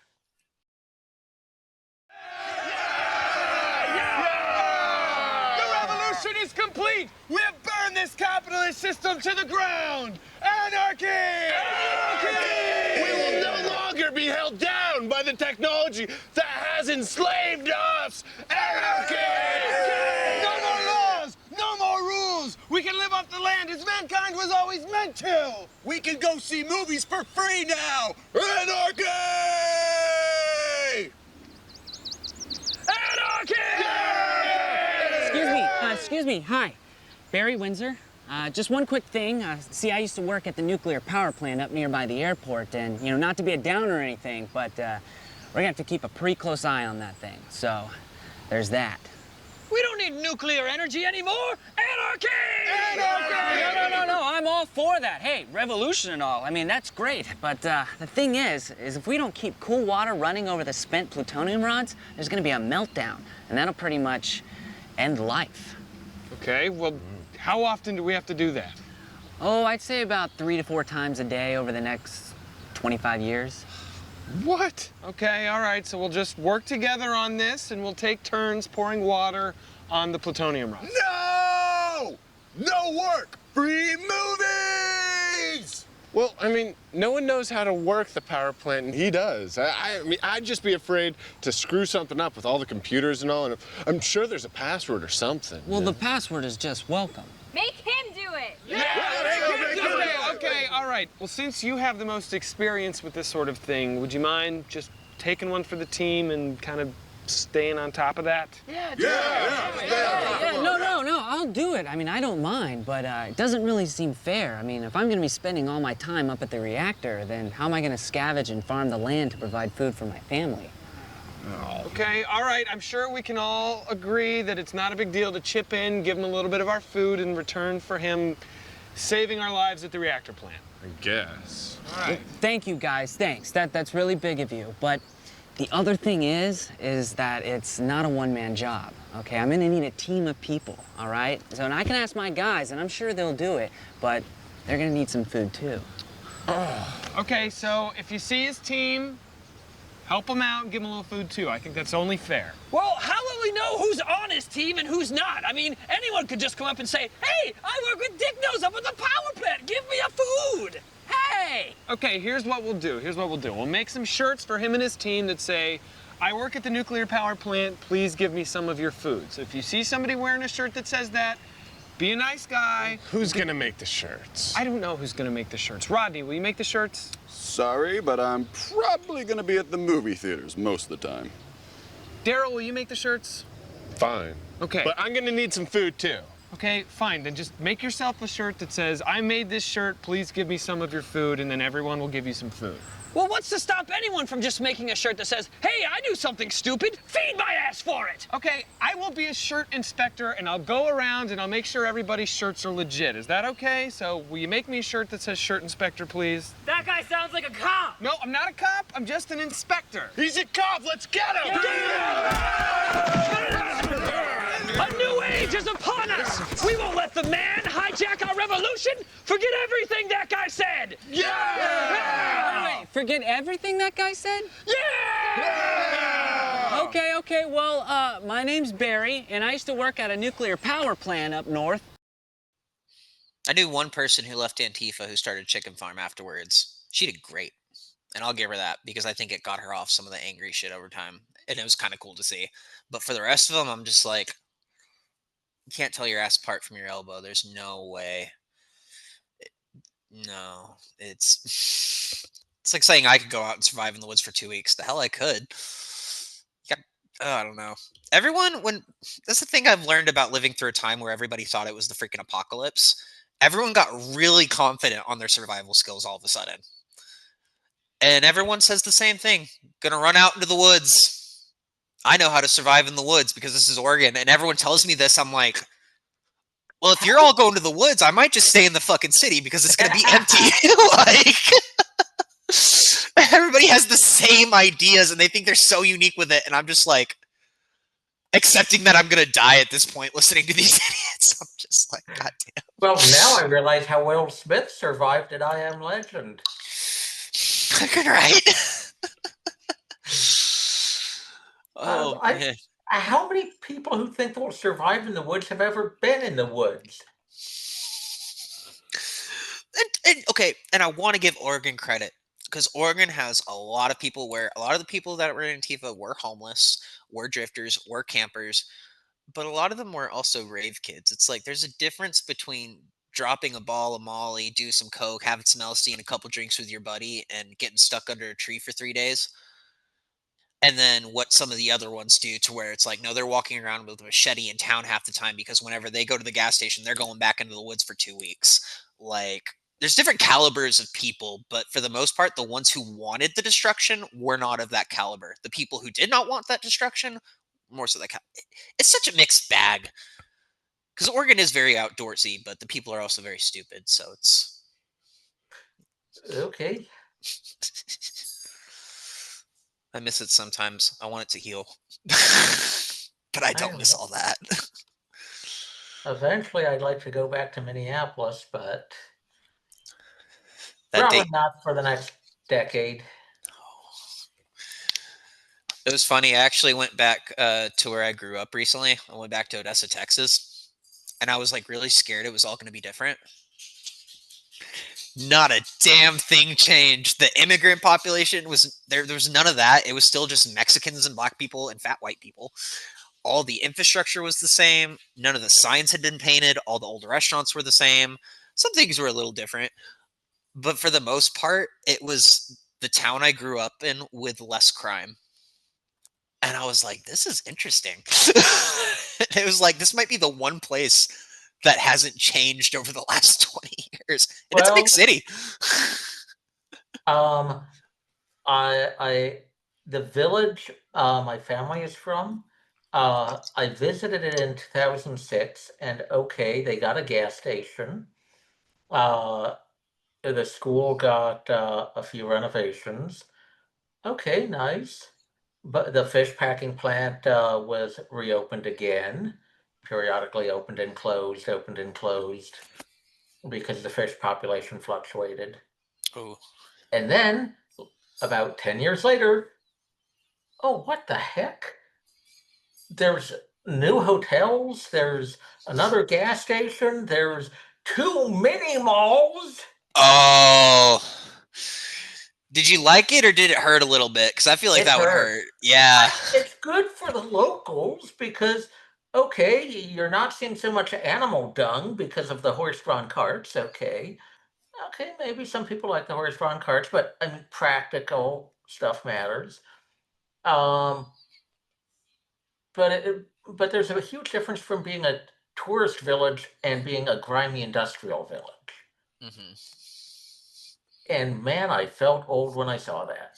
The revolution is complete! We have burned this capitalist system to the ground! Anarchy! Anarchy! We will no longer be held down by the technology that has enslaved us! Anarchy! No more laws! No more rules! We can live off the land as mankind was always meant to! We can go see movies for free now! Anarchy! Anarchy! Excuse me, hi. Barry Windsor. Just one quick thing. See, I used to work at the nuclear power plant up nearby the airport, and, you know, not to be a downer or anything, but we're gonna have to keep a pretty close eye on that thing. So, there's that. We don't need nuclear energy anymore! Anarchy! Anarchy! No, I'm all for that. Hey, revolution and all. I mean, that's great. But the thing is if we don't keep cool water running over the spent plutonium rods, there's gonna be a meltdown, and that'll pretty much end life. Okay, well, how often do we have to do that? Oh, I'd say about 3 to 4 times a day over the next 25 years. What? Okay, all right, so we'll just work together on this and we'll take turns pouring water on the plutonium rods. No! No work! Free movies! Well, I mean, no one knows how to work the power plant, and he does. I mean, I'd just be afraid to screw something up with all the computers and all, and I'm sure there's a password or something. Well, the password is just welcome. Make him do it. Okay, all right. Well, since you have the most experience with this sort of thing, would you mind just taking one for the team and kind of staying on top of that? Yeah, no, I'll do it. I mean, I don't mind, but it doesn't really seem fair. I mean, if I'm gonna be spending all my time up at the reactor, then how am I gonna scavenge and farm the land to provide food for my family? Okay, all right. I'm sure we can all agree that it's not a big deal to chip in, give him a little bit of our food in return for him saving our lives at the reactor plant. I guess. All right. Thank you, guys, thanks. That's really big of you, but the other thing is that it's not a one-man job, okay? I'm gonna need a team of people, all right? So, and I can ask my guys, and I'm sure they'll do it, but they're gonna need some food, too. Okay, so if you see his team, help him out and give him a little food, too. I think that's only fair. Well, how will we know who's on his team and who's not? I mean, anyone could just come up and say, hey, I work with Dick Nose up at the power plant. Give me a food. Hey! Okay, here's what we'll do. We'll make some shirts for him and his team that say, I work at the nuclear power plant. Please give me some of your food. So if you see somebody wearing a shirt that says that, be a nice guy. Who's gonna make the shirts? I don't know who's gonna make the shirts. Rodney, will you make the shirts? Sorry, but I'm probably gonna be at the movie theaters most of the time. Daryl, will you make the shirts? Fine. Okay. But I'm gonna need some food too. Okay, fine. Then just make yourself a shirt that says, I made this shirt, please give me some of your food, and then everyone will give you some food. Well, what's to stop anyone from just making a shirt that says, hey, I do something stupid. Feed my ass for it. Okay, I will be a shirt inspector, and I'll go around and I'll make sure everybody's shirts are legit. Is that okay? So will you make me a shirt that says shirt inspector, please? That guy sounds like a cop. No, I'm not a cop. I'm just an inspector. He's a cop. Let's get him. A new age is upon us! We won't let the man hijack our revolution! Forget everything that guy said! Wait, forget everything that guy said? Okay, well, my name's Barry, and I used to work at a nuclear power plant up north. I knew one person who left Antifa who started a chicken farm afterwards. She did great. And I'll give her that because I think it got her off some of the angry shit over time. And it was kind of cool to see. But for the rest of them, I'm just like, you can't tell your ass apart from your elbow. There's no way. No, it's like saying I could go out and survive in the woods for 2 weeks. The hell I could. I don't know. That's the thing I've learned about living through a time where everybody thought it was the freaking apocalypse. Everyone got really confident on their survival skills all of a sudden. And everyone says the same thing. Gonna run out into the woods. I know how to survive in the woods because this is Oregon. And everyone tells me this. I'm like, well, if you're all going to the woods, I might just stay in the fucking city because it's going to be empty. Like, everybody has the same ideas and they think they're so unique with it. And I'm just like, accepting that I'm going to die at this point listening to these idiots. I'm just like, God damn. Well, now I realize how Will Smith survived at I Am Legend. Right? Oh, man. How many people who think they'll survive in the woods have ever been in the woods? Okay, and I want to give Oregon credit because Oregon has a lot of people where a lot of the people that were in Antifa were homeless, were drifters, were campers, but a lot of them were also rave kids. It's like there's a difference between dropping a ball of Molly, do some coke, having some LSD and a couple drinks with your buddy, and getting stuck under a tree for 3 days. And then what some of the other ones do to where it's like, no, they're walking around with a machete in town half the time because whenever they go to the gas station, they're going back into the woods for 2 weeks. Like, there's different calibers of people, but for the most part, the ones who wanted the destruction were not of that caliber. The people who did not want that destruction, more so that it's such a mixed bag. Because Oregon is very outdoorsy, but the people are also very stupid, so it's... Okay. I miss it sometimes. I want it to heal. But I don't miss all that. Eventually, I'd like to go back to Minneapolis, but probably not for the next decade. It was funny. I actually went back to where I grew up recently. I went back to Odessa, Texas. And I was like really scared it was all going to be different. Not a damn thing changed. The immigrant population was there. There was none of that. It was still just Mexicans and black people and fat white people. All the infrastructure was the same. None of the signs had been painted. All the old restaurants were the same. Some things were a little different, but for the most part, it was the town I grew up in with less crime. And I was like, this is interesting. It was like, this might be the one place that hasn't changed over the last 20 years. And it's a big city. The village my family is from, I visited it in 2006, and okay, they got a gas station. The school got a few renovations. Okay, nice. But the fish packing plant was reopened again, periodically opened and closed, because the fish population fluctuated. Oh. And then, about 10 years later, oh, what the heck? There's new hotels, there's another gas station, there's 2 mini malls. Oh. Did you like it or did it hurt a little bit? Because I feel like that would hurt. Yeah. It's good for the locals because, okay, you're not seeing so much animal dung because of the horse-drawn carts, okay. Okay, maybe some people like the horse-drawn carts, but I mean, practical stuff matters. But there's a huge difference from being a tourist village and being a grimy industrial village. Mm-hmm. And man, I felt old when I saw that.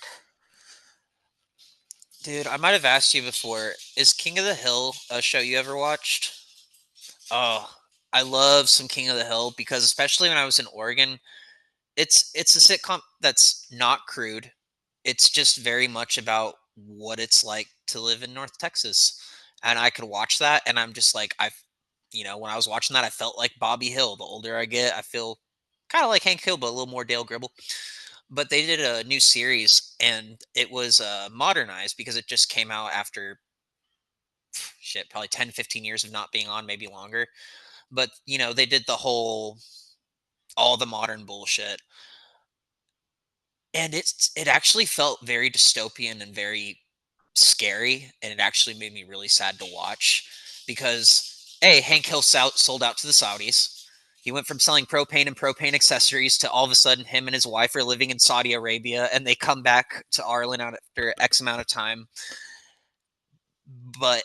Dude, I might have asked you before. Is King of the Hill a show you ever watched? Oh, I love some King of the Hill because especially when I was in Oregon, it's a sitcom that's not crude. It's just very much about what it's like to live in North Texas. And I could watch that and I'm just like when I was watching that I felt like Bobby Hill. The older I get, I feel kind of like Hank Hill but a little more Dale Gribble. But they did a new series and it was modernized because it just came out after probably 10 15 years of not being on, maybe longer. But they did all the modern bullshit, and it actually felt very dystopian and very scary, and it actually made me really sad to watch because Hank Hill sold out to the Saudis. He went from selling propane and propane accessories to all of a sudden him and his wife are living in Saudi Arabia, and they come back to Arlen after X amount of time. But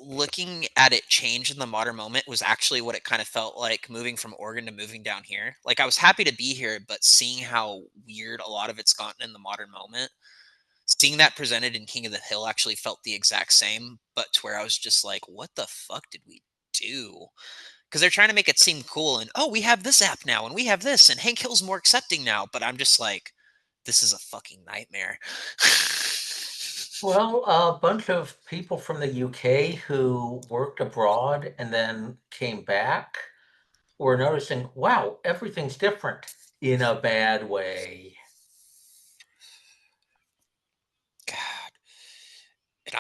looking at it change in the modern moment was actually what it kind of felt like moving from Oregon to moving down here. Like I was happy to be here, but seeing how weird a lot of it's gotten in the modern moment, seeing that presented in King of the Hill actually felt the exact same, but to where I was just like, what the fuck did we do? Because they're trying to make it seem cool and, oh, we have this app now and we have this and Hank Hill's more accepting now. But I'm just like, this is a fucking nightmare. Well, a bunch of people from the UK who worked abroad and then came back were noticing, wow, everything's different in a bad way. God. And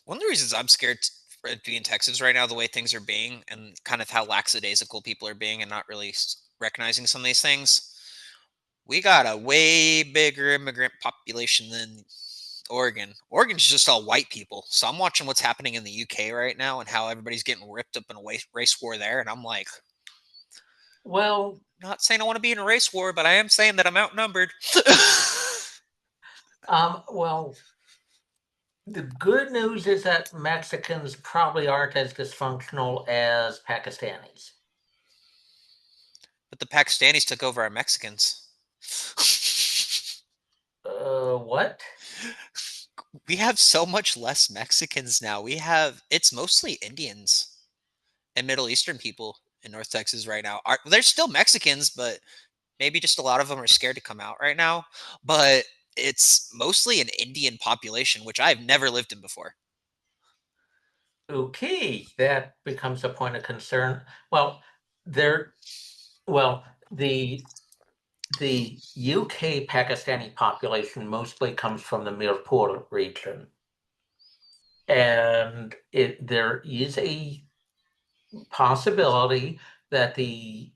one of the reasons I'm scared to be in Texas right now, the way things are being, and kind of how lackadaisical people are being, and not really recognizing some of these things. We got a way bigger immigrant population than Oregon. Oregon's just all white people. So I'm watching what's happening in the UK right now and how everybody's getting ripped up in a race war there, and I'm like, well, not saying I want to be in a race war, but I am saying that I'm outnumbered. Well, the good news is that Mexicans probably aren't as dysfunctional as Pakistanis. But the Pakistanis took over our Mexicans. What? We have so much less Mexicans now. It's mostly Indians and Middle Eastern people in North Texas right now. There's still Mexicans, but maybe just a lot of them are scared to come out right now. But it's mostly an Indian population, which I've never lived in before. Okay, that becomes a point of concern. Well, the UK Pakistani population mostly comes from the Mirpur region. And there is a possibility that the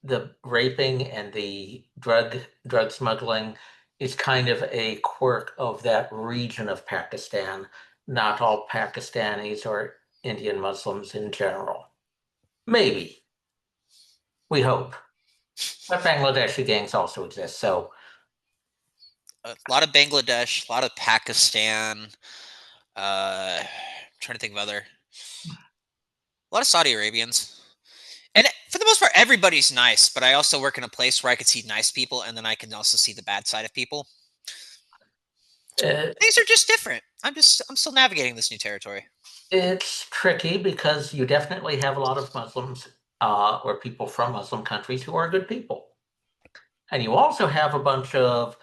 the raping and the drug smuggling is kind of a quirk of that region of Pakistan. Not all Pakistanis are Indian Muslims in general. Maybe. We hope. But Bangladeshi gangs also exist, so A lot of Bangladesh, a lot of Pakistan. Trying to think of other. A lot of Saudi Arabians. And for the most part, everybody's nice, but I also work in a place where I can see nice people, and then I can also see the bad side of people. Things are just different. I'm still navigating this new territory. it's tricky because you definitely have a lot of Muslims or people from Muslim countries who are good people. And you also have a bunch of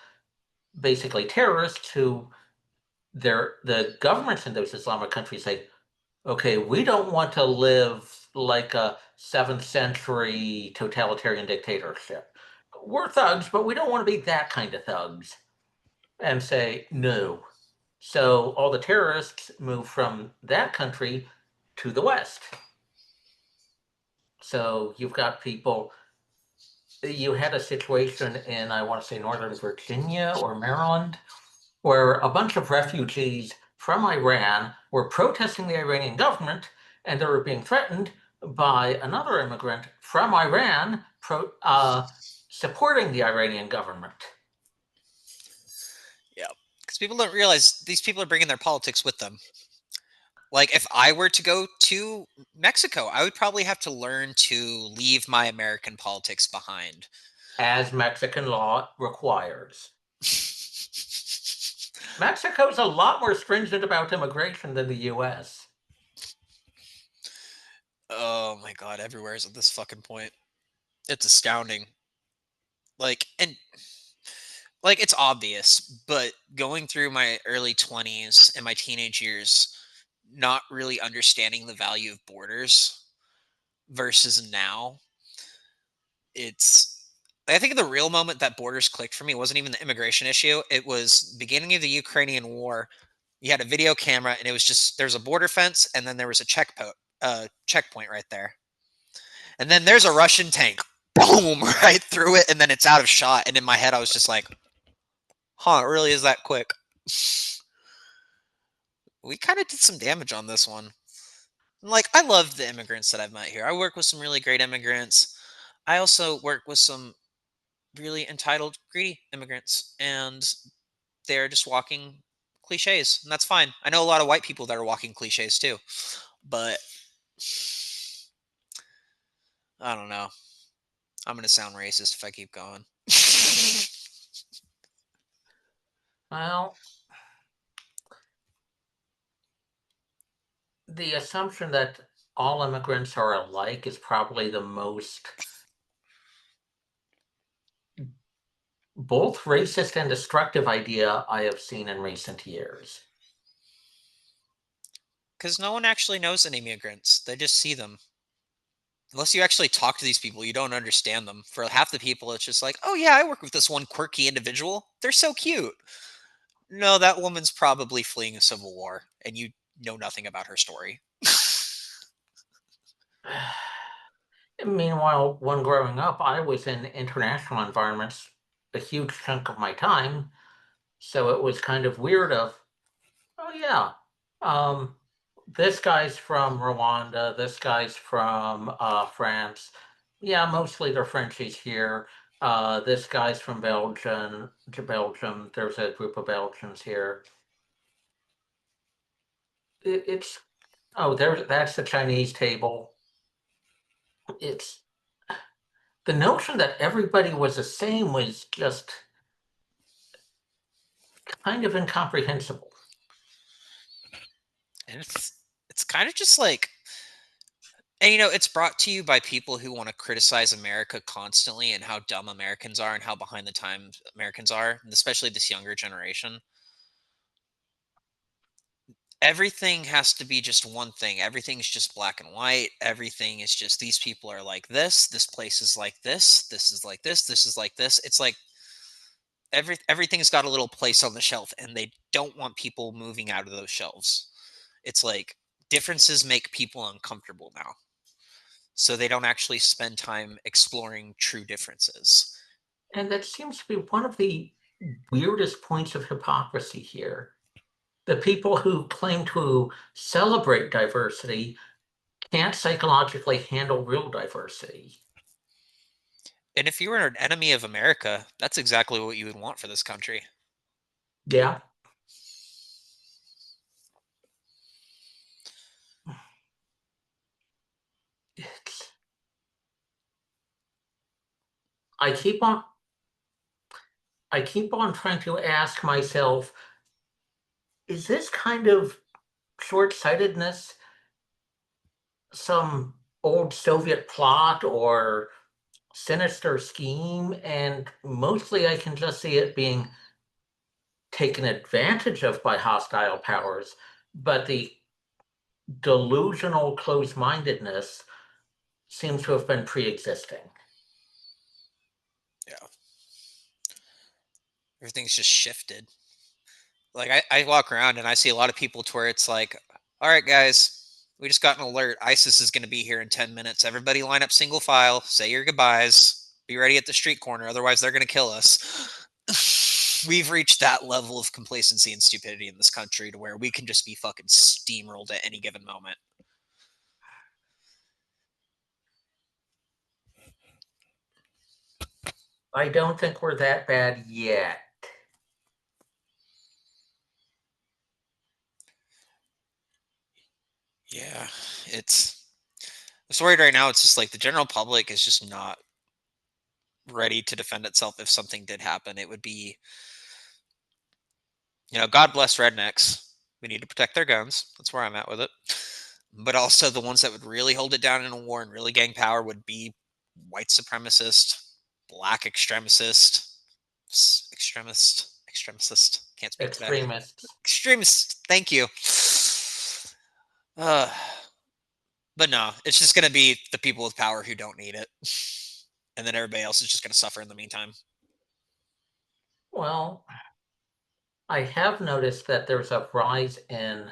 basically terrorists who the governments in those Islamic countries say, okay, we don't want to live like a 7th century totalitarian dictatorship. We're thugs, but we don't want to be that kind of thugs. And say, no. So all the terrorists move from that country to the West. So you've got people, you had a situation in, I want to say, Northern Virginia or Maryland, where a bunch of refugees from Iran were protesting the Iranian government, and they were being threatened by another immigrant from Iran supporting the Iranian government. Yeah, because people don't realize these people are bringing their politics with them. Like, if I were to go to Mexico, I would probably have to learn to leave my American politics behind. As Mexican law requires. Mexico's a lot more stringent about immigration than the US. Oh my god, everywhere is at this fucking point. It's astounding. Like, and like, it's obvious, but going through my early 20s and my teenage years, not really understanding the value of borders versus now, I think the real moment that borders clicked for me wasn't even the immigration issue. It was beginning of the Ukrainian war. You had a video camera, and it was just there's a border fence, and then there was a checkpoint right there, and then there's a Russian tank, boom, right through it, and then it's out of shot. And in my head, I was just like, "Huh, it really is that quick." We kind of did some damage on this one. Like, I love the immigrants that I've met here. I work with some really great immigrants. I also work with some really entitled, greedy immigrants, and they're just walking cliches, and that's fine. I know a lot of white people that are walking cliches too, but I don't know. I'm gonna sound racist if I keep going. Well, the assumption that all immigrants are alike is probably the most both racist and destructive idea I have seen in recent years. Because no one actually knows any immigrants. They just see them. Unless you actually talk to these people, you don't understand them. For half the people, it's just like, oh yeah, I work with this one quirky individual. They're so cute. No, that woman's probably fleeing a civil war, and you know nothing about her story. Meanwhile, when growing up, I was in international environments a huge chunk of my time, so it was kind of weird of, oh yeah, this guy's from Rwanda, this guy's from France. Yeah, mostly they're Frenchies here. This guy's from Belgium. There's a group of Belgians here. It's that's the Chinese table. It's the notion that everybody was the same was just kind of incomprehensible. And it's kind of just like, and it's brought to you by people who want to criticize America constantly and how dumb Americans are and how behind the times Americans are, and especially this younger generation. Everything has to be just one thing. Everything's just black and white. Everything is just these people are like this place is like this is like this is like this. It's like everything's got a little place on the shelf, and they don't want people moving out of those shelves. It's like differences make people uncomfortable now. so they don't actually spend time exploring true differences. And that seems to be one of the weirdest points of hypocrisy here. The people who claim to celebrate diversity can't psychologically handle real diversity. And if you were an enemy of America, that's exactly what you would want for this country. Yeah. I keep on trying to ask myself, is this kind of short-sightedness some old Soviet plot or sinister scheme? And mostly I can just see it being taken advantage of by hostile powers, but the delusional closed-mindedness seems to have been pre-existing. Yeah. Everything's just shifted. Like, I walk around and I see a lot of people to where it's like, all right, guys, we just got an alert. ISIS is going to be here in 10 minutes. Everybody line up single file, say your goodbyes, be ready at the street corner. Otherwise, they're going to kill us. We've reached that level of complacency and stupidity in this country to where we can just be fucking steamrolled at any given moment. I don't think we're that bad yet. Yeah, it's worried right now. It's just like the general public is just not ready to defend itself if something did happen. It would be, God bless rednecks. We need to protect their guns. That's where I'm at with it. But also the ones that would really hold it down in a war and really gain power would be white supremacist, black extremist, can't speak today. Extremists. Thank you. But no, it's just going to be the people with power who don't need it. And then everybody else is just going to suffer in the meantime. Well, I have noticed that there's a rise in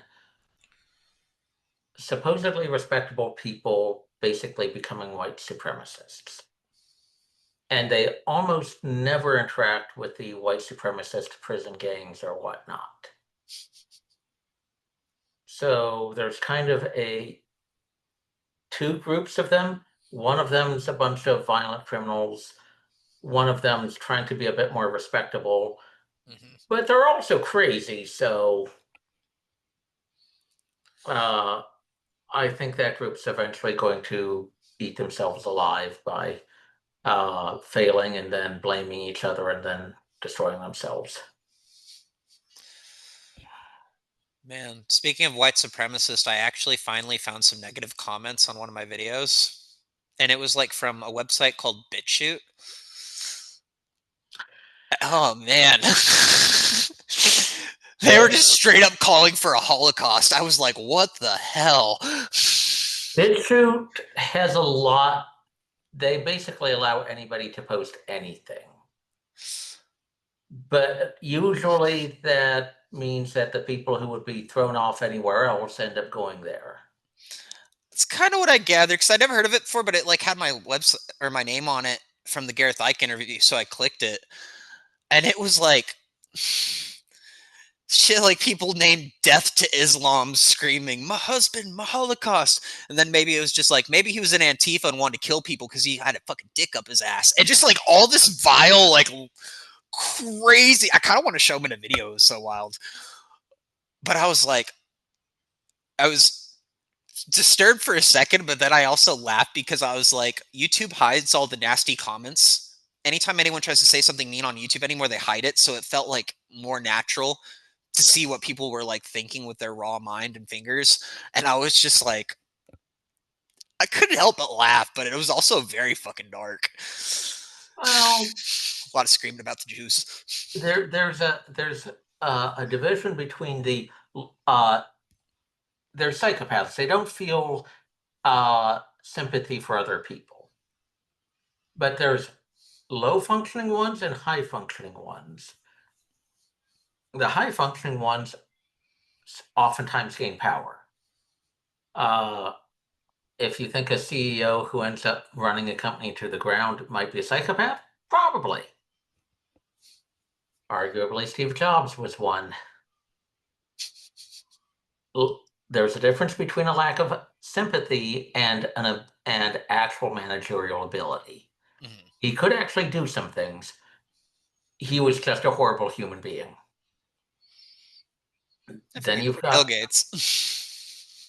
supposedly respectable people basically becoming white supremacists. And they almost never interact with the white supremacist prison gangs or whatnot. So there's kind of two groups of them. One of them is a bunch of violent criminals. One of them is trying to be a bit more respectable. Mm-hmm. But they're also crazy, so I think that group's eventually going to eat themselves alive by failing and then blaming each other and then destroying themselves. Man, speaking of white supremacist, I actually finally found some negative comments on one of my videos. And it was like from a website called BitChute. Oh, man. They were just straight up calling for a Holocaust. I was like, what the hell? BitChute has a lot. They basically allow anybody to post anything. But usually that means that the people who would be thrown off anywhere else end up going there. It's kind of what I gathered, because I never heard of it before, but it like had my website or my name on it from the Gareth Ike interview, so I clicked it. And it was like shit, like people named Death to Islam screaming, my husband, my Holocaust. And then maybe it was just like, maybe he was in Antifa and wanted to kill people because he had a fucking dick up his ass. And just like all this vile, like crazy. I kind of want to show him in a video. It was so wild. But I was like, I was disturbed for a second, but then I also laughed because I was like, YouTube hides all the nasty comments. Anytime anyone tries to say something mean on YouTube anymore, they hide it. So it felt like more natural to see what people were like thinking with their raw mind and fingers. And I was just like, I couldn't help but laugh, but it was also very fucking dark. Well, a lot of screaming about the Jews. There's a division between they're psychopaths. They don't feel sympathy for other people. But there's low functioning ones and high functioning ones. The high functioning ones oftentimes gain power. if you think a CEO who ends up running a company to the ground might be a psychopath, probably. Arguably, Steve Jobs was one. There's a difference between a lack of sympathy and actual managerial ability. Mhm. He could actually do some things. He was just a horrible human being. Then you've Bill got Gates.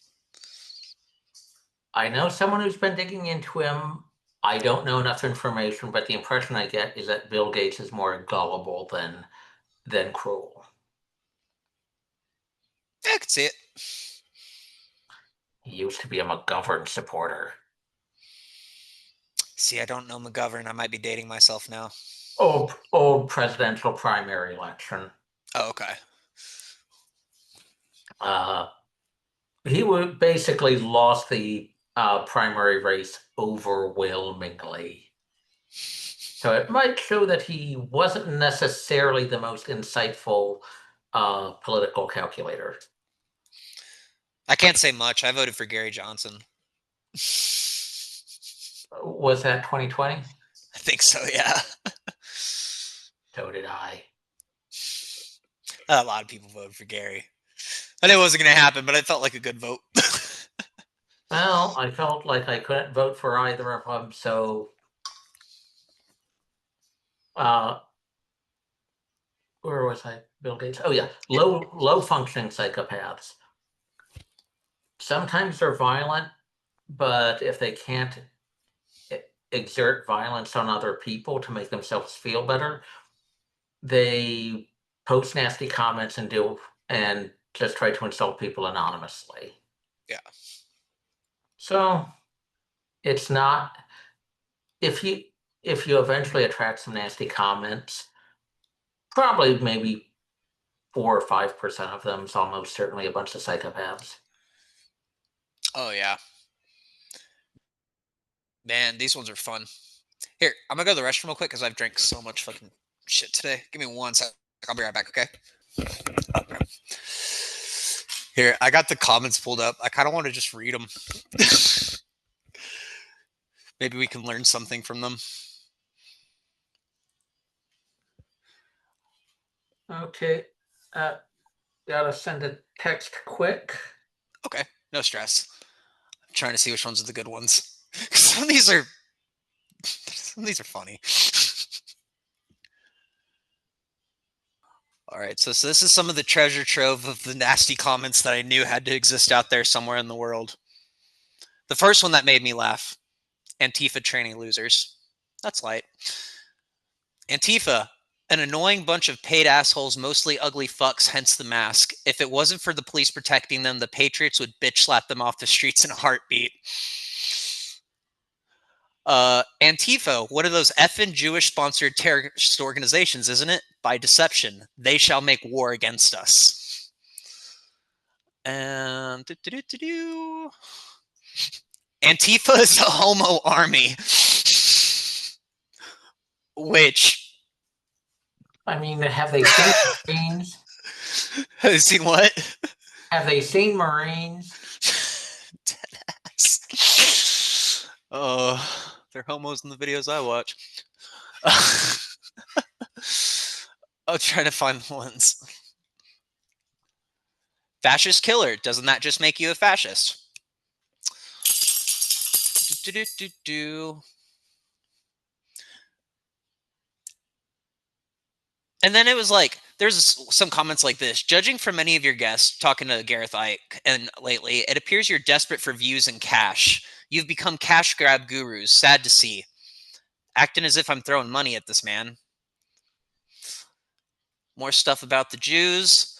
I know someone who's been digging into him. I don't know enough information, but the impression I get is that Bill Gates is more gullible than cruel. I could see it. He used to be a McGovern supporter. See, I don't know McGovern. I might be dating myself now. Old presidential primary election. Oh, okay. He would basically lost the primary race overwhelmingly. So it might show that he wasn't necessarily the most insightful political calculator. I can't say much. I voted for Gary Johnson. Was that 2020? I think so, yeah. So did I. A lot of people voted for Gary. I knew it wasn't going to happen, but it felt like a good vote. Well, I felt like I couldn't vote for either of them, so where was I? Bill Gates. Oh yeah, low functioning psychopaths. Sometimes they're violent, but if they can't exert violence on other people to make themselves feel better, they post nasty comments and just try to insult people anonymously. Yeah. So it's not if you eventually attract some nasty comments, probably maybe 4 or 5% of them is almost certainly a bunch of psychopaths. Oh, yeah. Man, these ones are fun. Here, I'm going to go to the restroom real quick because I've drank so much fucking shit today. Give me 1 sec. I'll be right back, okay? Okay. Here, I got the comments pulled up. I kind of want to just read them. Maybe we can learn something from them. Okay. Gotta send a text quick. Okay, no stress. I'm trying to see which ones are the good ones. Some of these are funny. All right, so this is some of the treasure trove of the nasty comments that I knew had to exist out there somewhere in the world. The first one that made me laugh: Antifa training losers. That's light. Antifa, an annoying bunch of paid assholes, mostly ugly fucks, hence the mask. If it wasn't for the police protecting them, the Patriots would bitch slap them off the streets in a heartbeat. Antifa, one of those effing Jewish-sponsored terrorist organizations, isn't it? By deception, they shall make war against us. And Antifa is a homo army, which I mean, have they seen Marines? Have they seen what? Have they seen Marines? Deadass. Oh, they're homos in the videos I watch. I'm trying to find the ones. Fascist killer. Doesn't that just make you a fascist? And then it was like, there's some comments like this. Judging from many of your guests, talking to Gareth Ike and lately, it appears you're desperate for views and cash. You've become cash grab gurus. Sad to see. Acting as if I'm throwing money at this man. More stuff about the Jews.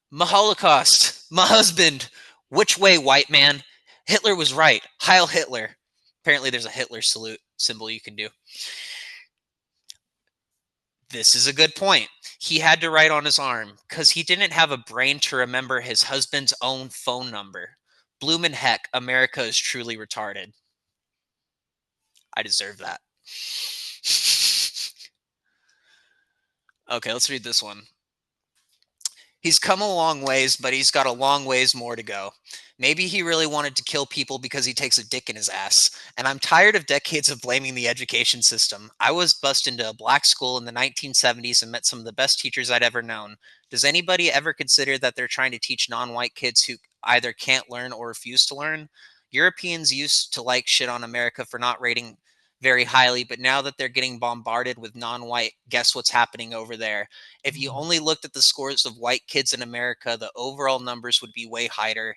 My Holocaust. My husband. Which way, white man? Hitler was right. Heil Hitler. Apparently there's a Hitler salute symbol you can do. This is a good point. He had to write on his arm because he didn't have a brain to remember his husband's own phone number. Bloomin' heck, America is truly retarded. I deserve that. Okay, let's read this one. He's come a long ways, but he's got a long ways more to go. Maybe he really wanted to kill people because he takes a dick in his ass. And I'm tired of decades of blaming the education system. I was bused into a black school in the 1970s and met some of the best teachers I'd ever known. Does anybody ever consider that they're trying to teach non-white kids who either can't learn or refuse to learn? Europeans used to like shit on America for not rating very highly, but now that they're getting bombarded with non-white, guess what's happening over there? If you only looked at the scores of white kids in America, the overall numbers would be way higher.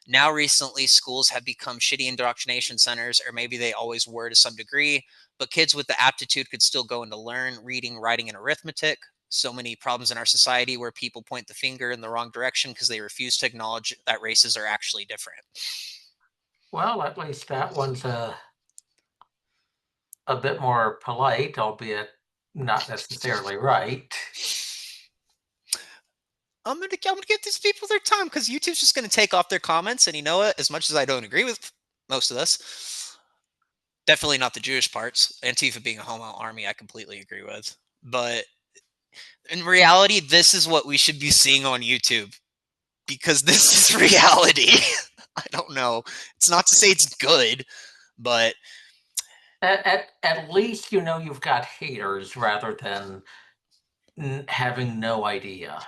Now, recently, schools have become shitty indoctrination centers, or maybe they always were to some degree, but kids with the aptitude could still go in to learn reading, writing, and arithmetic. So many problems in our society where people point the finger in the wrong direction because they refuse to acknowledge that races are actually different. Well, at least that one's a bit more polite, albeit not necessarily right. I'm gonna give these people their time because YouTube's just gonna take off their comments, and you know what? As much as I don't agree with most of this, definitely not the Jewish parts. Antifa being a homo army, I completely agree with. But in reality, this is what we should be seeing on YouTube because this is reality. I don't know. It's not to say it's good, but At least you know you've got haters rather than having no idea.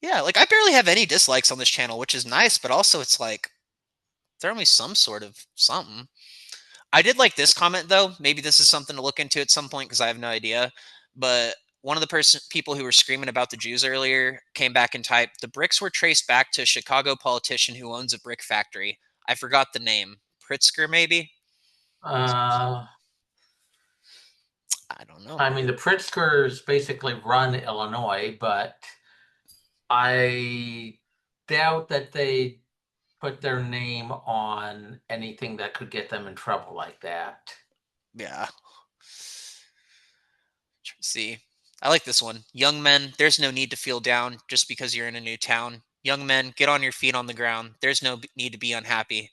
yeah, like I barely have any dislikes on this channel, which is nice, but also it's like throw me some sort of something. I did like this comment though. Maybe this is something to look into at some point because I have no idea. But one of the people who were screaming about the Jews earlier came back and typed, "The bricks were traced back to a Chicago politician who owns a brick factory. I forgot the name. Pritzker, maybe? I don't know. I mean, the Pritzkers basically run Illinois, but I doubt that they put their name on anything that could get them in trouble like that. Yeah. See, I like this one. Young men, there's no need to feel down just because you're in a new town. Young men, get on your feet on the ground. There's no need to be unhappy.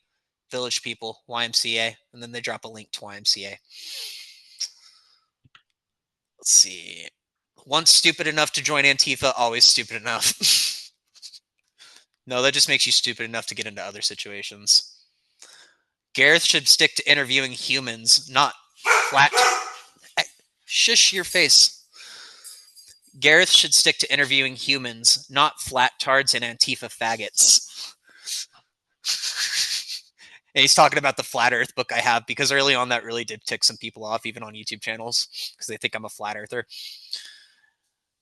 Village people, YMCA. And then they drop a link to YMCA. Let's see. Once stupid enough to join Antifa, always stupid enough. No, that just makes you stupid enough to get into other situations. Gareth should stick to interviewing humans, not flat. Shush your face. Gareth should stick to interviewing humans, not flat tards and Antifa faggots. And he's talking about the flat earth book I have because early on that really did tick some people off, even on YouTube channels, because they think I'm a flat earther.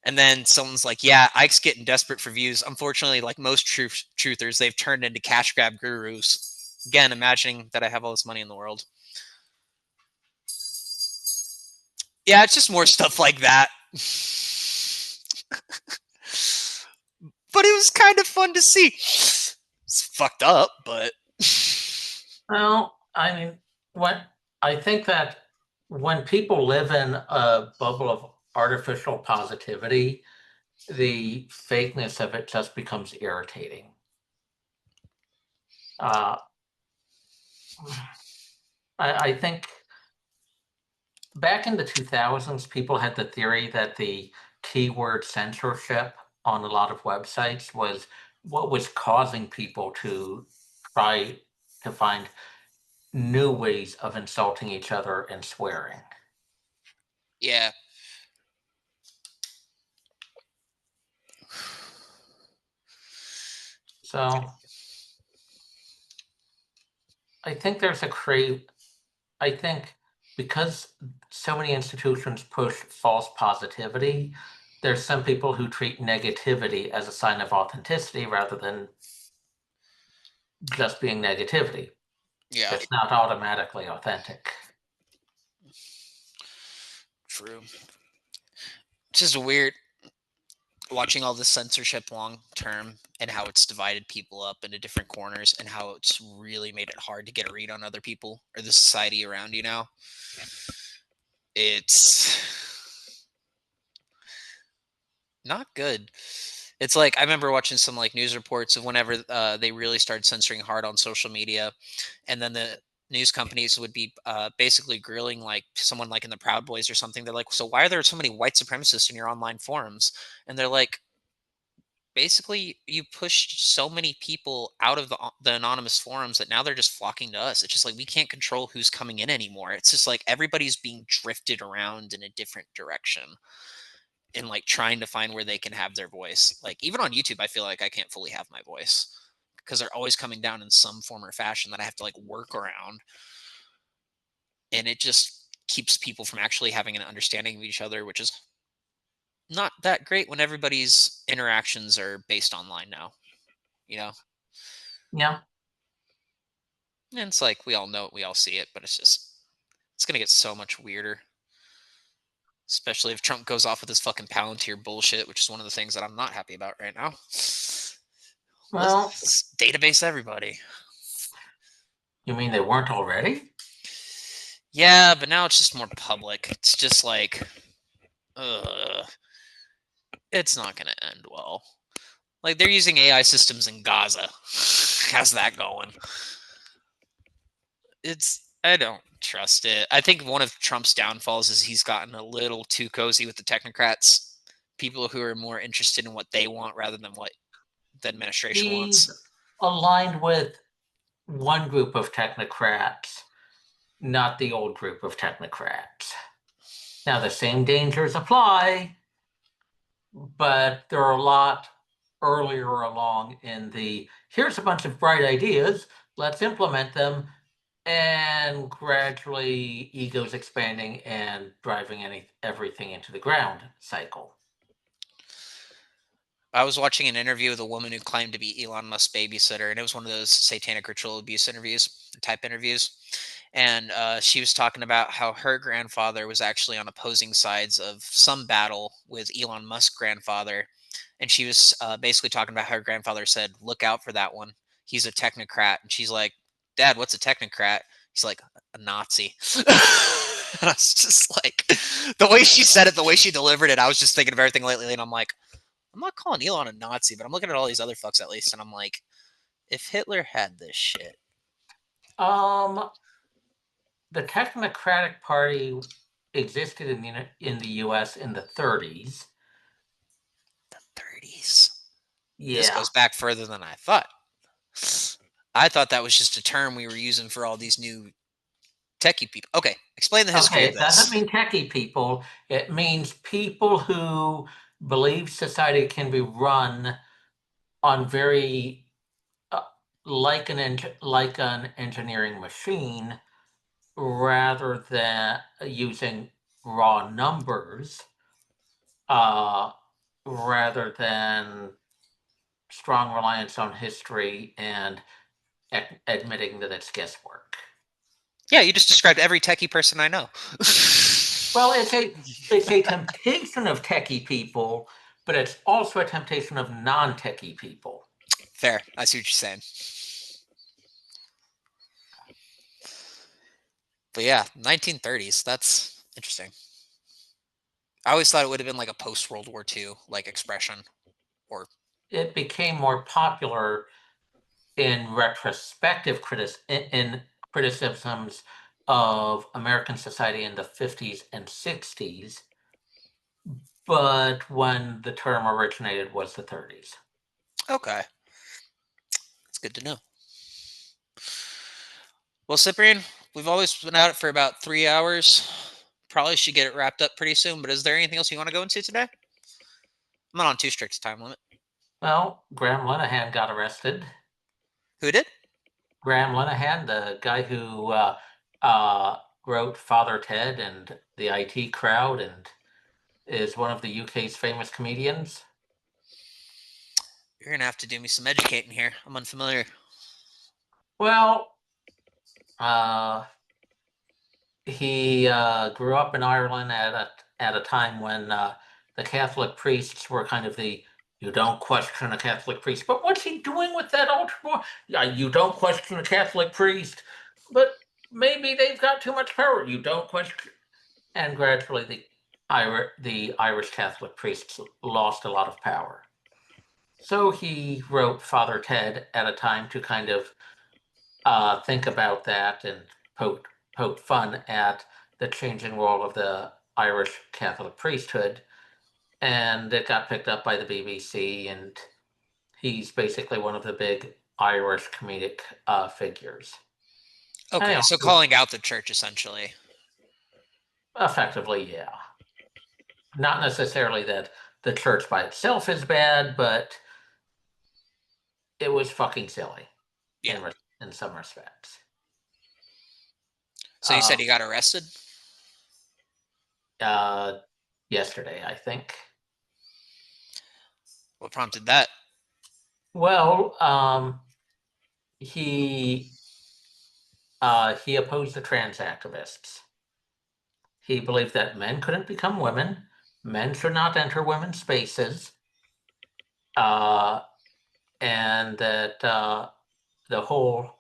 And then someone's like, yeah, Ike's getting desperate for views. Unfortunately, like most truthers, they've turned into cash grab gurus. Again, imagining that I have all this money in the world. Yeah, it's just more stuff like that. But it was kind of fun to see. It's fucked up, but... Well, I mean, I think that when people live in a bubble of artificial positivity, the fakeness of it just becomes irritating. I think back in the 2000s, people had the theory that the keyword censorship on a lot of websites was what was causing people to try to find new ways of insulting each other and swearing. Yeah. So I think there's I think because so many institutions push false positivity, there's some people who treat negativity as a sign of authenticity rather than just being negativity. Yeah. It's not automatically authentic. True. It's just weird watching all this censorship long term and how it's divided people up into different corners and how it's really made it hard to get a read on other people or the society around you now. It's not good. It's like I remember watching some like news reports of whenever they really started censoring hard on social media, and then the news companies would be basically grilling like someone like in the Proud Boys or something. They're like, "So why are there so many white supremacists in your online forums?" And they're like, basically you pushed so many people out of the anonymous forums that now they're just flocking to us. It's just like we can't control who's coming in anymore. It's just like everybody's being drifted around in a different direction and like trying to find where they can have their voice. Like even on YouTube, I feel like I can't fully have my voice because they're always coming down in some form or fashion that I have to like work around. And it just keeps people from actually having an understanding of each other, which is not that great when everybody's interactions are based online now, you know? Yeah. And it's like we all know it, we all see it, but it's gonna get so much weirder. Especially if Trump goes off with his fucking Palantir bullshit, which is one of the things that I'm not happy about right now. Well, Let's database everybody. you mean they weren't already? Yeah, but now it's just more public. It's just like, it's not gonna end well. Like they're using AI systems in Gaza. How's that going? I don't trust it. I think one of Trump's downfalls is he's gotten a little too cozy with the technocrats, people who are more interested in what they want rather than what the administration He's wants. aligned with one group of technocrats, not the old group of technocrats. Now, the same dangers apply, but they're a lot earlier along in the here's a bunch of bright ideas, let's implement them, and gradually egos expanding and driving everything into the ground cycle. I was watching an interview with a woman who claimed to be Elon Musk's babysitter, and it was one of those satanic ritual abuse type interviews. And she was talking about how her grandfather was actually on opposing sides of some battle with Elon Musk's grandfather. And she was basically talking about how her grandfather said, "Look out for that one. He's a technocrat." And she's like, "Dad, what's a technocrat?" He's like, "A Nazi." And I was just like, the way she said it, the way she delivered it, I was just thinking of everything lately. And I'm like, I'm not calling Elon a Nazi, but I'm looking at all these other fucks at least. And I'm like, if Hitler had this shit. The Technocratic Party existed in the U.S. in the 30s. The 30s. Yeah. This goes back further than I thought. I thought that was just a term we were using for all these new techie people. Okay, explain the history of It this. doesn't mean techie people. It means people who believe society can be run on very like an engineering machine rather than using raw numbers, rather than strong reliance on history and admitting that it's guesswork. Yeah, you just described every techie person I know. Well, it's a temptation of techie people, but it's also a temptation of non-techie people. Fair. I see what you're saying. But yeah, 1930s. That's interesting. I always thought it would have been like a post-World War II like expression. Or it became more popular in retrospective criticisms of American society in the 50s and 60s, but when the term originated was the 30s. Okay. That's good to know. Well, Cyprian, we've always been at it for about 3 hours. Probably should get it wrapped up pretty soon, but is there anything else you want to go into today? I'm not on too strict a time limit. Well, Graham Linehan got arrested. Who did? Graham Linehan, the guy who wrote Father Ted and the IT Crowd and is one of the UK's famous comedians. You're going to have to do me some educating here. I'm unfamiliar. Well, he grew up in Ireland at a time when the Catholic priests were kind of the you don't question a Catholic priest. But what's he doing with that altar boy? You don't question a Catholic priest, but maybe they've got too much power. You don't question. And gradually the Irish Catholic priests lost a lot of power. So he wrote Father Ted at a time to kind of think about that and poke fun at the changing role of the Irish Catholic priesthood. And it got picked up by the BBC and He's basically one of the big Irish comedic figures. Okay, Anyway, so calling out the church, essentially. Effectively, yeah. Not necessarily that the church by itself is bad, but it was fucking silly. Yeah. In some respects. So you said he got arrested? Yesterday, I think. What prompted that? Well, he opposed the trans activists. He believed that men couldn't become women, men should not enter women's spaces, and that the whole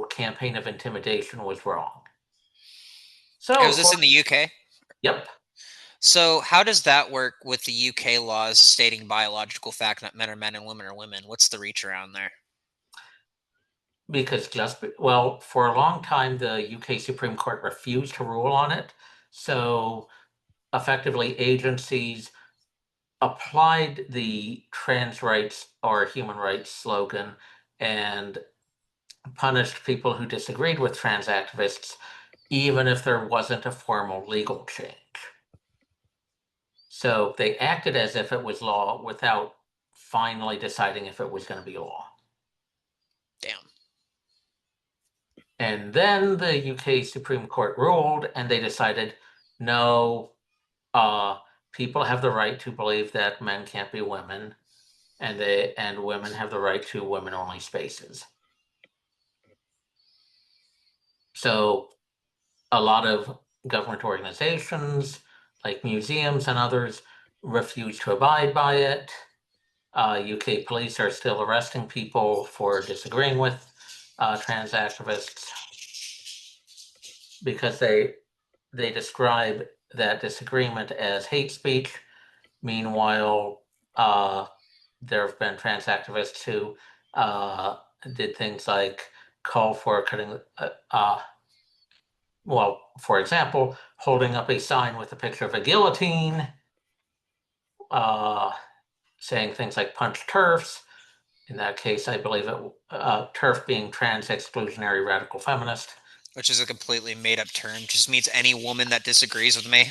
campaign of intimidation was wrong. So Was this in the UK? Yep. So how does that work with the UK laws stating biological fact that men are men and women are women? What's the reach around there? Because for a long time, the UK Supreme Court refused to rule on it. So effectively, agencies applied the trans rights or human rights slogan and punished people who disagreed with trans activists, even if there wasn't a formal legal change. So they acted as if it was law without finally deciding if it was going to be law. Damn. And then the UK Supreme Court ruled, and they decided, no, people have the right to believe that men can't be women, and women have the right to women-only spaces. So a lot of government organizations, like museums and others, refuse to abide by it. UK police are still arresting people for disagreeing with trans activists because they describe that disagreement as hate speech. Meanwhile, there have been trans activists who did things like call for cutting, for example, holding up a sign with a picture of a guillotine, saying things like punch TERFs. In that case, I believe TERF being trans exclusionary radical feminist. Which is a completely made up term. Just means any woman that disagrees with me.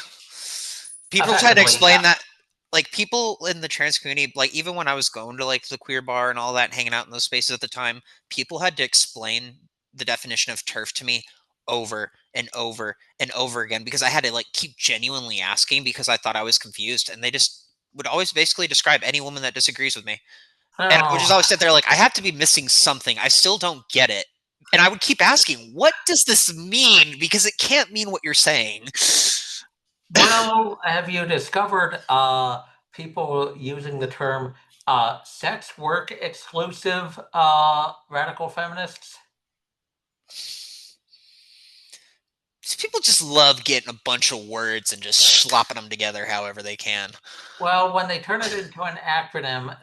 People try to explain that. Like, people in the trans community, like, even when I was going to, like, the queer bar and all that, hanging out in those spaces at the time, people had to explain the definition of TERF to me over and over and over again because I had to, like, keep genuinely asking because I thought I was confused. And they just would always basically describe any woman that disagrees with me. And I would just always sit there like, I have to be missing something. I still don't get it. And I would keep asking, what does this mean? Because it can't mean what you're saying. Well, have you discovered people using the term sex work exclusive radical feminists? People just love getting a bunch of words and just slopping them together however they can. Well, when they turn it into an acronym,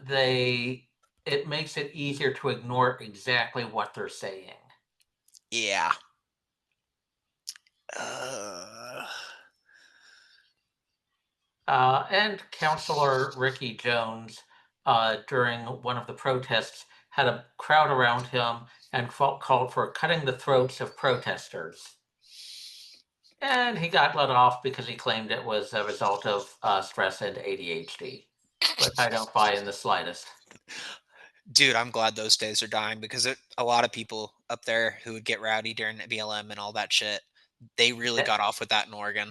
it makes it easier to ignore exactly what they're saying. Yeah. And Councillor Ricky Jones, during one of the protests, had a crowd around him and called for cutting the throats of protesters. And he got let off because he claimed it was a result of stress and ADHD, which I don't buy in the slightest. Dude, I'm glad those days are dying because a lot of people up there who would get rowdy during BLM and all that shit, they really got off with that in Oregon.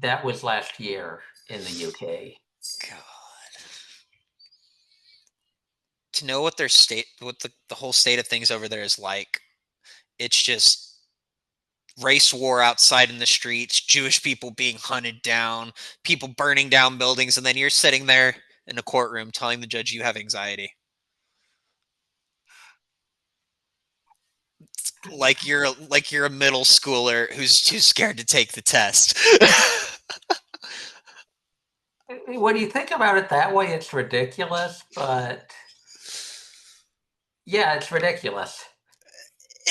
That was last year in the UK. God. To know what their state, what the whole state of things over there is like, it's just race war outside in the streets, Jewish people being hunted down, people burning down buildings, and then you're sitting there in a courtroom telling the judge you have anxiety. Like you're a middle schooler who's too scared to take the test. When you think about it that way, it's ridiculous, but yeah, it's ridiculous.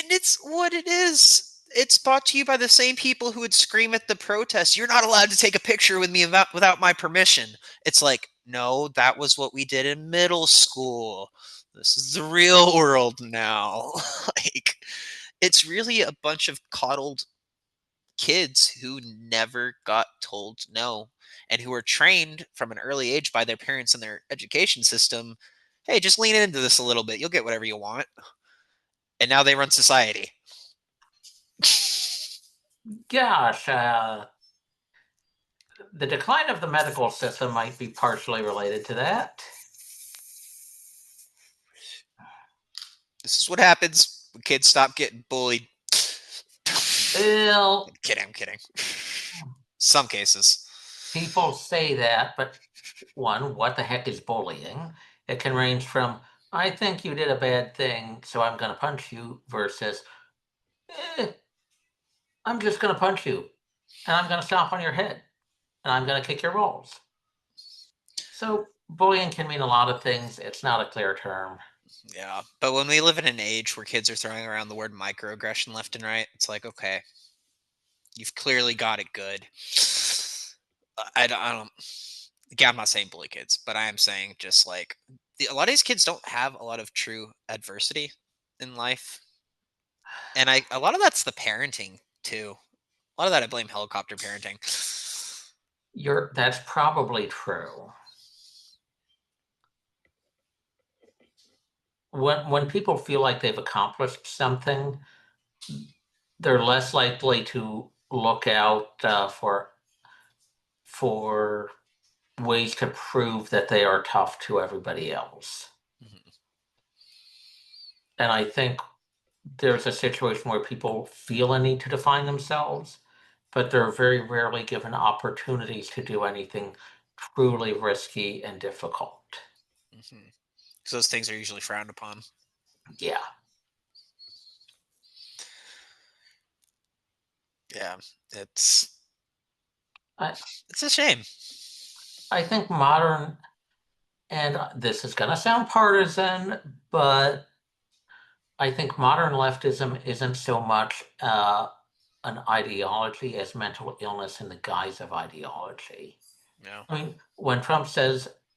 And it's what it is. It's brought to you by the same people who would scream at the protest, "You're not allowed to take a picture with me without my permission." It's like, No, that was what we did in middle school. This is the real world now. Like, it's really a bunch of coddled kids who never got told no and who were trained from an early age by their parents and their education system. Hey, just lean into this a little bit. You'll get whatever you want. And now they run society. Gosh, the decline of the medical system might be partially related to that. This is what happens when kids stop getting bullied. Well, I'm kidding. Some cases. People say that, but one, what the heck is bullying? It can range from, I think you did a bad thing, so I'm going to punch you, versus, I'm just going to punch you, and I'm going to stomp on your head, and I'm going to kick your balls. So bullying can mean a lot of things. It's not a clear term. Yeah, but when we live in an age where kids are throwing around the word microaggression left and right, it's like, okay, you've clearly got it good. I don't. Yeah, I'm not saying bully kids, but I am saying just like a lot of these kids don't have a lot of true adversity in life, and a lot of that's the parenting too. A lot of that I blame helicopter parenting. That's probably true. When people feel like they've accomplished something, they're less likely to look out for ways to prove that they are tough to everybody else. Mm-hmm. And I think there's a situation where people feel a need to define themselves, but they're very rarely given opportunities to do anything truly risky and difficult. Mm-hmm. So those things are usually frowned upon. Yeah. Yeah, it's a shame. I think modern, and this is going to sound partisan, but I think modern leftism isn't so much an ideology as mental illness in the guise of ideology. Yeah. I mean, when Trump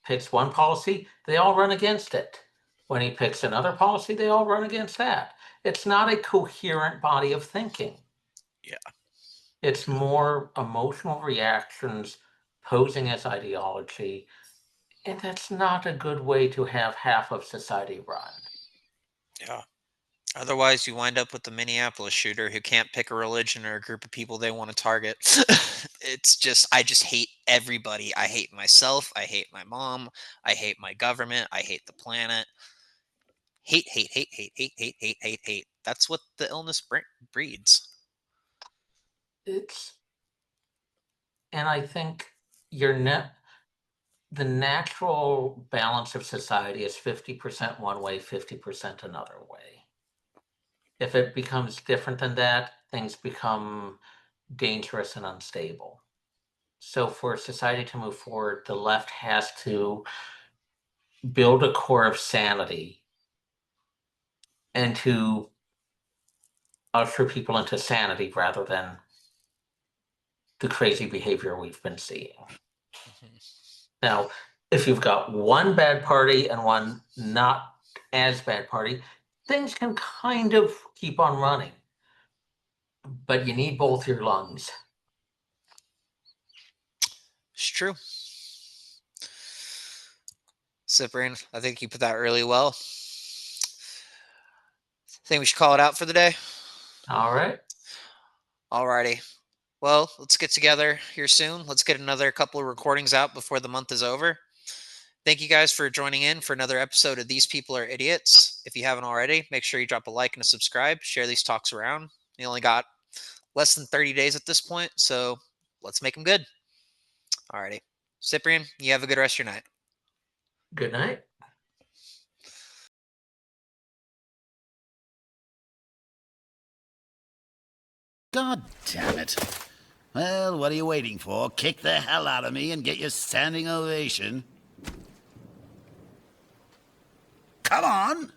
picks one policy, they all run against it. When he picks another policy, they all run against that. It's not a coherent body of thinking. Yeah. It's more emotional reactions posing as ideology, and that's not a good way to have half of society run. Yeah. Otherwise, you wind up with the Minneapolis shooter who can't pick a religion or a group of people they want to target. It's just, I just hate everybody. I hate myself. I hate my mom. I hate my government. I hate the planet. Hate, hate, hate, hate, hate, hate, hate, hate, hate. That's what the illness breeds. And I think the natural balance of society is 50% one way, 50% another way. If it becomes different than that, things become dangerous and unstable. So for society to move forward, the left has to build a core of sanity and to usher people into sanity rather than the crazy behavior we've been seeing. Mm-hmm. Now, if you've got one bad party and one not as bad party, things can kind of keep on running. But you need both your lungs. It's true. Cyprian, I think you put that really well. Think we should call it out for the day? All right. Alrighty. Well, let's get together here soon. Let's get another couple of recordings out before the month is over. Thank you guys for joining in for another episode of These People Are Idiots. If you haven't already, make sure you drop a like and a subscribe. Share these talks around. You only got less than 30 days at this point, so let's make them good. Alrighty. Cyprian, you have a good rest of your night. Good night. God damn it. Well, what are you waiting for? Kick the hell out of me and get your standing ovation. Come on!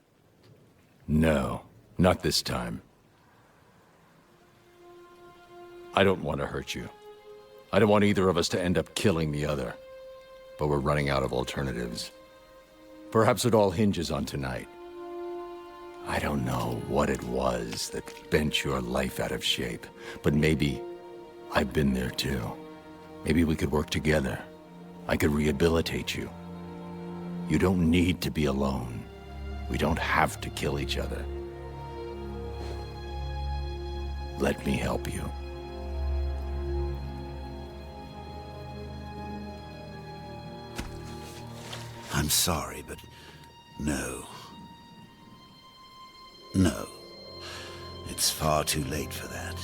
No, not this time. I don't want to hurt you. I don't want either of us to end up killing the other. but we're running out of alternatives. Perhaps it all hinges on tonight. I don't know what it was that bent your life out of shape, but maybe I've been there too. Maybe we could work together. I could rehabilitate you. You don't need to be alone. We don't have to kill each other. Let me help you. I'm sorry, but no. No. It's far too late for that.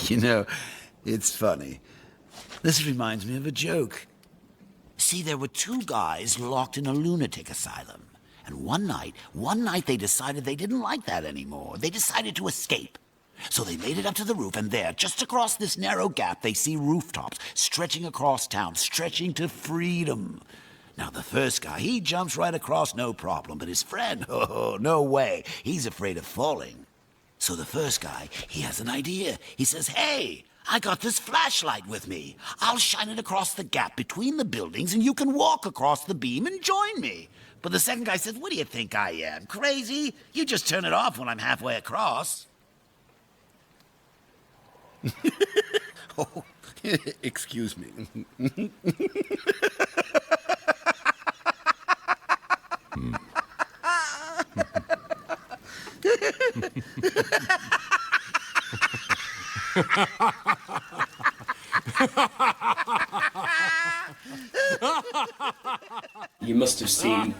You know, it's funny. This reminds me of a joke. See, there were two guys locked in a lunatic asylum. And one night they decided they didn't like that anymore. They decided to escape. So they made it up to the roof, and there, just across this narrow gap, they see rooftops stretching across town, stretching to freedom. Now, the first guy, he jumps right across, no problem. But his friend, oh, no way. He's afraid of falling. So the first guy, he has an idea. He says, hey, I got this flashlight with me. I'll shine it across the gap between the buildings, and you can walk across the beam and join me. But the second guy says, what do you think I am, crazy? You just turn it off when I'm halfway across. Oh, excuse me. You must have seen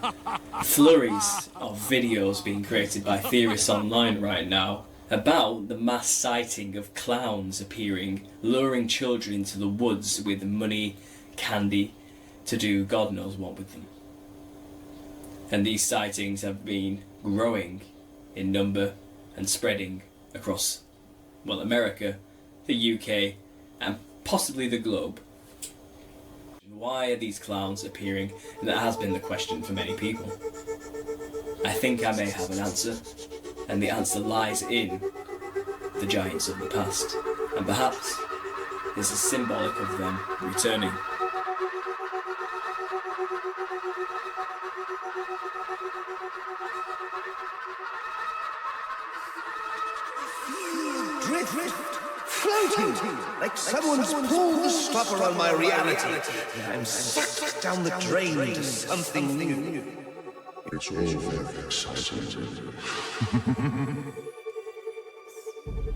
flurries of videos being created by theorists online right now about the mass sighting of clowns appearing, luring children into the woods with money, candy, to do God knows what with them. And these sightings have been growing in number and spreading across, well, America, the UK, and possibly the globe. Why are these clowns appearing? And that has been the question for many people. I think I may have an answer, and the answer lies in the giants of the past, and perhaps this is symbolic of them returning. Drift, floating, like someone's pulled the stopper on my reality, and I'm sucked down the drain into something new. It's all very exciting.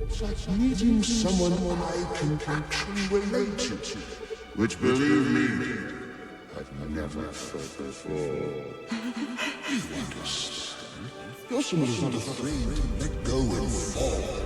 It's like meeting someone I can actually relate to, which, believe me, I've never felt before. You understand? You're someone who's not afraid to let go and fall.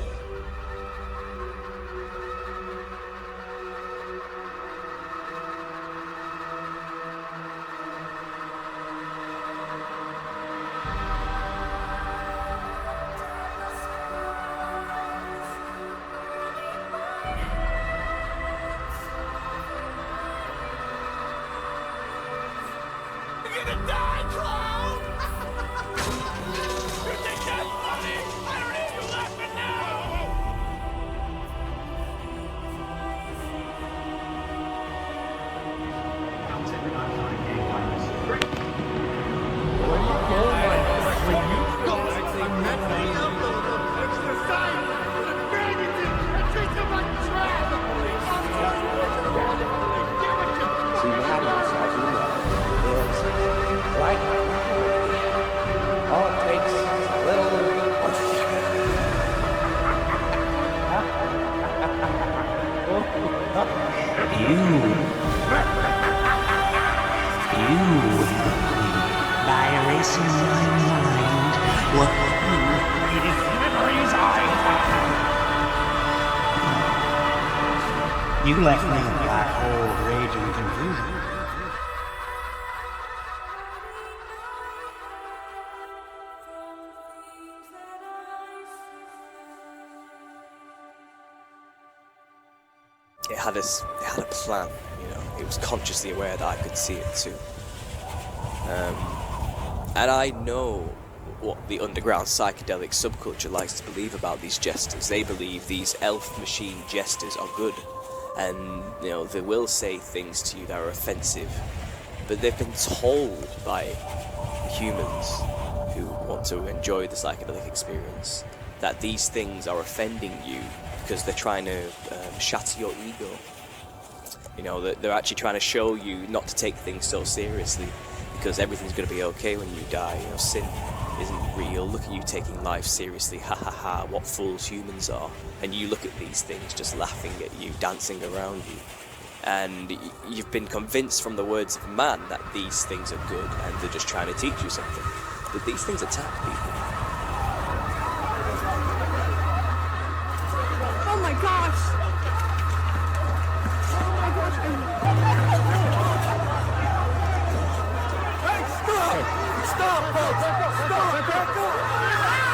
You left me a black hole of rage and confusion. It had a plan, you know. It was consciously aware that I could see it too. And I know what the underground psychedelic subculture likes to believe about these jesters. They believe these elf machine jesters are good, and they will say things to you that are offensive, but they've been told by humans who want to enjoy the psychedelic experience that these things are offending you because they're trying to shatter your ego. They're actually trying to show you not to take things so seriously, because everything's going to be okay when you die. Sin isn't real. Look at you taking life seriously. Ha ha ha, what fools humans are. And you look at these things just laughing at you, dancing around you. And you've been convinced from the words of man that these things are good and they're just trying to teach you something. But these things attack people. Oh my gosh! Oh my gosh! Hey, stop! Stop, folks! Stop!